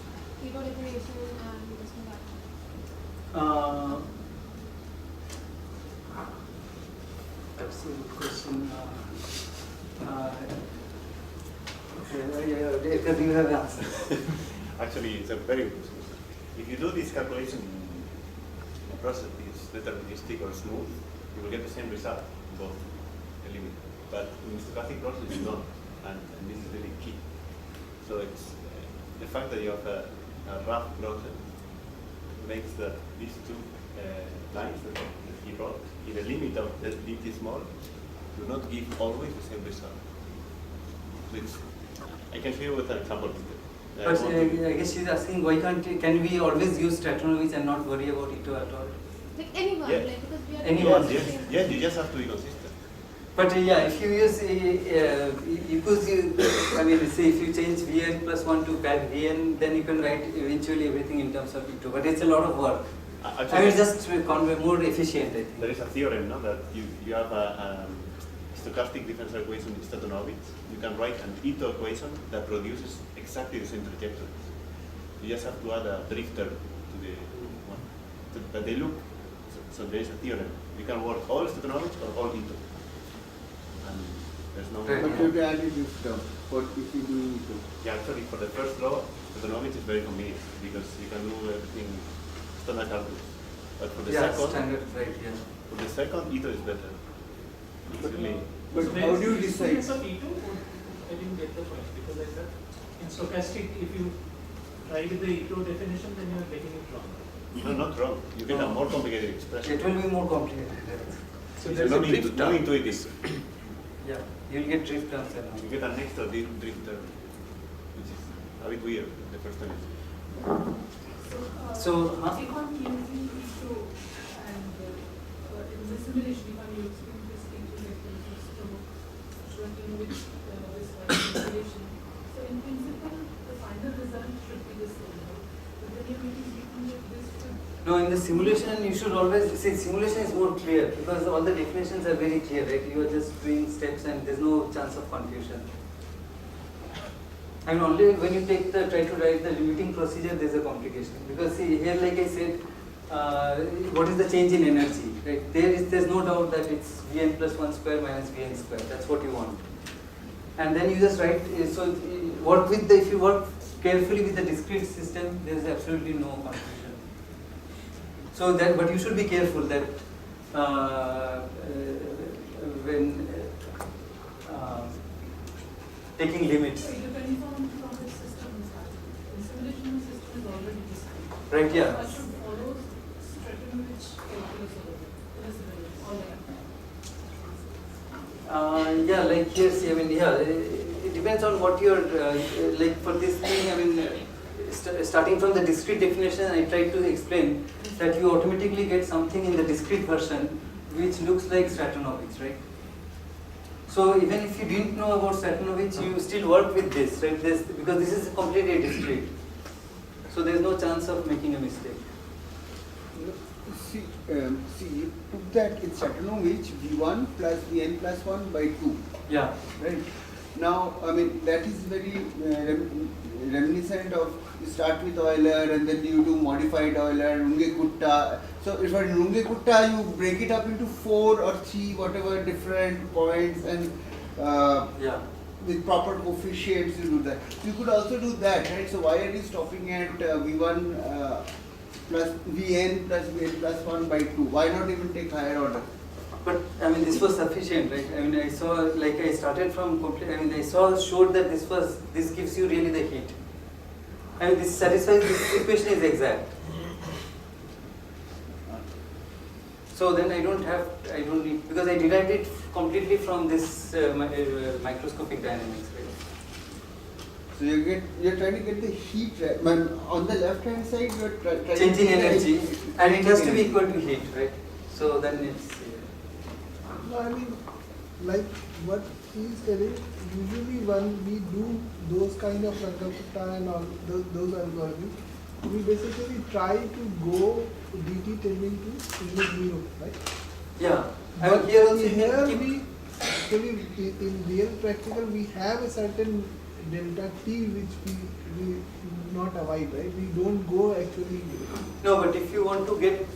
Ito definition and this one. That's a good question. Okay, do you have an answer? Actually, it's a very good question. If you do this calculation in a process is deterministic or smooth, you will get the same result in both elements. But in stochastic process, you don't, and this is really key. So it's the fact that you have a rough process makes these two lines that he wrote in a limit of the dt small do not give always the same result. So I can show you with an example. But I guess she's asking why can we always use Stratonovich and not worry about Ito at all? Like anyone, yes. like because we are anyone. Yes, you just have to be consistent. But if you use say if you change Vn plus 1 to back Vn, then you can write eventually everything in terms of Ito. But it's a lot of work. Actually, it's just more efficient, I think. There is a theorem, no, that you have a stochastic differential equation in Stochastic. You can write an Ito equation that produces exactly the same trajectories. You just have to add a drifter to the one. But they look, so there is a theorem. You can work all Stochastic or all Ito. And there's no. But you have to add this term. What if you do Ito? Yeah, actually, for the first law, Stochastic is very convenient because you can do everything standard calculus. But for the second, standard, right, yeah. For the second, Ito is better. But how do you decide? I didn't get the point because I said in stochastic, if you try with the Ito definition, then you are getting it wrong. No, not wrong. You get a more complicated expression. It will be more complicated. So there's no intuitive. Yeah, you'll get drift terms and all. You get an extra drift term, which is a bit weird the first time. So, if I'm using Ito and in the simulation, if I'm using this Ito mechanism to which this simulation, so in principle, the final result should be the same. But then you're making this should. No, in the simulation, you should always see simulation is more clear because all the definitions are very clear, right? You are just doing steps and there's no chance of confusion. And only when you try to write the limiting procedure, there's a complication. Because see, here, like I said, what is the change in energy? Right? There's no doubt that it's Vn plus 1 square minus Vn square. That's what you want. And then you just write. So work with if you work carefully with the discrete system, there is absolutely no confusion. So that, but you should be careful that when taking limits. Depending on the system is that. The simulation system is already designed. Right, yeah. I should follow Stratonovich calculus in a simulation. Yeah, like yes, I mean, yeah, it depends on what you're, like for this thing, I mean, starting from the discrete definition, I tried to explain that you automatically get something in the discrete version which looks like Stratonovich, right? So even if you didn't know about Stratonovich, you still work with this, right? Because this is completely discrete. So there is no chance of making a mistake. See, you put that in Stratonovich V1 plus Vn plus 1 by 2. Yeah. Right. Now, I mean, that is very reminiscent of, you start with Euler and then you do modified Euler, Runge-Kutta. So if for Runge-Kutta, you break it up into 4 or 3, whatever different points, and with proper coefficients you do that. You could also do that, right? So why are you stopping at V1 plus Vn plus Vn plus 1 by 2? Why not even take higher order? But I mean, this was sufficient, right? I mean, I saw, like I started from, I mean, I showed that this gives you really the heat. I mean, this satisfies, this equation is exact. So then I don't need, because I derived it completely from this microscopic dynamics, right? So you're trying to get the heat, right? On the left hand side, you're trying changing to energy, and it has to be equal to heat, right? So then it's. No, I mean, like what he's telling, usually when we do those kind of Langevin and all those algorithms, we basically try to go dt tending to 0, right? Yeah. But here we actually in real practical we have a certain delta t which we not avoid, right? We don't go actually. No, but if you want to get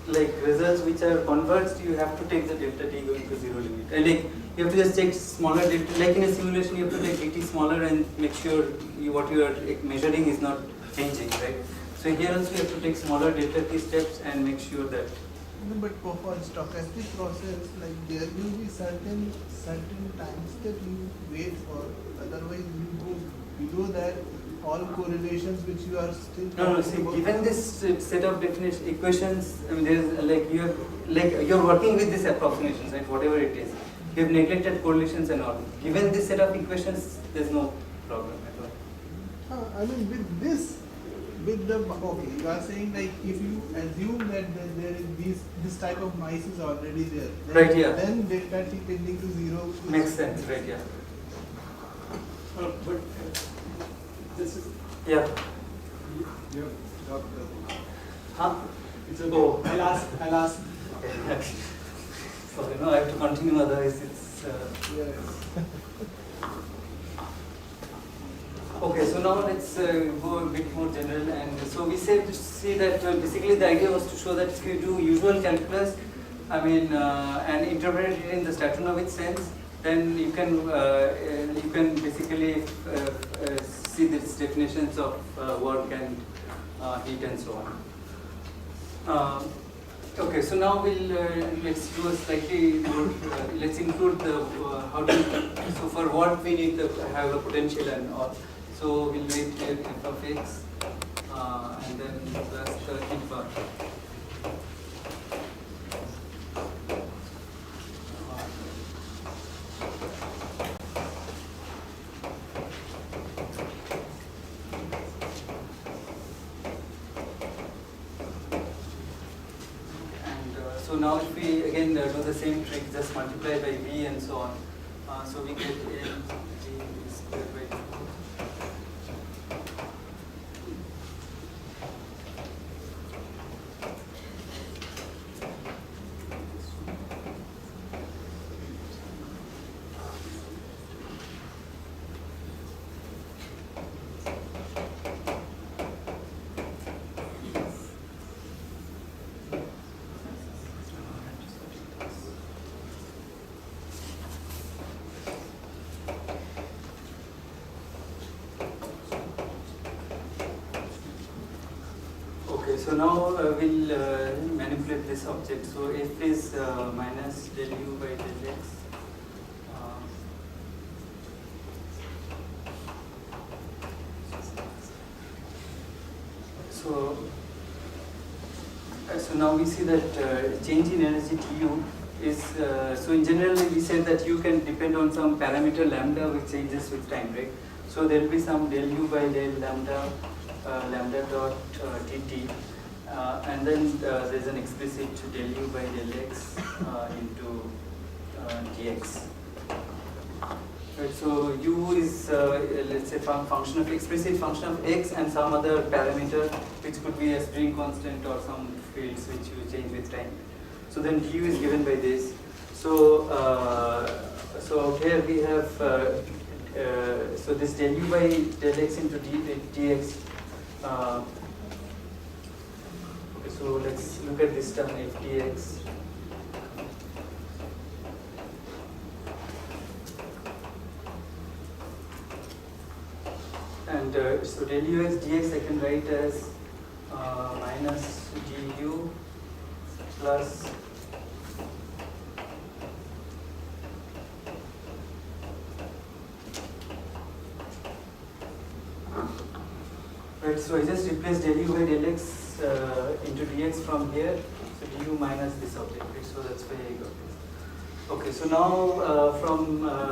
like results which are converged, you have to take the delta t going to 0 limit. And like you have to just take smaller delta. Like in a simulation, you have to take dt smaller and make sure what you are measuring is not changing, right? So here also you have to take smaller delta t steps and make sure that. No, but for stochastic process, like there will be certain times that you wait for. Otherwise, you go below that. All correlations which you are still. No, see, given this set of definition equations, I mean, there is like you have, like you're working with these approximations, right? Whatever it is, you have neglected correlations and all. Given this set of equations, there's no problem at all. I mean, with this, with the okay, you are saying like if you assume that there is this type of noise is already there, then, right? Yeah. Then delta t tending to 0 makes sense, right? Yeah. But this is yeah. You have got the. Huh? It's okay. Oh. I'll ask. Okay. Sorry, no, I have to continue. Otherwise, it's. Okay, so now let's go a bit more general, and so we see that basically the idea was to show that if you do usual calculus, I mean, and interpret it in the Stratonovich sense, then you can basically see these definitions of work and heat and so on. Okay, so now let's do a slightly more, let's include the so for what we need to have a potential and all. So we'll write f of x and then plus the heat bar. So now if we again do the same trick, just multiply by v and so on. So we get a v squared by 2. so now we'll manipulate this object. So f is minus del u by del x. So now we see that change in energy du is, so in general we said that u can depend on some parameter lambda which changes with time, right? So there will be some del u by del lambda, lambda dot dt, and then there's an explicit del u by del x into dx. Right, so u is let's say function of explicit function of x and some other parameter which could be a spring constant or some fields which you change with time. So then du is given by this. So so here we have so this del u by del x into dx. Okay, so let's look at this term f dx. And so del u as dx I can write as minus du plus right, so I just replace del u by del x into dx from here, so du minus this object, right? So that's why I got this. Okay, so now from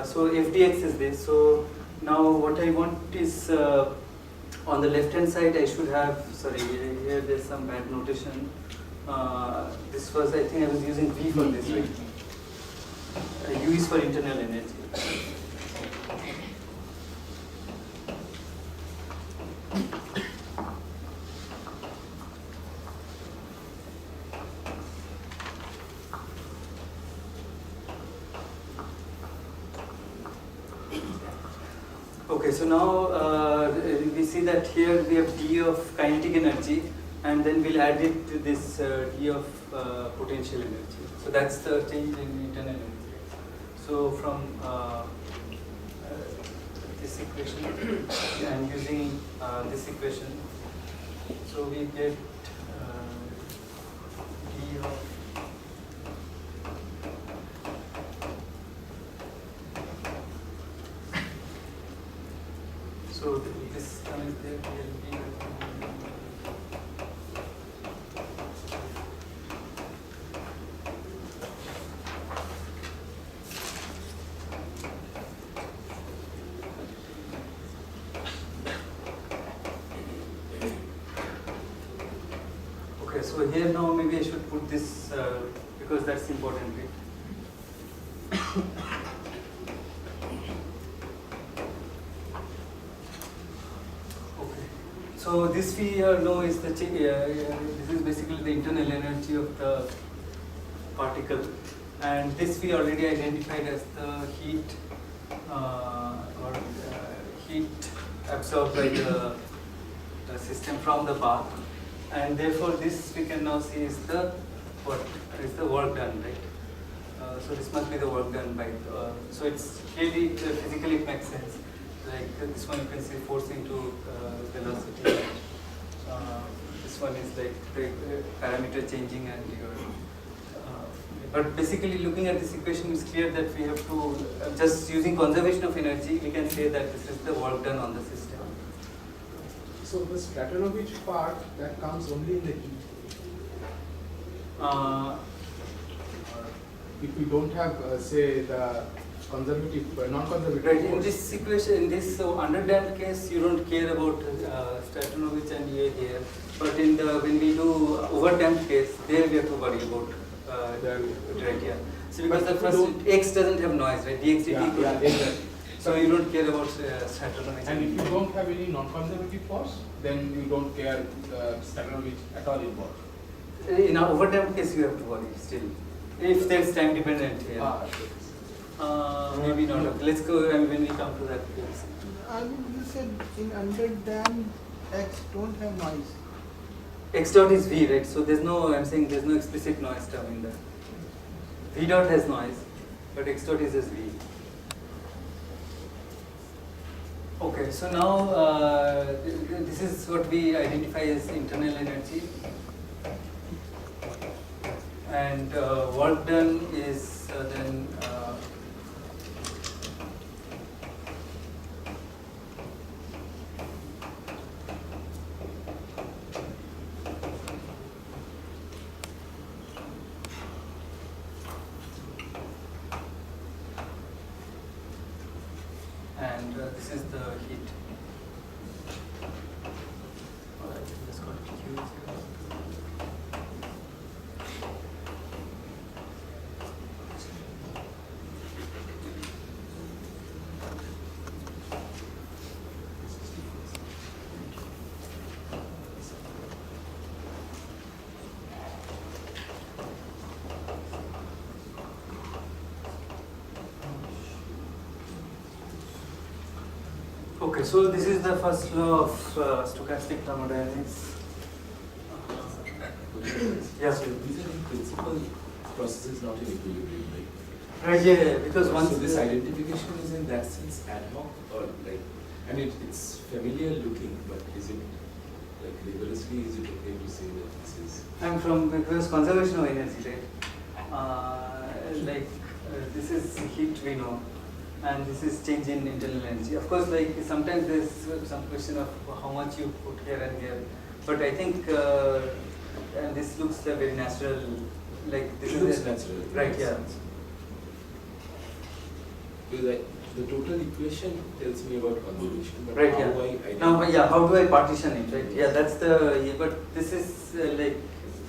so f dx is this. So now what I want is on the left hand side I should have, sorry, here there's some bad notation. This was, I think I was using V for this, right? U is for internal energy. Okay, so now we see that here we have d of kinetic energy, and then we'll add it to this d of potential energy. So that's the change in internal energy. So from this equation, I'm using this equation. So we get d of so this term is there, will be okay, so here now maybe I should put this because that's important, right? So this we know is the this is basically the internal energy of the particle, and this we already identified as the heat heat absorbed by the system from the bath, and therefore this we can now see is the work done, right? So this must be the work done by so it's clearly physically it makes sense. Like this one you can see force into velocity. This one is like the parameter changing, and but basically looking at this equation is clear that we have to just using conservation of energy we can say that this is the work done on the system. So the Stratonovich part that comes only in the heat. If we don't have say the conservative, non-conservative. Right, in this equation, in this underdamped case, you don't care about Stratonovich and EA here. But in the when we do overdamped case, there we have to worry about right here. So because the first x doesn't have noise, right? Dx dt. Yeah, exactly. So you don't care about Stratonovich. And if you don't have any non-conservative force, then you don't care Stratonovich at all involved. In our overdamped case, you have to worry still. If there's time dependent here. Maybe not. Okay. Let's go when we come to that case. I mean, you said in underdamped X don't have noise. X dot is V, right? So there's no, I'm saying there's no explicit noise term in there. V dot has noise, but X dot is as V. Okay, so now this is what we identify as internal energy. and work done is then and this is the heat. Alright, let's call it Q. Okay, so this is the first law of stochastic thermodynamics. Yes. So these are in principle processes not in equilibrium, right? Right, yeah, because once so this identification is in that sense ad hoc or like, I mean it's familiar looking, but is it like rigorously is it okay to say that this is? I'm from because conservation of energy, right? This is heat we know, and this is change in internal energy. Of course, like sometimes there's some question of how much you put here and here, but I think and this looks very natural. Like this looks is natural, right? Yeah. Because the total equation tells me about conservation, but Right. how Yeah. I identify Now, yeah. How do I partition it? Right. Yeah. That's the. Yeah, but this is like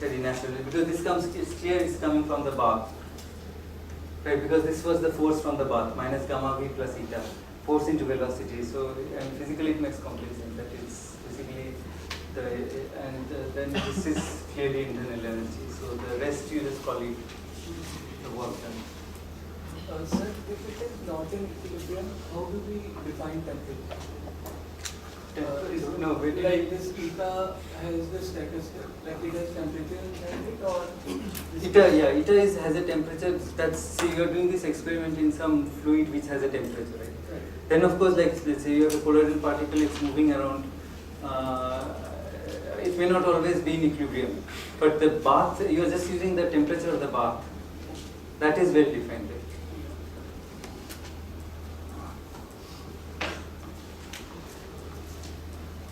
very natural because this comes. It's clear. It's coming from the bath. Right, because this was the force from the bath, minus gamma v plus eta, force into velocity. So, and physically it makes complete sense that it's basically the, and then this is clearly internal energy. So the rest you just call it the work done. Sir, if it is not in equilibrium, how do we define temperature? No, wait. Like this eta has the statistic, like it has temperature inside it, or Eta, yeah, eta has a temperature. That's say you are doing this experiment in some fluid which has a temperature, right? Then of course, like let's say you have a colloidal particle, it's moving around. It may not always be in equilibrium, but the bath you are just using the temperature of the bath. That is well defined. Right?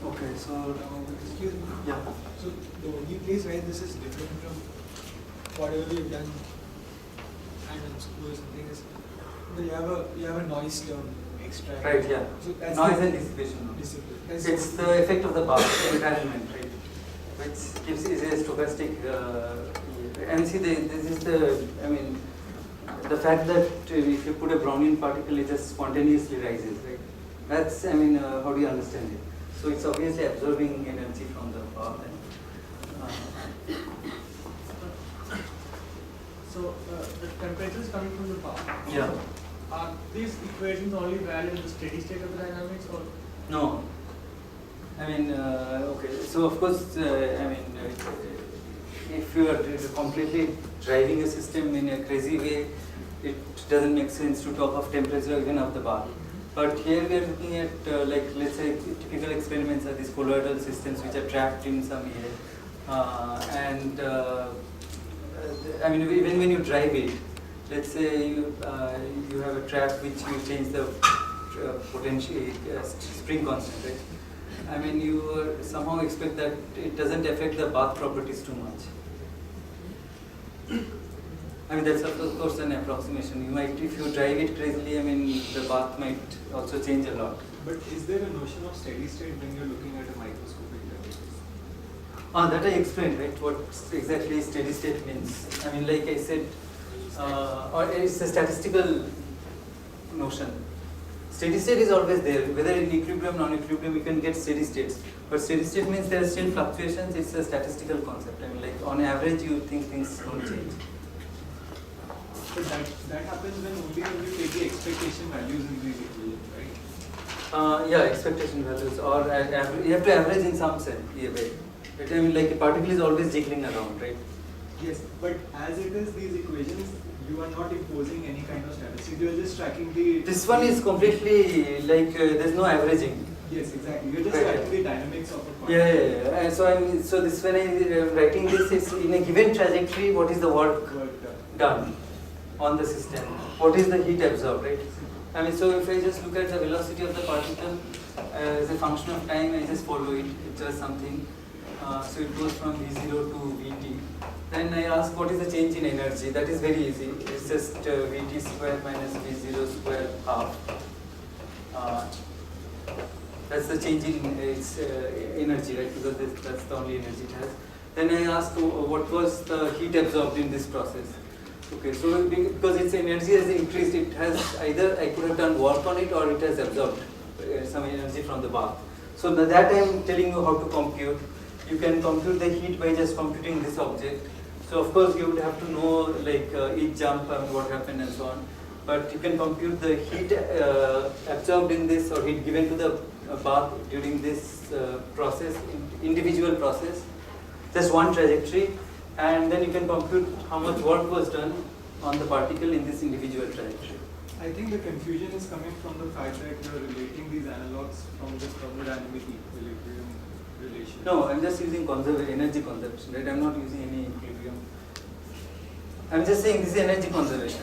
Okay, so now Excuse me. yeah. So the only place where this is different from whatever we've done and in school or something is that you have a noise term extra. Right, yeah. So that's Noise the and dissipation. That's It's the effect of the bath environment, right? Which gives is a stochastic. And see, this is the. I mean, the fact that if you put a Brownian particle, it just spontaneously rises, right? That's. I mean, how do you understand it? So it's obviously absorbing energy from the bath. So the temperature is coming from the bath. Yeah. Are these equations only valid in the steady state of the dynamics, or? No. I mean, okay. So of course, I mean, if you are completely driving a system in a crazy way, it doesn't make sense to talk of temperature even of the bath. But here we are looking at, like, let's say, typical experiments are these colloidal systems which are trapped in some air. I mean, even when you drive it, let's say you have a trap which you change the potential spring constant, right? I mean, you somehow expect that it doesn't affect the bath properties too much. I mean, that's of course an approximation. You might, if you drive it crazily, I mean, the bath might also change a lot. But is there a notion of steady state when you're looking at a microscopic level? That I explained, right? What exactly steady state means. I mean, like I said, or it's a statistical notion. Steady state is always there. Whether in equilibrium, non-equilibrium, you can get steady states. But steady state means there are still fluctuations. It's a statistical concept. I mean, like on average, you think things don't change. But that happens when only when you take the expectation values in these equations, right? Yeah, expectation values, or you have to average in some sense. Yeah, right. I mean, like a particle is always jiggling around, right? Yes, but as it is, these equations, you are not imposing any kind of statistic. You are just tracking the. This one is completely like there's no averaging. Yes, exactly. You're just writing the dynamics of a particle. Yeah. And so this when I am writing this is in a given trajectory, what is the work done on the system? What is the heat absorbed, right? I mean, so if I just look at the velocity of the particle as a function of time, I just follow it. It does something. So it goes from V0 to Vt. Then I ask what is the change in energy. That is very easy. It's just Vt square minus V0 square half. That's the change in its energy, right? Because that's the only energy it has. Then I ask what was the heat absorbed in this process. Okay, so because its energy has increased, it has either I could have done work on it or it has absorbed some energy from the bath. So that I am telling you how to compute. You can compute the heat by just computing this object. So of course you would have to know like each jump and what happened and so on. But you can compute the heat absorbed in this or heat given to the bath during this process, individual process, just one trajectory, and then you can compute how much work was done on the particle in this individual trajectory. I think the confusion is coming from the fact that you're relating these analogs from this thermodynamic equilibrium relation. No, I'm just using energy conservation, right? I'm not using any equilibrium. I'm just saying this is energy conservation.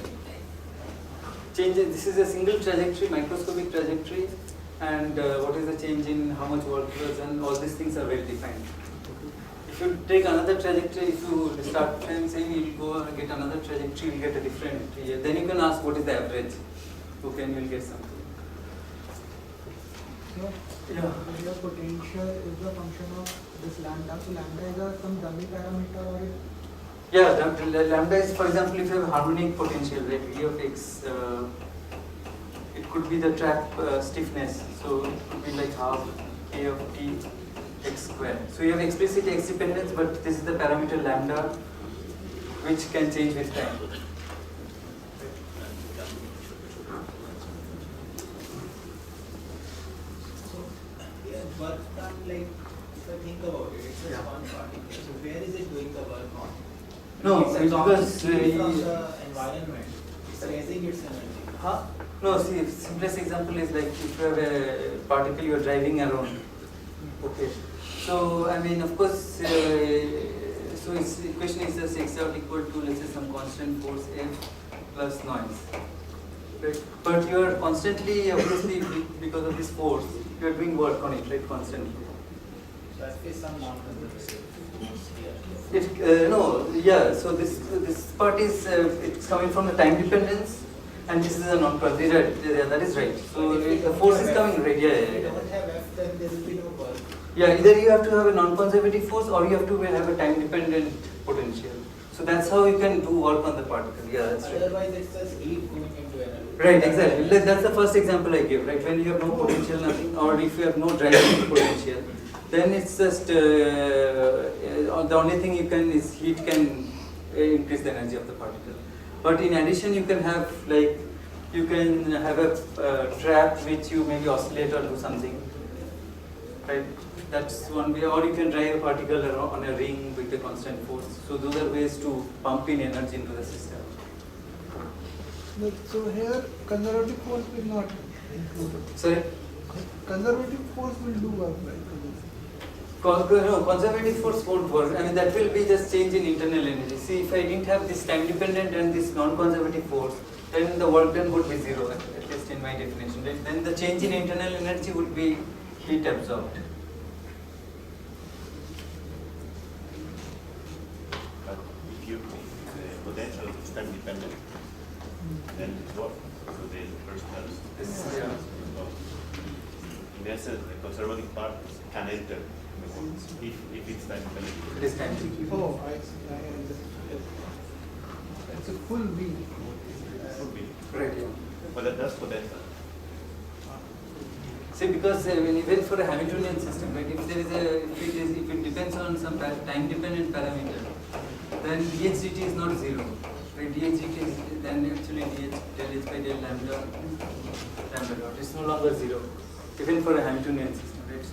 This is a single trajectory, microscopic trajectory, and what is the change in how much work was done, all these things are well defined. If you take another trajectory, if you start saying you will go and get another trajectory, you will get a different, then you can ask what is the average, okay, and you will get something. So, your potential is the function of this lambda, so lambda is some dummy parameter or it? Yeah, lambda is, for example, if you have harmonic potential, right, V of x, it could be the trap stiffness, so it could be like half k of t x square. So you have explicit x dependence, but this is the parameter lambda, which can change with time. So, work done, like, if I think about it, it's just one particle. So where is it doing the work on? No, it's because from the environment, it's raising its energy. No, see, simplest example is like if you have a particle you are driving around. Okay. So, I mean, of course, so its equation is just x out equal to, let's say, some constant force F plus noise. Right? But you are constantly, obviously, because of this force, you are doing work on it, right, constantly. So that is some non-conservative force here. So this part is it's coming from the time dependence, and this is a non-conservative. Yeah, that is right. So the force is coming right. If you don't have F, then there will be no work. Yeah, either you have to have a non-conservative force or you have to have a time-dependent potential. So that's how you can do work on the particle. Yeah, that's right. Otherwise, it's just heat going into energy. Right, exactly. That's the first example I gave. Right, when you have no potential, nothing, or if you have no driving potential, then it's just the only thing you can is heat can increase the energy of the particle. But in addition, you can have you can have a trap which you maybe oscillate or do something. Right. That's one way, or you can drive a particle on a ring with a constant force. So those are ways to pump in energy into the system. So here, conservative force will not include. Sorry? Conservative force will do work, right? No, conservative force won't work. I mean, that will be just change in internal energy. See, if I didn't have this time dependent and this non-conservative force, then the work done would be zero, at least in my definition. Right? Then the change in internal energy would be heat absorbed. But if the potential is time dependent, then it works. So the first term. Yeah. So in essence, the conservative part can enter if it's time dependent. It is time dependent. Oh, I understand. It's a full V. Right, yeah. But that's potential. See, because even for a Hamiltonian system, right, if it depends on some time-dependent parameter, then dHdt is not zero. Right, dHdt is then actually dH del H by del lambda dot. It's no longer zero, even for a Hamiltonian system, right?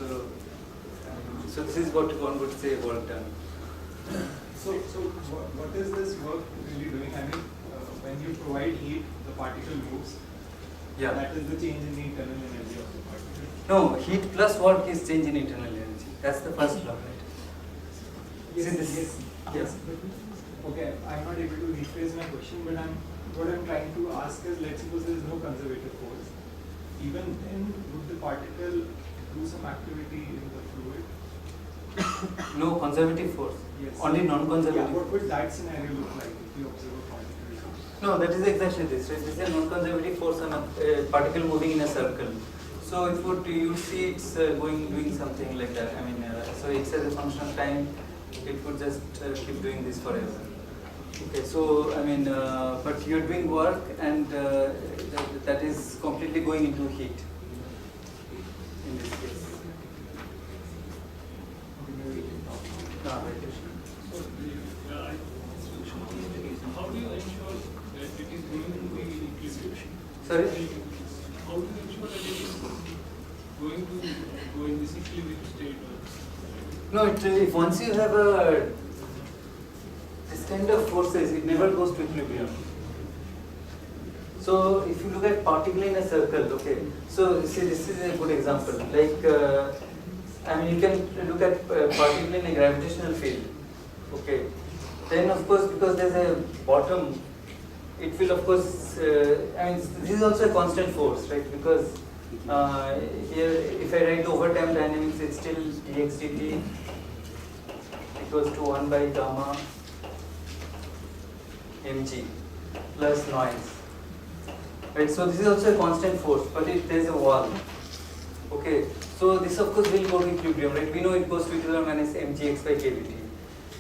So this is what one would say work done. So what is this work really doing? I mean, when you provide heat, the particle moves. Yeah. That is the change in the internal energy of the particle. No, heat plus work is change in internal energy. That's the first law, right? Yes, See this? yes. Okay, I'm not able to rephrase my question, but what I'm trying to ask is, let's suppose there is no conservative force. Even then, would the particle do some activity in the fluid? No conservative force. Yes. Only non-conservative. Yeah, what would that scenario look like if you observe a particle? No, that is exactly this, right? This is a non-conservative force on a particle moving in a circle. So it would, you see it's doing something like that. I mean, so it's as a function of time, it would just keep doing this forever. Okay, so I mean, but you're doing work and that is completely going into heat in this case. How do you ensure that it is going to be equilibrium? Sorry? How do you ensure that it is going to go in this equilibrium state? No, if once you have this kind of forces, it never goes to equilibrium. So if you look at particle in a circle, okay, so see this is a good example. Like, I mean, you can look at particle in a gravitational field, okay. Then of course, because there's a bottom, it will of course, I mean, this is also a constant force, right? Because here, if I write the overtime dynamics, it's still dx dt equals to 1 by gamma mg plus noise. Right, so this is also a constant force, but there is a wall. Okay, so this of course will go to equilibrium, right? We know it goes to equilibrium minus mgx by kBt.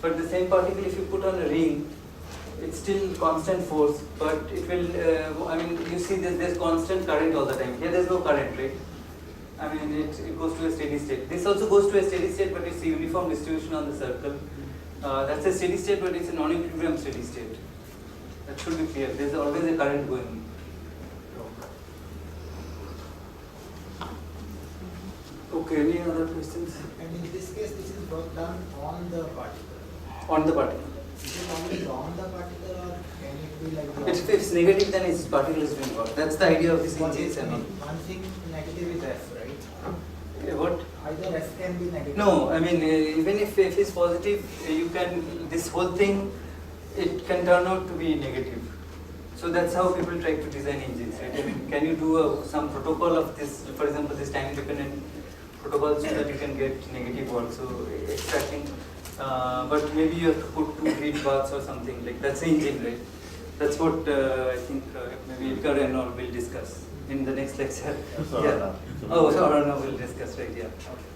But the same particle, if you put on a ring, it's still constant force, but it will, I mean, you see there's constant current all the time. Here there's no current, right? I mean, it goes to a steady state. This also goes to a steady state, but it's a uniform distribution on the circle. That's a steady state, but it's a non-equilibrium steady state. That should be clear. There's always a current going. Okay, any other questions? And in this case, this is work done on the particle. On the particle. Is it only on the particle, or can it be like the If it's negative, then its particle is doing work. That's the idea of this engines and all. one thing negative is F, right? What? Either F can be negative. No, I mean, even if F is positive, you can, this whole thing, it can turn out to be negative. So that's how people try to design engines, right? I mean, can you do some protocol of this, for example, this time dependent protocol, so that you can get negative work, so extracting, but maybe you have to put 2 heat baths or something, like that's the engine, right? That's what I think maybe Edgar and all will discuss in the next lecture. Yeah. Oh, sorry, no, we'll discuss, right? Yeah.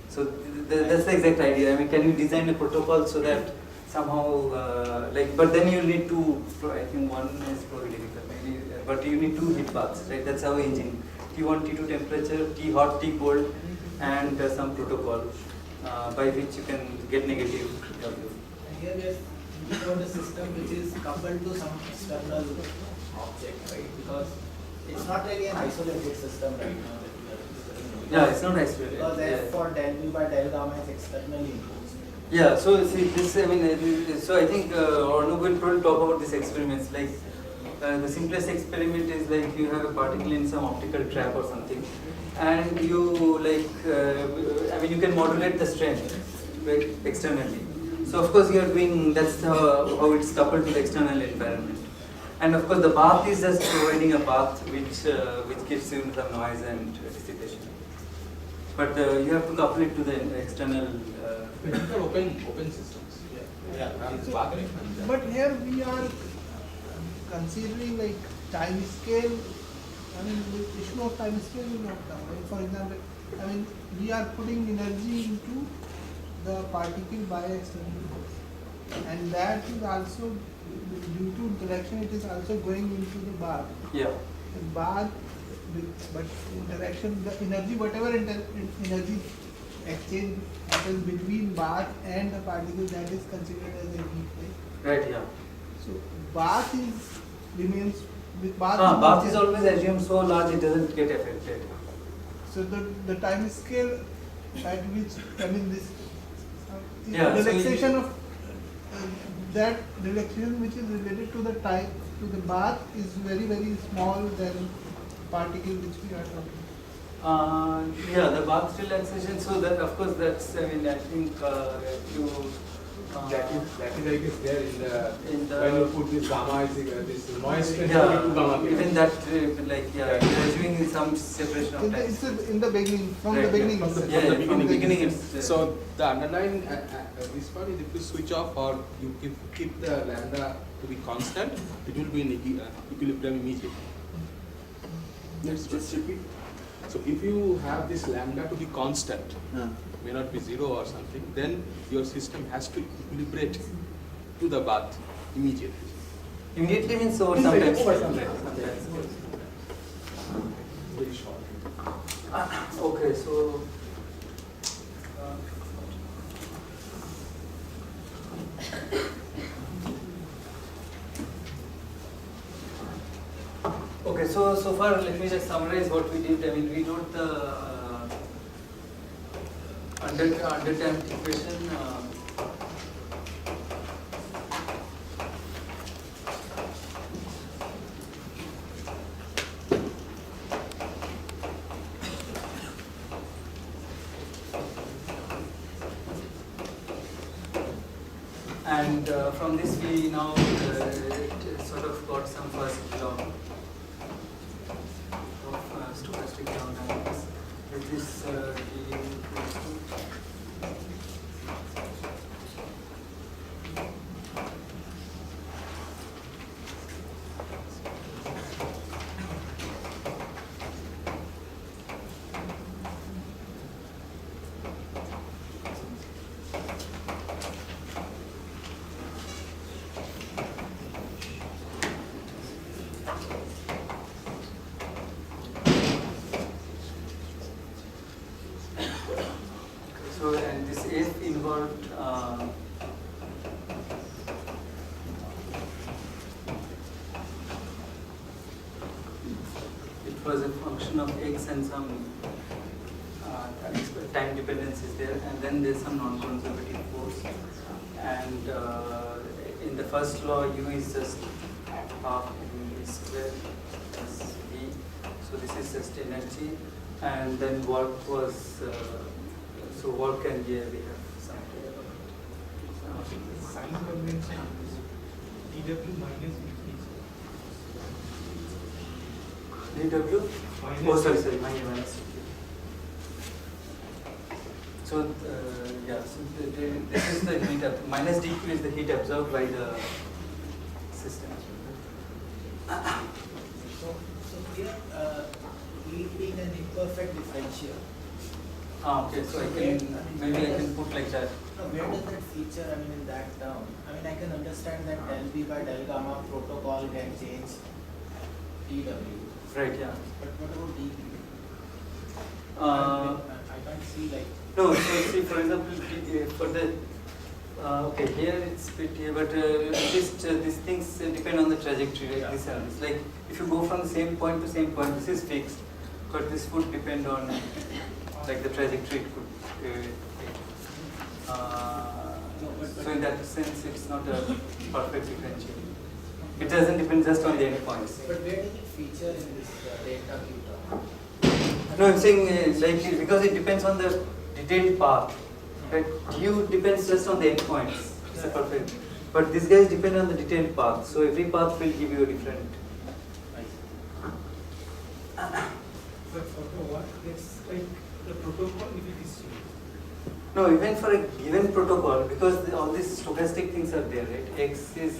So that's the exact idea. I mean, can you design a protocol so that somehow, like, but then you need to, I think one is probably difficult, maybe, but you need 2 heat baths, right? That's how engine. T1, T2 temperature, T hot, T cold, and some protocol by which you can get negative W. And here we have got a system which is coupled to some external object, right? Because it's not really an isolated system right now. Yeah, it's not isolated. Because therefore del V by del gamma is externally imposed. Yeah, so see this, I mean, so I think Arnav will probably talk about these experiments. Like the simplest experiment is like you have a particle in some optical trap or something, and you like, I mean, you can modulate the strength, right, externally. So of course you are doing, that's how it's coupled to the external environment. And of course the bath is just providing a bath which gives you some noise and dissipation. But you have to couple it to the external. These are open systems. But here we are considering like time scale. I mean, the issue of time scale will not come. Right? For example, I mean, we are putting energy into the particle by external force, and that is also due to direction. It is also going into the bath. Yeah. The bath, but interaction, the energy, whatever energy exchange happens between bath and the particle, that is considered as a heat, right? Right. Yeah. So bath remains with bath. Bath is always assumed so large it doesn't get affected. So the time scale at which, I mean, this relaxation of that relaxation which is related to the time to the bath is very, very small than particle which we are talking? Yeah, the Bach's relaxation. So that, of course, that's. I mean, I think you. That is I guess there in the when you put this gamma this noise transfer yeah, to gamma. Even that like you are doing some separation of time. It's in the beginning, from the beginning. From the beginning. It's, so the underlying this part is if you switch off or you keep the lambda to be constant, it will be in equilibrium immediately. Let's just repeat. So if you have this lambda to be constant, may not be 0 or something, then your system has to equilibrate to the bath immediately. Immediately means over some time. Very short. Okay, so okay, so far let me just summarize what we did. I mean, we wrote the underdamped equation. And from this we now sort of got some first law of stochastic thermodynamics. With this and this F involved it was a function of x and some time dependence is there, and then there's some non-conservative force. And in the first law, U is just half mv square plus v. So this is just energy, and then work was. So work and here we have something about sign convention dw minus dw? Oh, sorry, minus. So yeah, so this is the heat up. Minus dq is the heat absorbed by the system. So here heat being an imperfect differential. Okay, so maybe I can put like that. No, where does that feature, I mean, in that term? I mean, I can understand that del B by del gamma protocol can change dW. Right, yeah. But what about dB? I can't see like... No, so see, for example, for the... okay, here it's bit here, but at least these things depend on the trajectory, right? Yeah. This happens. Like, if you go from the same point to same point, this is fixed, but this would depend on... like the trajectory it could so in that sense it's not a perfect differential. It doesn't depend just on the endpoints. But where does it feature in this delta Q term? No, I'm saying like because it depends on the detailed path. Right? U depends just on the endpoints. It's a perfect. But these guys depend on the detailed path. So every path will give you a different. But for the what? It's like the protocol if it is changed. No, even for a given protocol, because all these stochastic things are there, right? X is,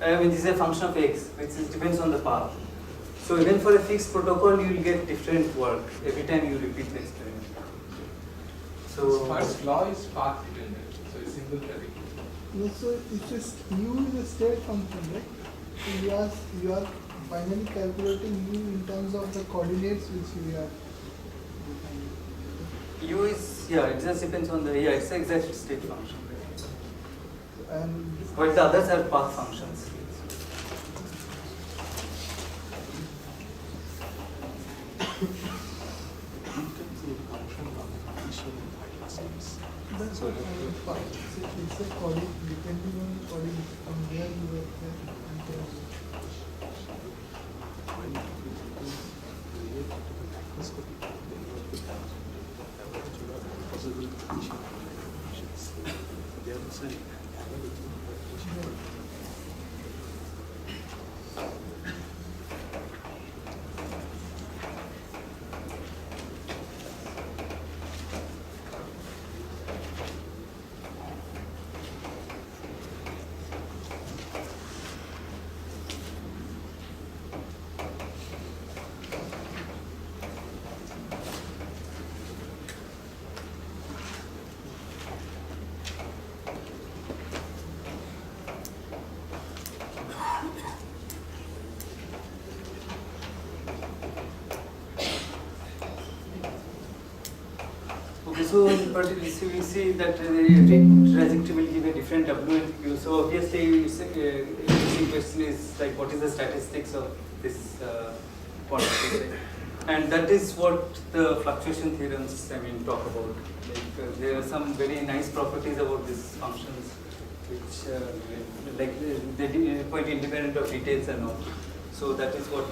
I mean, this is a function of x, which depends on the path. So even for a fixed protocol, you will get different work every time you repeat the experiment. So first law is path dependent, so it's single trajectory. No, so it's just U is a state function, right? So you are finally calculating U in terms of the coordinates which you are defining. U is, yeah, it just depends on the, yeah, it's the exact state function. And but the others are path functions. that's what it's a coordinate, depending on the coordinate from where you are there and there. So in particular, so we see that every trajectory will give a different W and Q. So obviously, interesting question is like, what is the statistics of this quantity? Right? And that is what the fluctuation theorems, talk about. Like there are some very nice properties about these functions, which they're quite independent of details and all. So that is what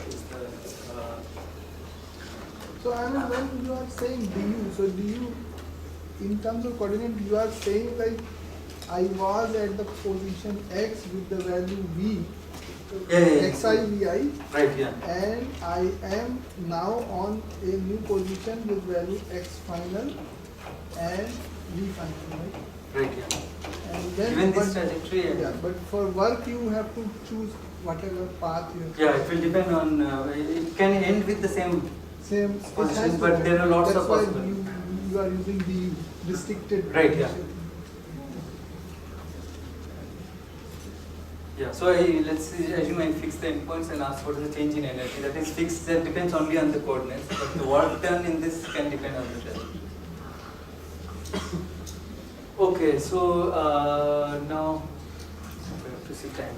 is the. So I mean, when you are saying du, so du, in terms of coordinate, you are saying like I was at the position x with the value v, xi vi, right? Yeah. And I am now on a new position with value x final and v final, right? Right. Yeah. And then given this trajectory. Yeah, but for work you have to choose whatever path you have. Yeah, it will depend on. It can end with the same position, but there are lots of possibilities. You are using the restricted. Right. Yeah. Yeah. So let's assume I fix the endpoints and ask what is the change in energy. That is fixed. That depends only on the coordinates, but the work done in this can depend on the trajectory. Okay. So now we have to see time.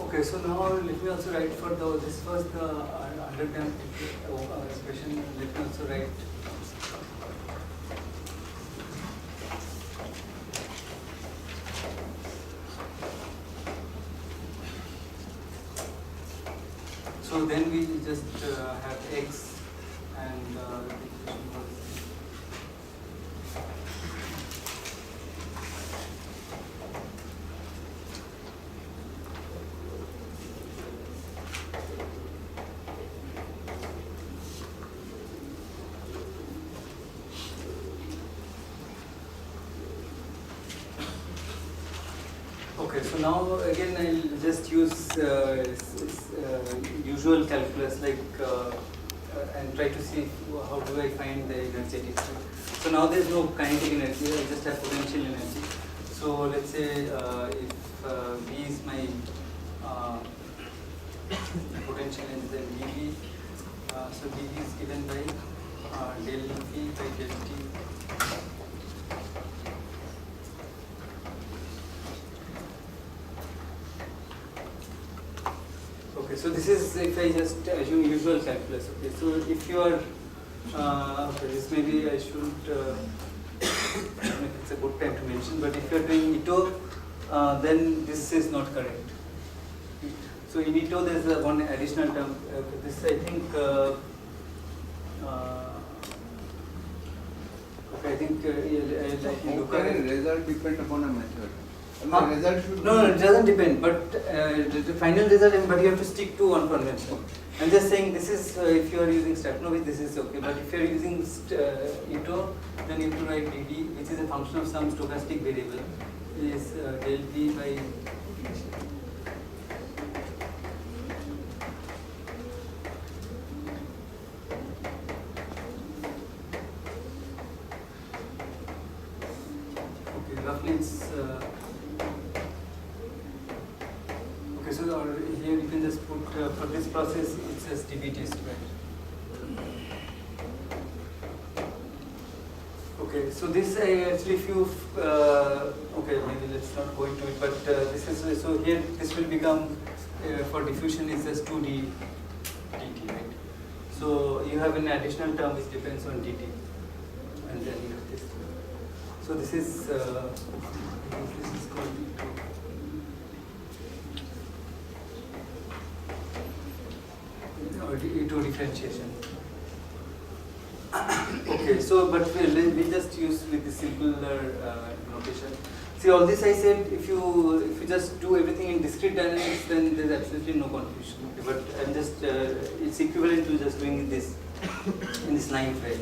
Okay, so now let me also write for this was the underdamped expression. Let me also write. So then we just have x and the equation was. Okay, so now again I'll just use usual calculus and try to see how do I find the energetic. So now there's no kinetic energy, I just have potential energy. So let's say if V is my potential energy, then dV. So dV is given by del V by del T. Okay, so this is if I just assume usual calculus. Okay, so if you are, okay, this maybe I should, I don't know if it's a good time to mention, but if you are doing Ito, then this is not correct. So in Ito there is one additional term. This I think. I think how can a result depend upon a method? The result should no, it doesn't depend. But the final result, but you have to stick to one convention. I'm just saying this is if you are using Stratanovic, this is okay. But if you are using Ito, then you have to write dd, which is a function of some stochastic variable, is del p by. Roughly it's okay. So here you can just put for this process it's just dB test, right? Okay. So this actually if you okay, maybe let's not go into it. But this is so here this will become for diffusion is just 2d dt, right? So you have an additional term which depends on dt, and then you have this. So this is called Ito differentiation. Okay, so but we just use with the simpler notation. See, all this I said, if you just do everything in discrete dynamics, then there's absolutely no confusion. Okay, but I'm just it's equivalent to just doing this in this ninth way.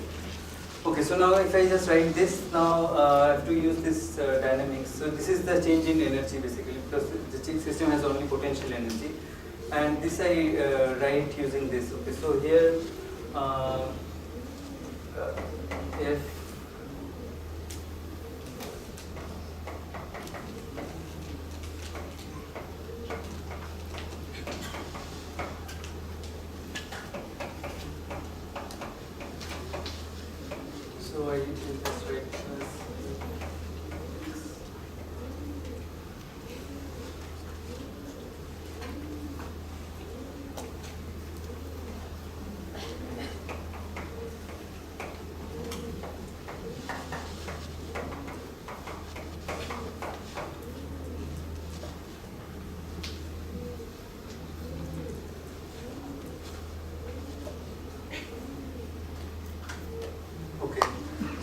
Okay, so now if I just write this, now I have to use this dynamics. So this is the change in energy basically, because the system has only potential energy. And this I write using this. Okay, so here F so I will just write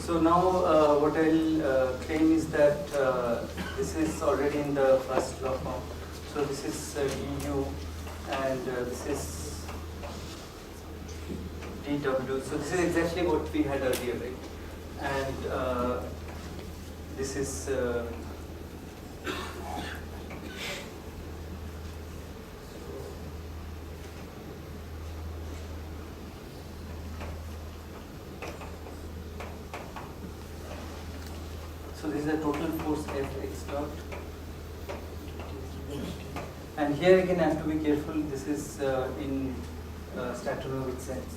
So now what I'll claim is that this is already in the first law form. So this is du and this is dw. So this is exactly what we had earlier, right? And this is so this is a total force Fx dot. And here again I have to be careful, this is in Stratanovic sense.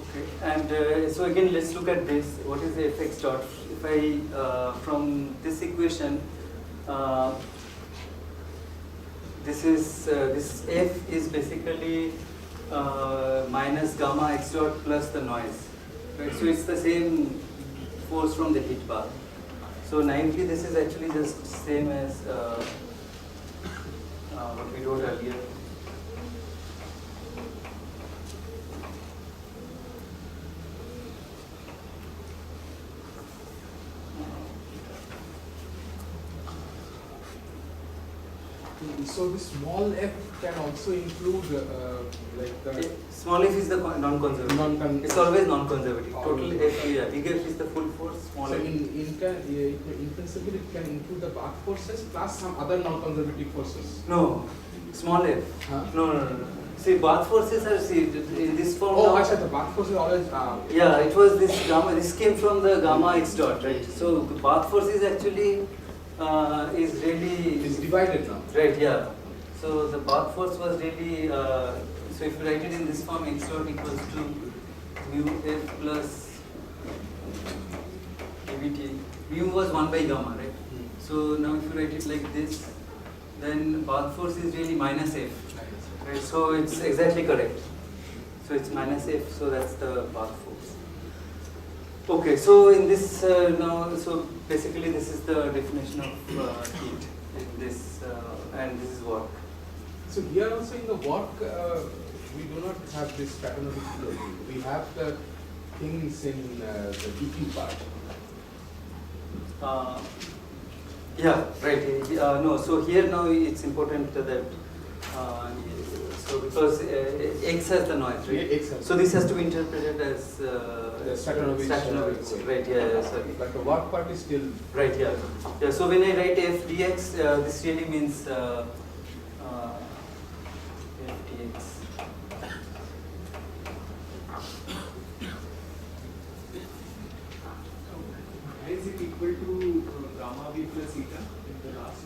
Okay, and so again let's look at this. What is the Fx dot? If I, from this equation, this is, this F is basically minus gamma x dot plus the noise. Right? So it's the same force from the heat bath. So naively this is actually just same as what we wrote earlier. So the small f can also include like the small f is the non-conservative. It's always non-conservative. Total f, yeah, big f is the full force. Small so f. in principle it can include the bath forces plus some other non-conservative forces. No, small f. Huh? No. See, bath forces are in this form. Oh, now, actually, the bath force is always. Yeah, it was this gamma. This came from the gamma x dot, right? So the bath force is actually is really. It's divided now. Right. Yeah. So the bath force was really. So if you write it in this form, x dot equals to mu f plus dvt. Mu was 1 by gamma, right? So now if you write it like this, then bath force is really minus f. Right, so it's exactly correct. So it's minus f, so that's the bath force. Okay, so in this now, so basically this is the definition of heat in this, and this is work. So So here also in the work, we do not have this patternomic theory. We have the things in the DQ part. Yeah, right. No, so here now it's important that so because X has the noise, right? Yeah, X has so this has to be interpreted as the Stochastic, right? Yeah, sorry. But the work part is still right. Yeah, yeah. So when I write f dx, this really means f dx. Is it equal to gamma v plus eta in the last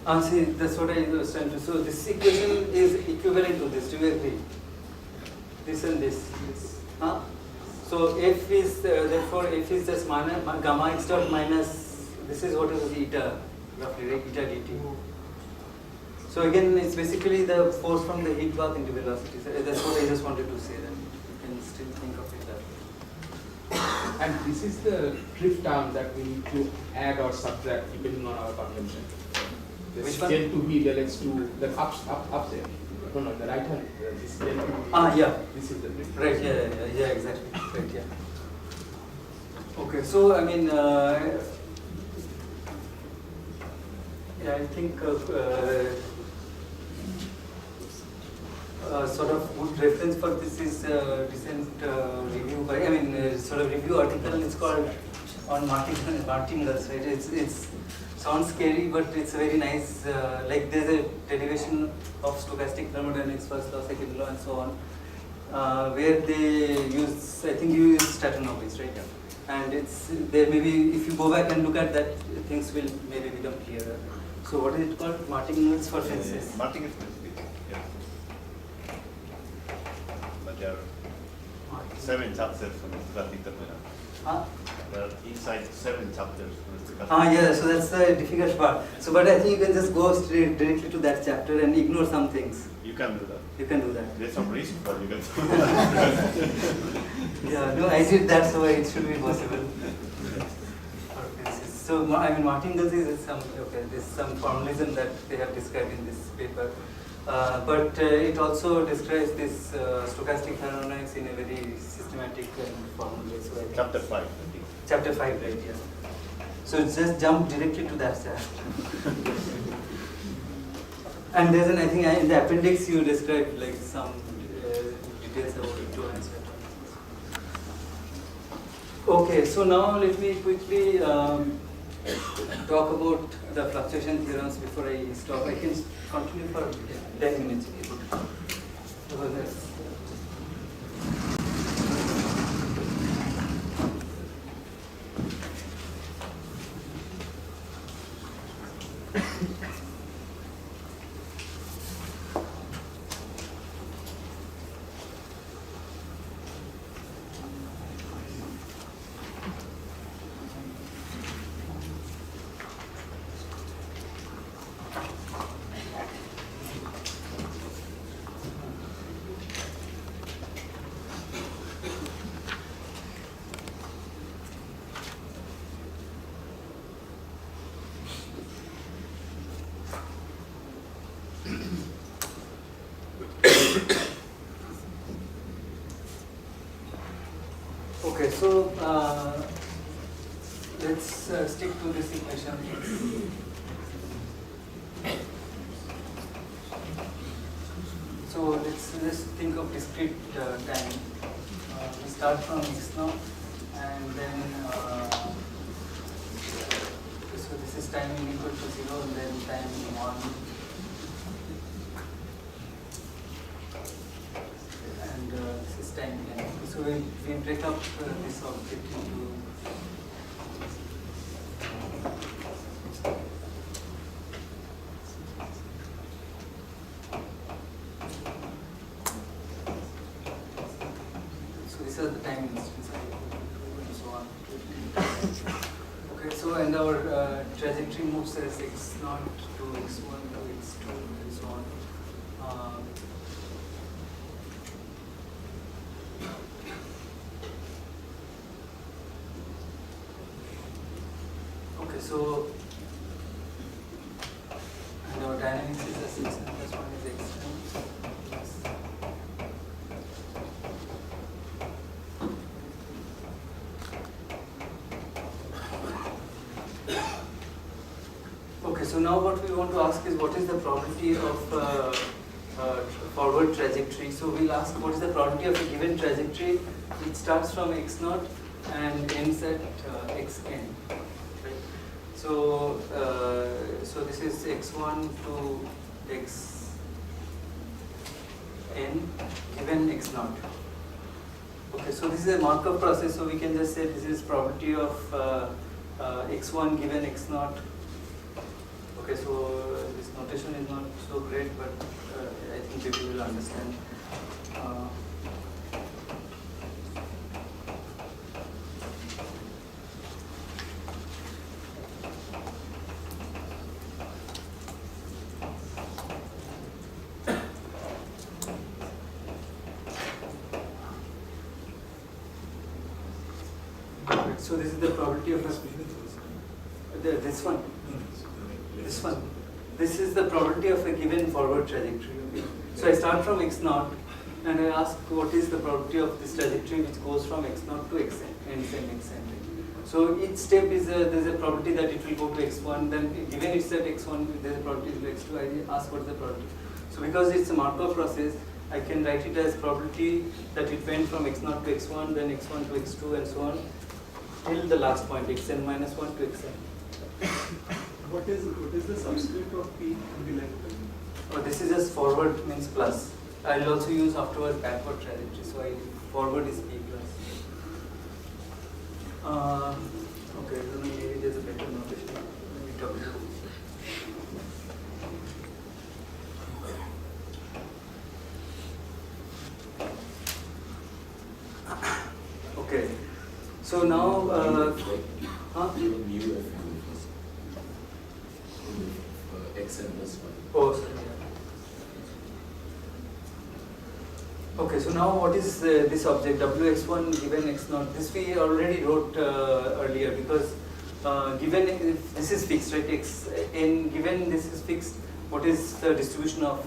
line? See, that's what I was trying to. So this equation is equivalent to this. Do you agree? This and this. Yes. Huh? So f is therefore f is just minus gamma x dot minus. This is what is eta roughly, right? Eta dt. So again, it's basically the force from the heat bath into velocity. So that's what I just wanted to say. That you can still think of it that way. And this is the drift term that we need to add or subtract depending on our convention. This Which one? del 2v del x2, the up there. No, no, the right hand. This del 2v. Yeah. This is the drift. Right. Yeah. Exactly. Right. Yeah. Okay. So I mean, yeah, I think. Sort of good reference for this is recent review by, sort of review article. It's called on martingales, right? It's sounds scary, but it's very nice. Like there's a derivation of stochastic thermodynamics, first law, second law, and so on, where they use, I think you use Stratonovic, right? Yeah. And it's there. Maybe if you go back and look at that, things will maybe become clearer. So what is it called? Martingales for fences. Martingales for fences. Yeah. But there are 7 chapters from stochastic thermodynamics. There are inside 7 chapters from stochastic. Yeah, so that's the difficult part. So, but I think you can just go straight directly to that chapter and ignore some things. You can do that. You can do that. There's some risk, but you can do that. Yeah, no, I did that, so it should be possible. So, martingales is some, okay, there's some formalism that they have described in this paper. But it also describes this stochastic thermodynamics in a very systematic and formal way. So Chapter 5. Chapter 5, right, yeah. So just jump directly to that chapter. And there's I think in the appendix you described like some details about it too and so on. Okay, so now let me quickly talk about the fluctuation theorems before I stop. I can continue for 10 minutes. Okay, so let's stick to this equation. So let's think of discrete time. We start from x now, and then so this is time equal to 0, and then time 1. This is time n. So we break up this object into so these are the time instants and so on. Okay, so and our trajectory moves as x0 to x1 to x2 and so on. So, and our dynamics is as x plus 1 is x times. so now what we want to ask is what is the probability of forward trajectory. So we'll ask what is the probability of a given trajectory which starts from x0 and ends at xn. Right? So, so this is x1 to xn given x0. Okay, so this is a Markov process, so we can just say this is probability of x1 given x0. Okay, so this notation is not so great, but I think people will understand. So this is the probability of this one. This one. This is the probability of a given forward trajectory. Okay? So I start from x0 and I ask what is the probability of this trajectory which goes from x0 to xn, ends in xn. So each step is there's a probability that it will go to x1. Then given it's at x1, there's a probability to x2. I ask what is the probability. So because it's a Markov process, I can write it as probability that it went from x0 to x1, then x1 to x2, and so on till the last point, xn minus 1 to xn. What is the subscript of P in the left? Oh, this is just forward means plus. I'll also use afterward backward trajectory. So forward is P plus. Okay, so maybe there's a better notation. Maybe W. Okay. So now, xn plus 1. Oh, sorry. Okay, so now what is this object wx1 given x0? This we already wrote earlier because given this is fixed, right? Xn given this is fixed, what is the distribution of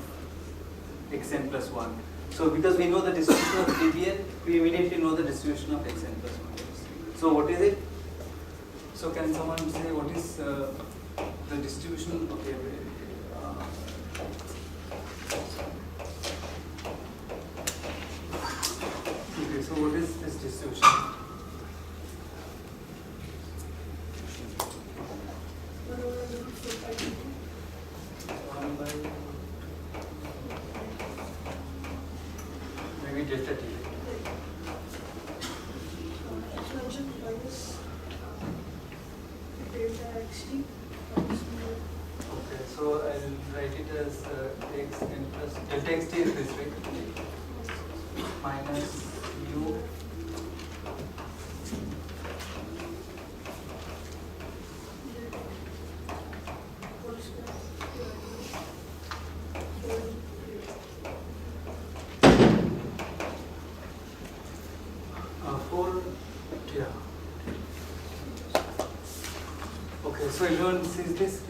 xn plus 1? So because we know the distribution of dbn, we immediately know the distribution of xn plus 1. So what is it? So can someone say what is the distribution? Okay. Okay, so what is this distribution? Maybe delta t. Expansion minus delta xt. Okay, so I'll write it as xn plus delta xt is this, right? Minus u Okay, so everyone sees this?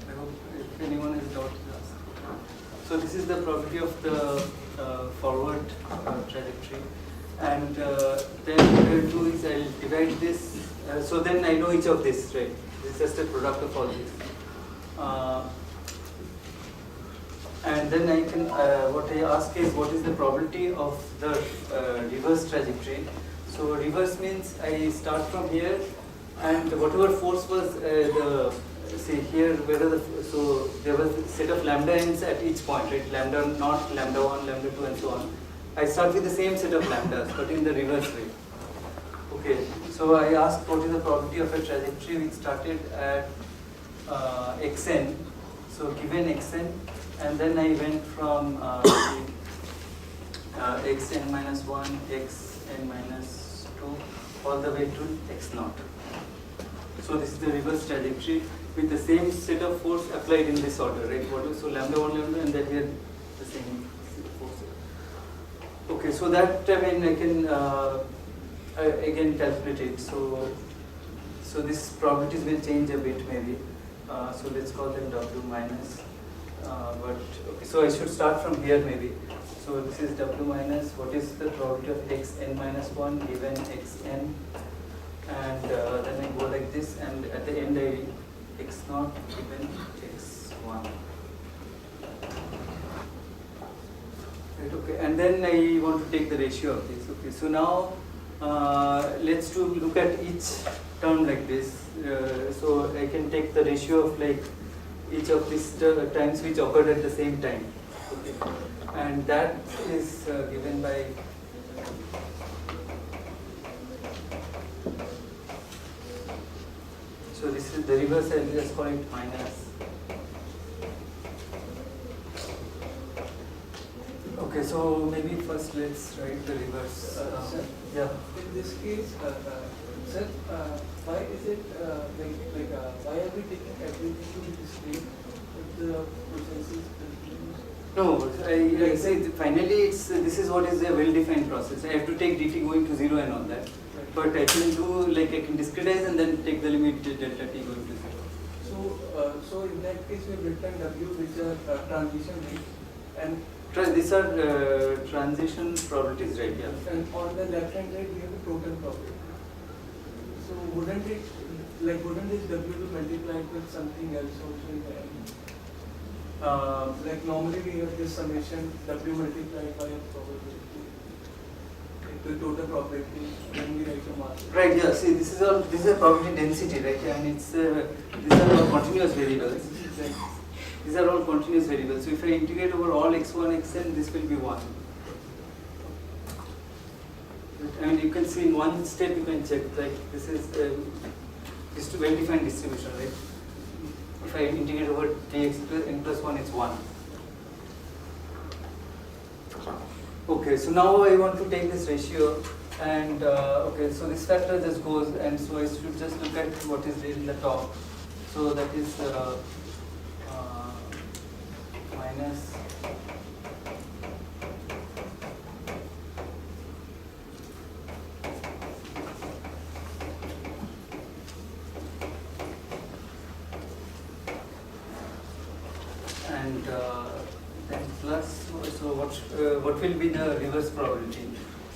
I hope if anyone has doubts, ask. So this is the probability of the forward trajectory. And then what I'll do is I'll divide this. So then I know each of this, right? This is just a product of all this. And then I can, what I ask is what is the probability of the reverse trajectory. So reverse means I start from here and whatever force was say here, so there was a set of lambda n's at each point, right? Lambda naught, lambda 1, lambda 2 and so on. I start with the same set of lambdas but in the reverse way. Okay, so I asked what is the probability of a trajectory which started at xn. So given xn, and then I went from xn minus 1, xn minus 2 all the way to x0. So this is the reverse trajectory with the same set of force applied in this order, right? So lambda 1, lambda, and then here the same force. Okay, so that I can again calculate it. So these probabilities will change a bit maybe. So let's call them W minus. But okay, so I should start from here maybe. So this is W minus. What is the probability of xn minus 1 given xn? And then I go like this, and at the end I x naught given x1. Right, okay, and then I want to take the ratio of this. Okay, so now let's look at each term like this. So I can take the ratio of like each of these times which occurred at the same time. Okay. And that is given by so this is the reverse, I'll just call it minus. Okay, so maybe first let's write the reverse. Sir, yeah. In this case, sir, why is it why are we taking everything to be discrete if the process is continuous? No, I say finally this is what is a well-defined process. I have to take dt going to 0 and all that. But I can do I can discretize and then take the limit delta t going to 0. So in that case we have written W which are transition rate and these are transition probabilities, right? Yeah. And on the left hand side we have the total probability. So wouldn't this W be multiplied with something else also in the end? Like normally we have this summation W multiplied by a probability. The total probability when we write the mass. Right, yeah. See, this is a probability density, right? And it's these are all continuous variables. These are all continuous variables. So if I integrate over all x1, xn, this will be 1. I mean, you can see in one step you can check like this is a well-defined distribution, right? If I integrate over dx plus n plus 1, it's 1. Okay, so now I want to take this ratio and okay, so this factor just goes and so I should just look at what is there in the top. So that is minus and then plus. So what will be the reverse probability?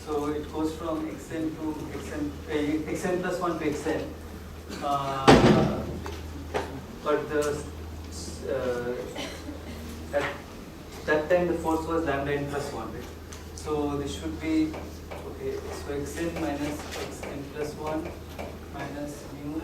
So it goes from xn to xn plus 1 to xn. But at that time the force was lambda n plus 1, right? So this should be okay. So xn minus xn plus 1 minus mu.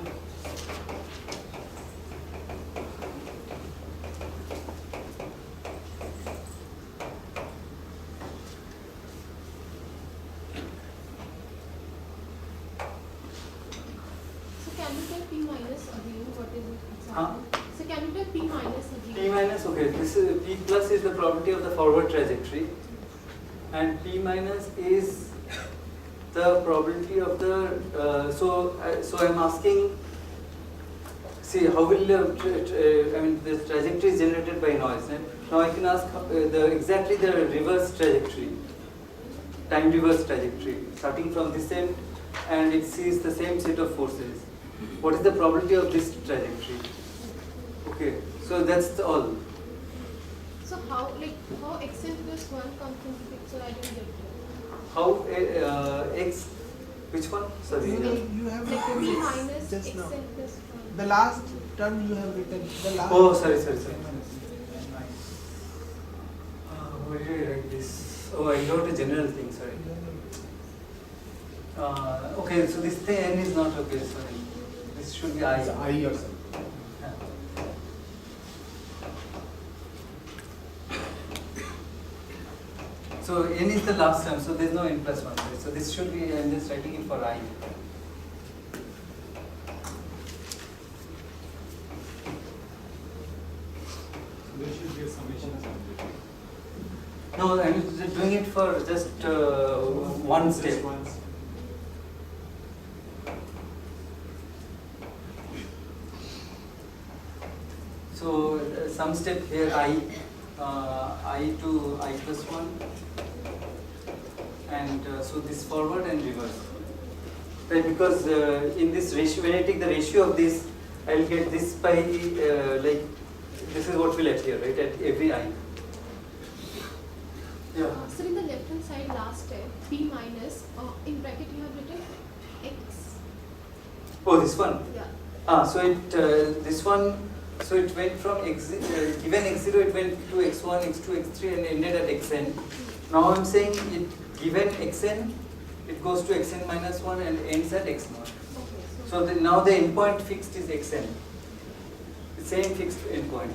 So can you take P minus again? P minus, okay, this is P plus is the probability of the forward trajectory and P minus is the probability of the, so I'm asking, see how will the trajectory is generated by noise, right? Now I can ask exactly the reverse trajectory, time reverse trajectory, starting from this end and it sees the same set of forces. What is the probability of this trajectory? Okay, so that's all. So how xn plus 1 comes into picture? I didn't get it. How x, which one? Sorry. You have written P this minus just xn now. plus 1. The last term you have written. The last. Oh, sorry. Where did I write this? Oh, I wrote a general thing. Sorry. Okay, so this n is not okay. Sorry. This should be I. It's I or something. So n is the last term, so there is no n plus 1. Right? So this should be, I am just writing it for I. So there should be a summation somewhere. No, I am doing it for just one step. Just once. So some step here I to I plus 1 and so this forward and reverse, right? Because in this ratio, when I take the ratio of this, I will get this by like this is what will appear, right, at every I. Yeah. So in the left hand side last step, P minus, in bracket you have written x. Oh, this one? Yeah. So this one, so it went from given x0, it went to x1, x2, x3 and ended at xn. Now I'm saying given xn, it goes to xn minus 1 and ends at x0. So now the endpoint fixed is xn. The same fixed endpoint.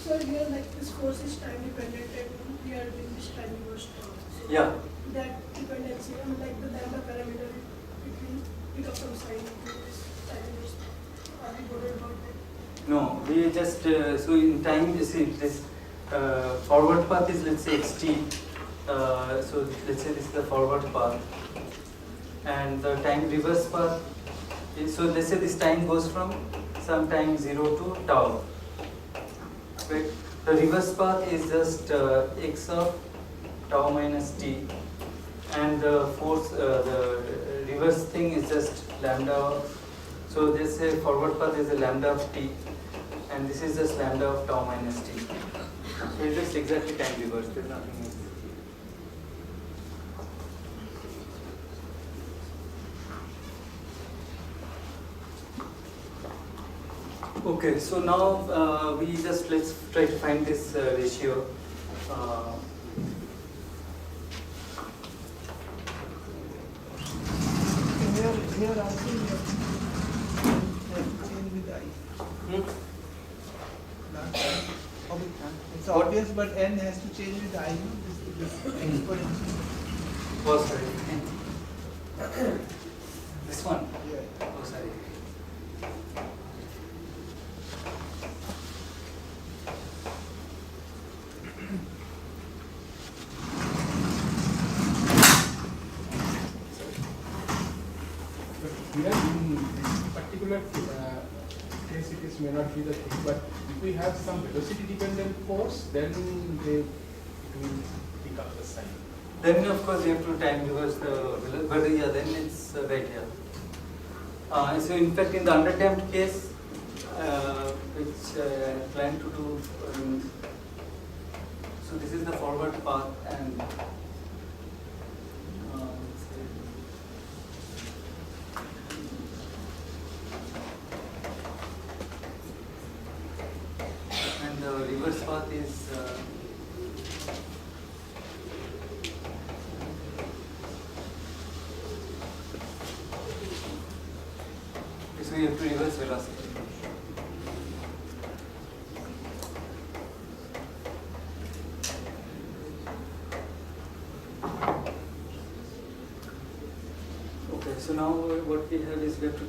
So here, like this force is time dependent, and we are doing this time reverse term. So Yeah. That dependency, like the lambda parameter, it will pick up some sign to this time reverse. Are we bothered about that? No, we just so in time you see this forward path is, let's say, xt. So let's say this is the forward path, and the time reverse path is, so let's say this time goes from some time 0 to tau. Right? The reverse path is just x of tau minus t, and the force, the reverse thing is just lambda. So this forward path is a lambda of t, and this is just lambda of tau minus t. So it's just exactly time reverse. There's nothing else. Okay, so now let's try to find this ratio. Here also you have to change with I. It's obvious, but n has to change with I. This exponential. Oh, sorry. This one? Yeah. Oh, sorry. Here in particular case it may not be the thing, but if we have some velocity dependent force, then it will pick up the sign. Then of course you have to time reverse the, but yeah, then it's right here. So in fact in the underdamped case, which I plan to do, so this is the forward path, and the reverse path is so you have to reverse velocity. Okay, so now what we have is we have to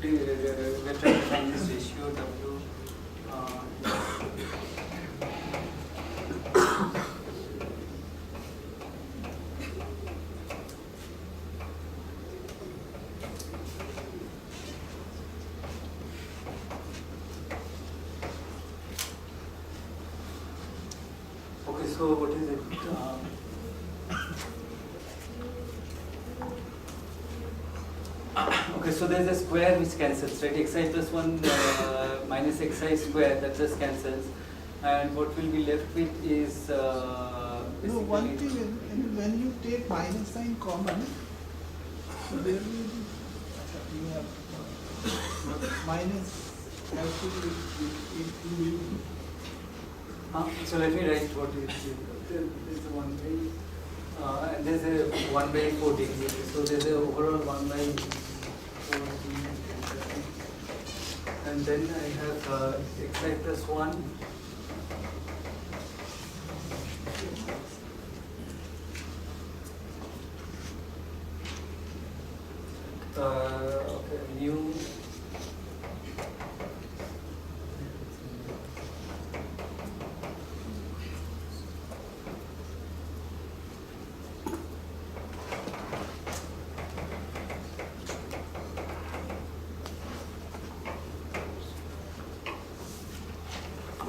we're trying to find this ratio W. Okay, so what is it? Okay, so there is a square which cancels, right? Xi plus 1 minus xi square, that just cancels. And what will be left with is no, one thing is, when you take minus sign common, so there will be, you have minus has to be in so let me write what it is. There's a 1 by, and there's a 1 by 4 degree. So there's a overall 1 by 4 degree. And then I have xi plus 1. Okay, mu.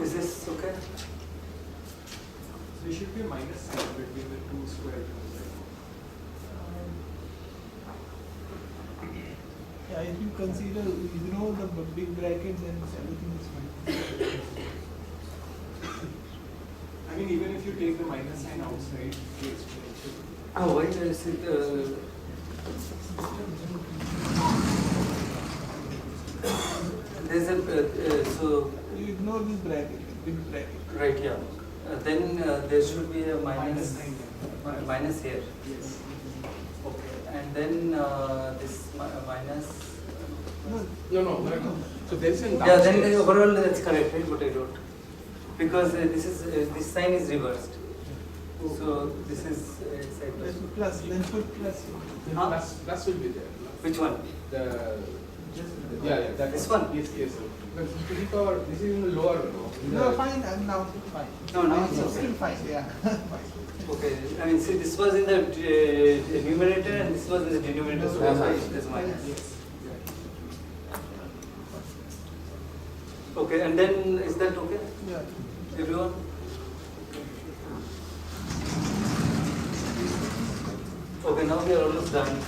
Is this okay? So there should be a minus sign between the two square terms, right? Yeah, if you consider, the big bracket, then everything is fine. I mean, even if you take the minus sign outside the exponential. Oh, why is it? there's a so you ignore this bracket, big bracket. Right, yeah. Then there should be a minus here. Yes. Okay, and then this minus. No. So there is an yeah, then overall that's correct, right? But I wrote because this sign is reversed. So this is plus. Then put plus. Plus will be there. Which one? That this one. Yes. This is in the lower. No, fine. Now fine. No, now it's still fine. Yeah. Okay, I mean, see, this was in the numerator and this was in the denominator, so that's why it's minus. Yes. Okay, and then is that okay? Yeah. Everyone? Okay, now we are almost done.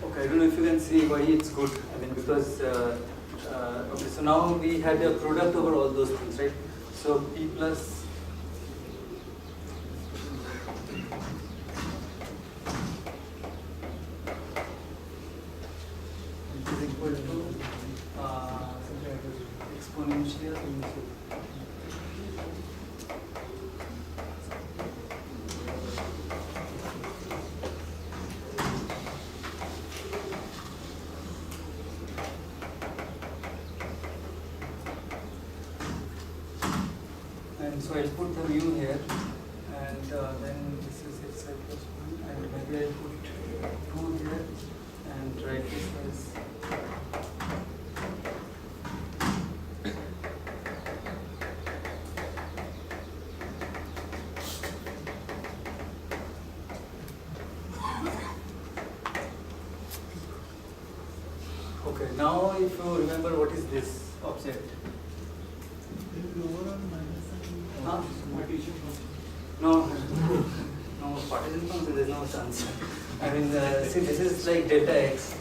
Okay, I don't know if you can see why it's good. I mean, because okay, so now we had a product over all those things, right? So P plus is equal to exponential into so I'll put the mu here, and then this is xi plus 1, and maybe I'll put 2 here, and write this as okay, now if you remember what is this object? Huh? No, partition function, there is no chance. I mean, see, this is like delta x,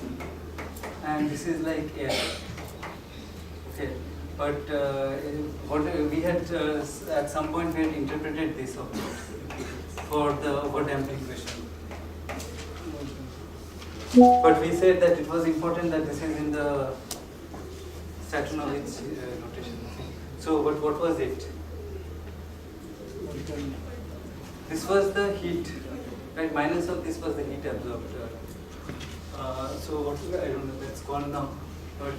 and this is like air. Okay, but what we had at some point we had interpreted this object for the overdamped equation. But we said that it was important that this is in the Stochastic notation. So, what was it? This was the heat, right? Minus of this was the heat absorbed. So what I don't know, that's gone now. But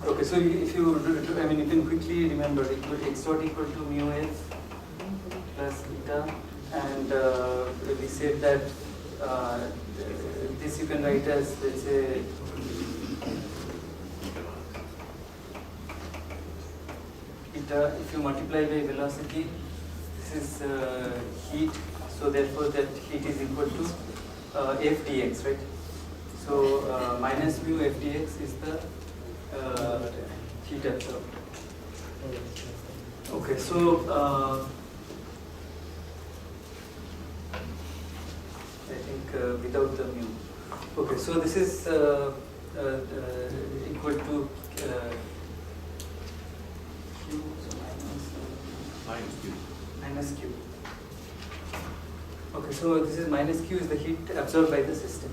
okay, so if you, I mean, you can quickly remember x dot equal to mu s plus eta, and we said that this you can write as, let's say, if you multiply by velocity, this is heat, so therefore that heat is equal to f dx, right? So minus mu f dx is the heat absorbed. Okay, so I think without the mu. Okay, so this is equal to Q, so minus Q. Okay, so this is minus Q is the heat absorbed by the system.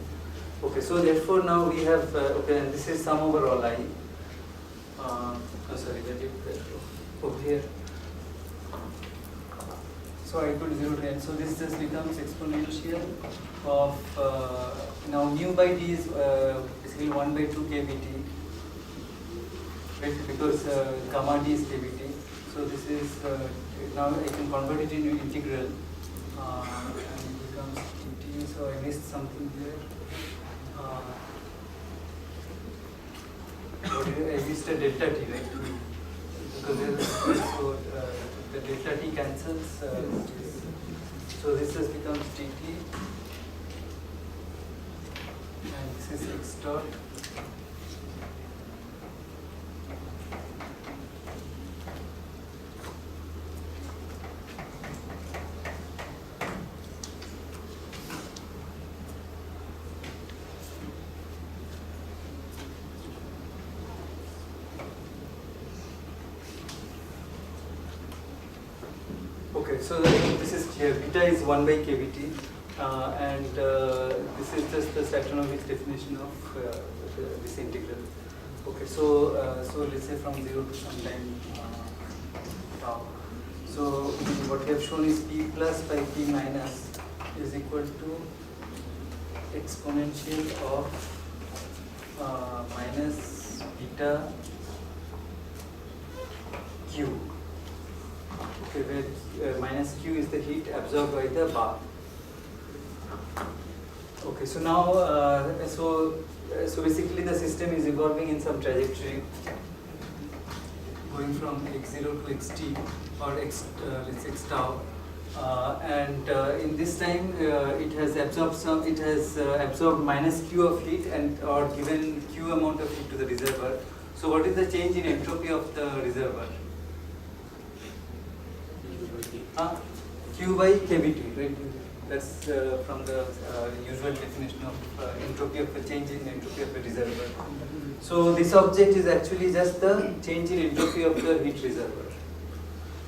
Okay, so therefore now we have, okay, and this is sum over all I. Sorry, that you over here. So I equal to 0 to n. So this just becomes exponential of, now mu by d is basically 1 by 2 kBt. Right, because gamma d is kBt. So this is, now I can convert it into integral, and it becomes dt. So I missed something here. I missed a delta t, right? Because there is, so the delta t cancels. So this just becomes dt, and this is x dot. Okay, so this is clear. Beta is 1 by kBt. This is just the Satonovich definition of this integral. Okay, so let's say from 0 to some time tau. So what we have shown is p plus by p minus is equal to exponential of minus beta q. Okay, where minus q is the heat absorbed by the bath. Okay, so now so basically the system is evolving in some trajectory, going from x0 to xt or let's say x tau, and in this time it has absorbed minus q of heat and or given q amount of heat to the reservoir. So what is the change in entropy of the reservoir? Q by kBT, right? That's from the usual definition of entropy of a change in entropy of a reservoir. So this object is actually just the change in entropy of the heat reservoir.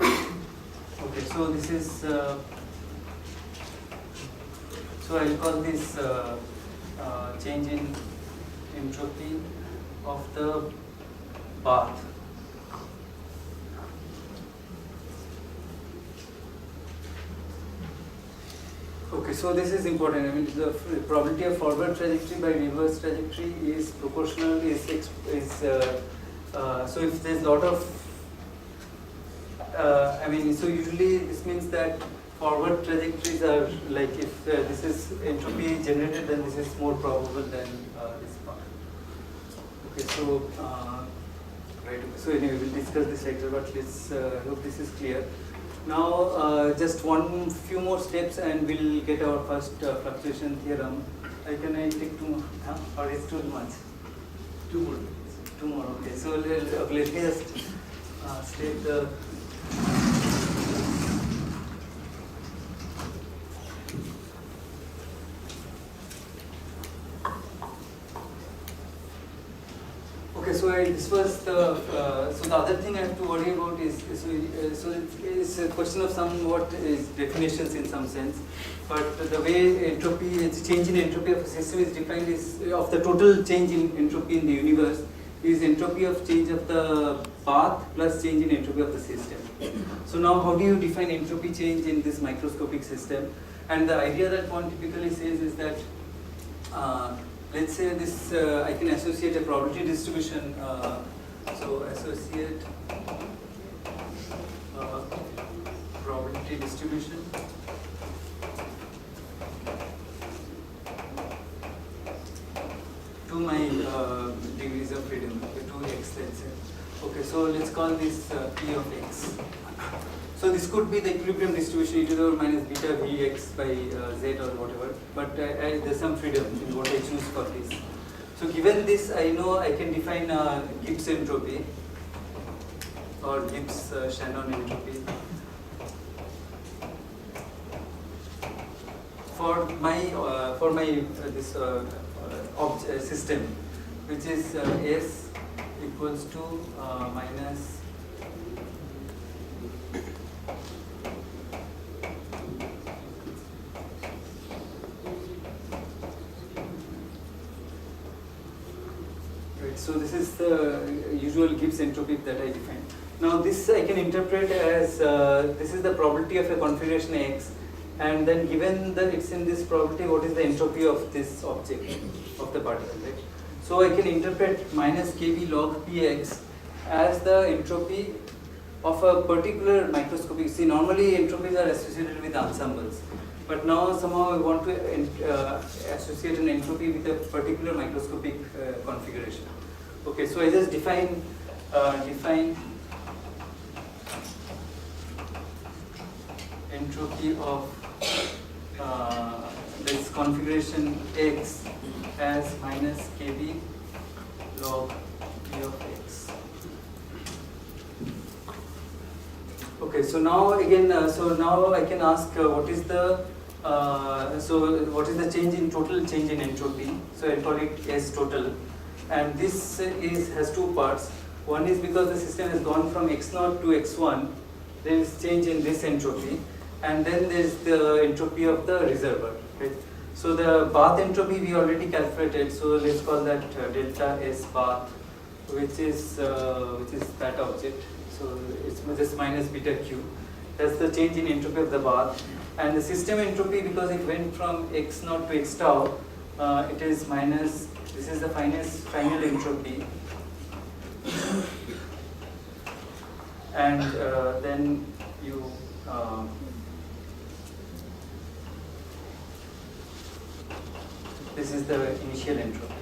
Okay, so this is so I'll call this change in entropy of the bath. Okay, so this is important. I mean, the probability of forward trajectory by reverse trajectory is proportional. So if there's a lot of, I mean, so usually this means that forward trajectories are like if this is entropy generated, then this is more probable than this part. Okay, so right. So anyway, we'll discuss this later, but let's hope this is clear. Now, just few more steps, and we'll get our first fluctuation theorem. Can I take 2 more? Or is too much? 2 more. 2 more. Okay. So let me just state the. Okay, so this was the so the other thing I have to worry about is so it's a question of somewhat is definitions in some sense, but the way entropy, its change in entropy of a system is defined is of the total change in entropy in the universe is entropy of change of the path plus change in entropy of the system. So now how do you define entropy change in this microscopic system? And the idea that one typically says is that let's say this, I can associate a probability distribution. So associate probability distribution to my degrees of freedom, to x, let's say. Okay, so let's call this P of x. So this could be the equilibrium distribution e to the power minus beta Vx by z or whatever, but there's some freedom in what I choose for this. So given this, I know I can define Gibbs entropy or Gibbs-Shannon entropy for my this system, which is S equals to minus so this is the usual Gibbs entropy that I define. Now this I can interpret as this is the probability of a configuration X, and then given that it's in this probability, what is the entropy of this object, of the particle, right? So I can interpret minus kb log px as the entropy of a particular microscopic. See, normally entropies are associated with ensembles, but now somehow I want to associate an entropy with a particular microscopic configuration. Okay, so I just define entropy of this configuration X as minus kb log p of x. Okay, so now again, so now I can ask what is the what is the change in total change in entropy? So I'll call it S total. And this has 2 parts. One is because the system has gone from x0 to x1, there is change in this entropy, and then there is the entropy of the reservoir. Right. So the bath entropy we already calculated. So let's call that delta S bath, which is that object. So it's just minus beta Q. That's the change in entropy of the bath. And the system entropy, because it went from x naught to x tau, it is minus. This is the final entropy. And then you this is the initial entropy.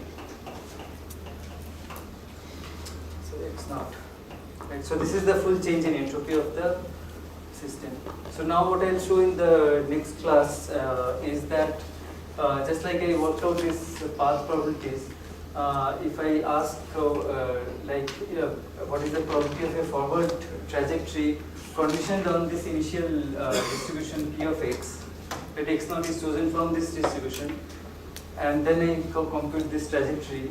So x naught. Right. So this is the full change in entropy of the system. So now what I'll show in the next class is that just like I worked out these path probabilities, if I ask what is the probability of a forward trajectory conditioned on this initial distribution P of x, that x naught is chosen from this distribution, and then I compute this trajectory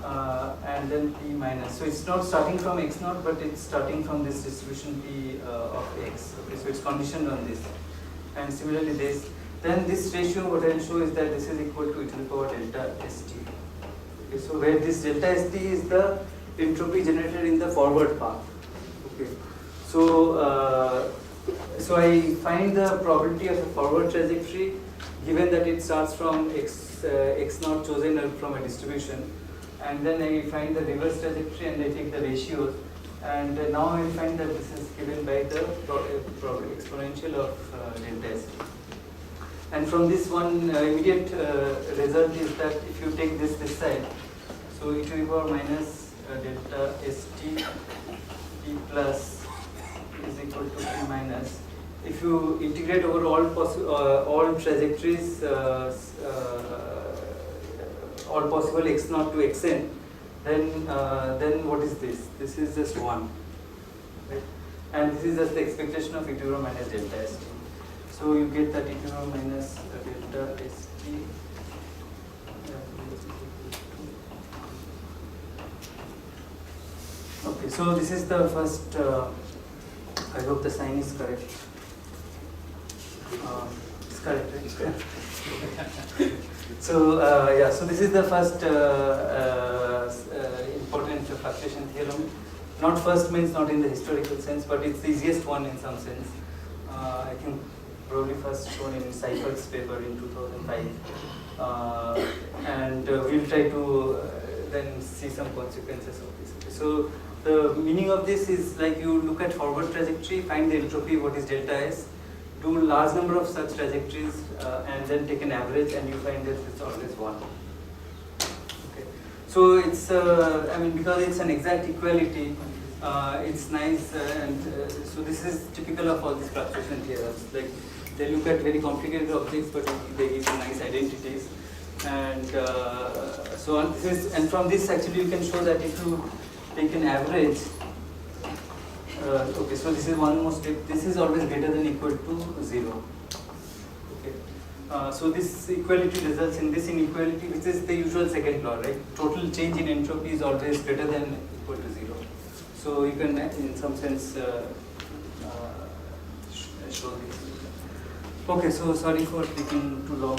and then P minus. So it's not starting from x naught, but it's starting from this distribution P of x. Okay, so it's conditioned on this. And similarly this. Then this ratio, what I'll show is that this is equal to e to the power delta st. Okay, so where this delta st is the entropy generated in the forward path. Okay, so so I find the probability of a forward trajectory given that it starts from x naught chosen from a distribution, and then I find the reverse trajectory and I take the ratios, and now I find that this is given by the exponential of delta st. And from this one immediate result is that if you take this side, so e to the power minus delta st p plus is equal to p minus. If you integrate over all trajectories, all possible x naught to xn, then what is this? This is just 1, right? And this is just the expectation of e to the power minus delta st. So you get that e to the power minus delta st. Okay, so this is the first. I hope the sign is correct. It's correct, right? It's correct. So yeah, so this is the first important fluctuation theorem. Not first means not in the historical sense, but it's the easiest one in some sense. I think probably first shown in Seifert's paper in 2005, and we'll try to then see some consequences of this. Okay, so the meaning of this is like you look at forward trajectory, find the entropy, what is delta S, do large number of such trajectories, and then take an average, and you find that it's always 1. Okay. So it's, I mean, because it's an exact equality, it's nice, and so this is typical of all these fluctuation theorems. Like they look at very complicated objects, but they give you nice identities, and so on. This is, and from this actually you can show that if you take an average. Okay, so this is one more step. This is always greater than equal to 0. Okay, so this equality results in this inequality, which is the usual second law, right? Total change in entropy is always greater than equal to 0. So you can, in some sense, show this. Okay, so sorry for taking too long.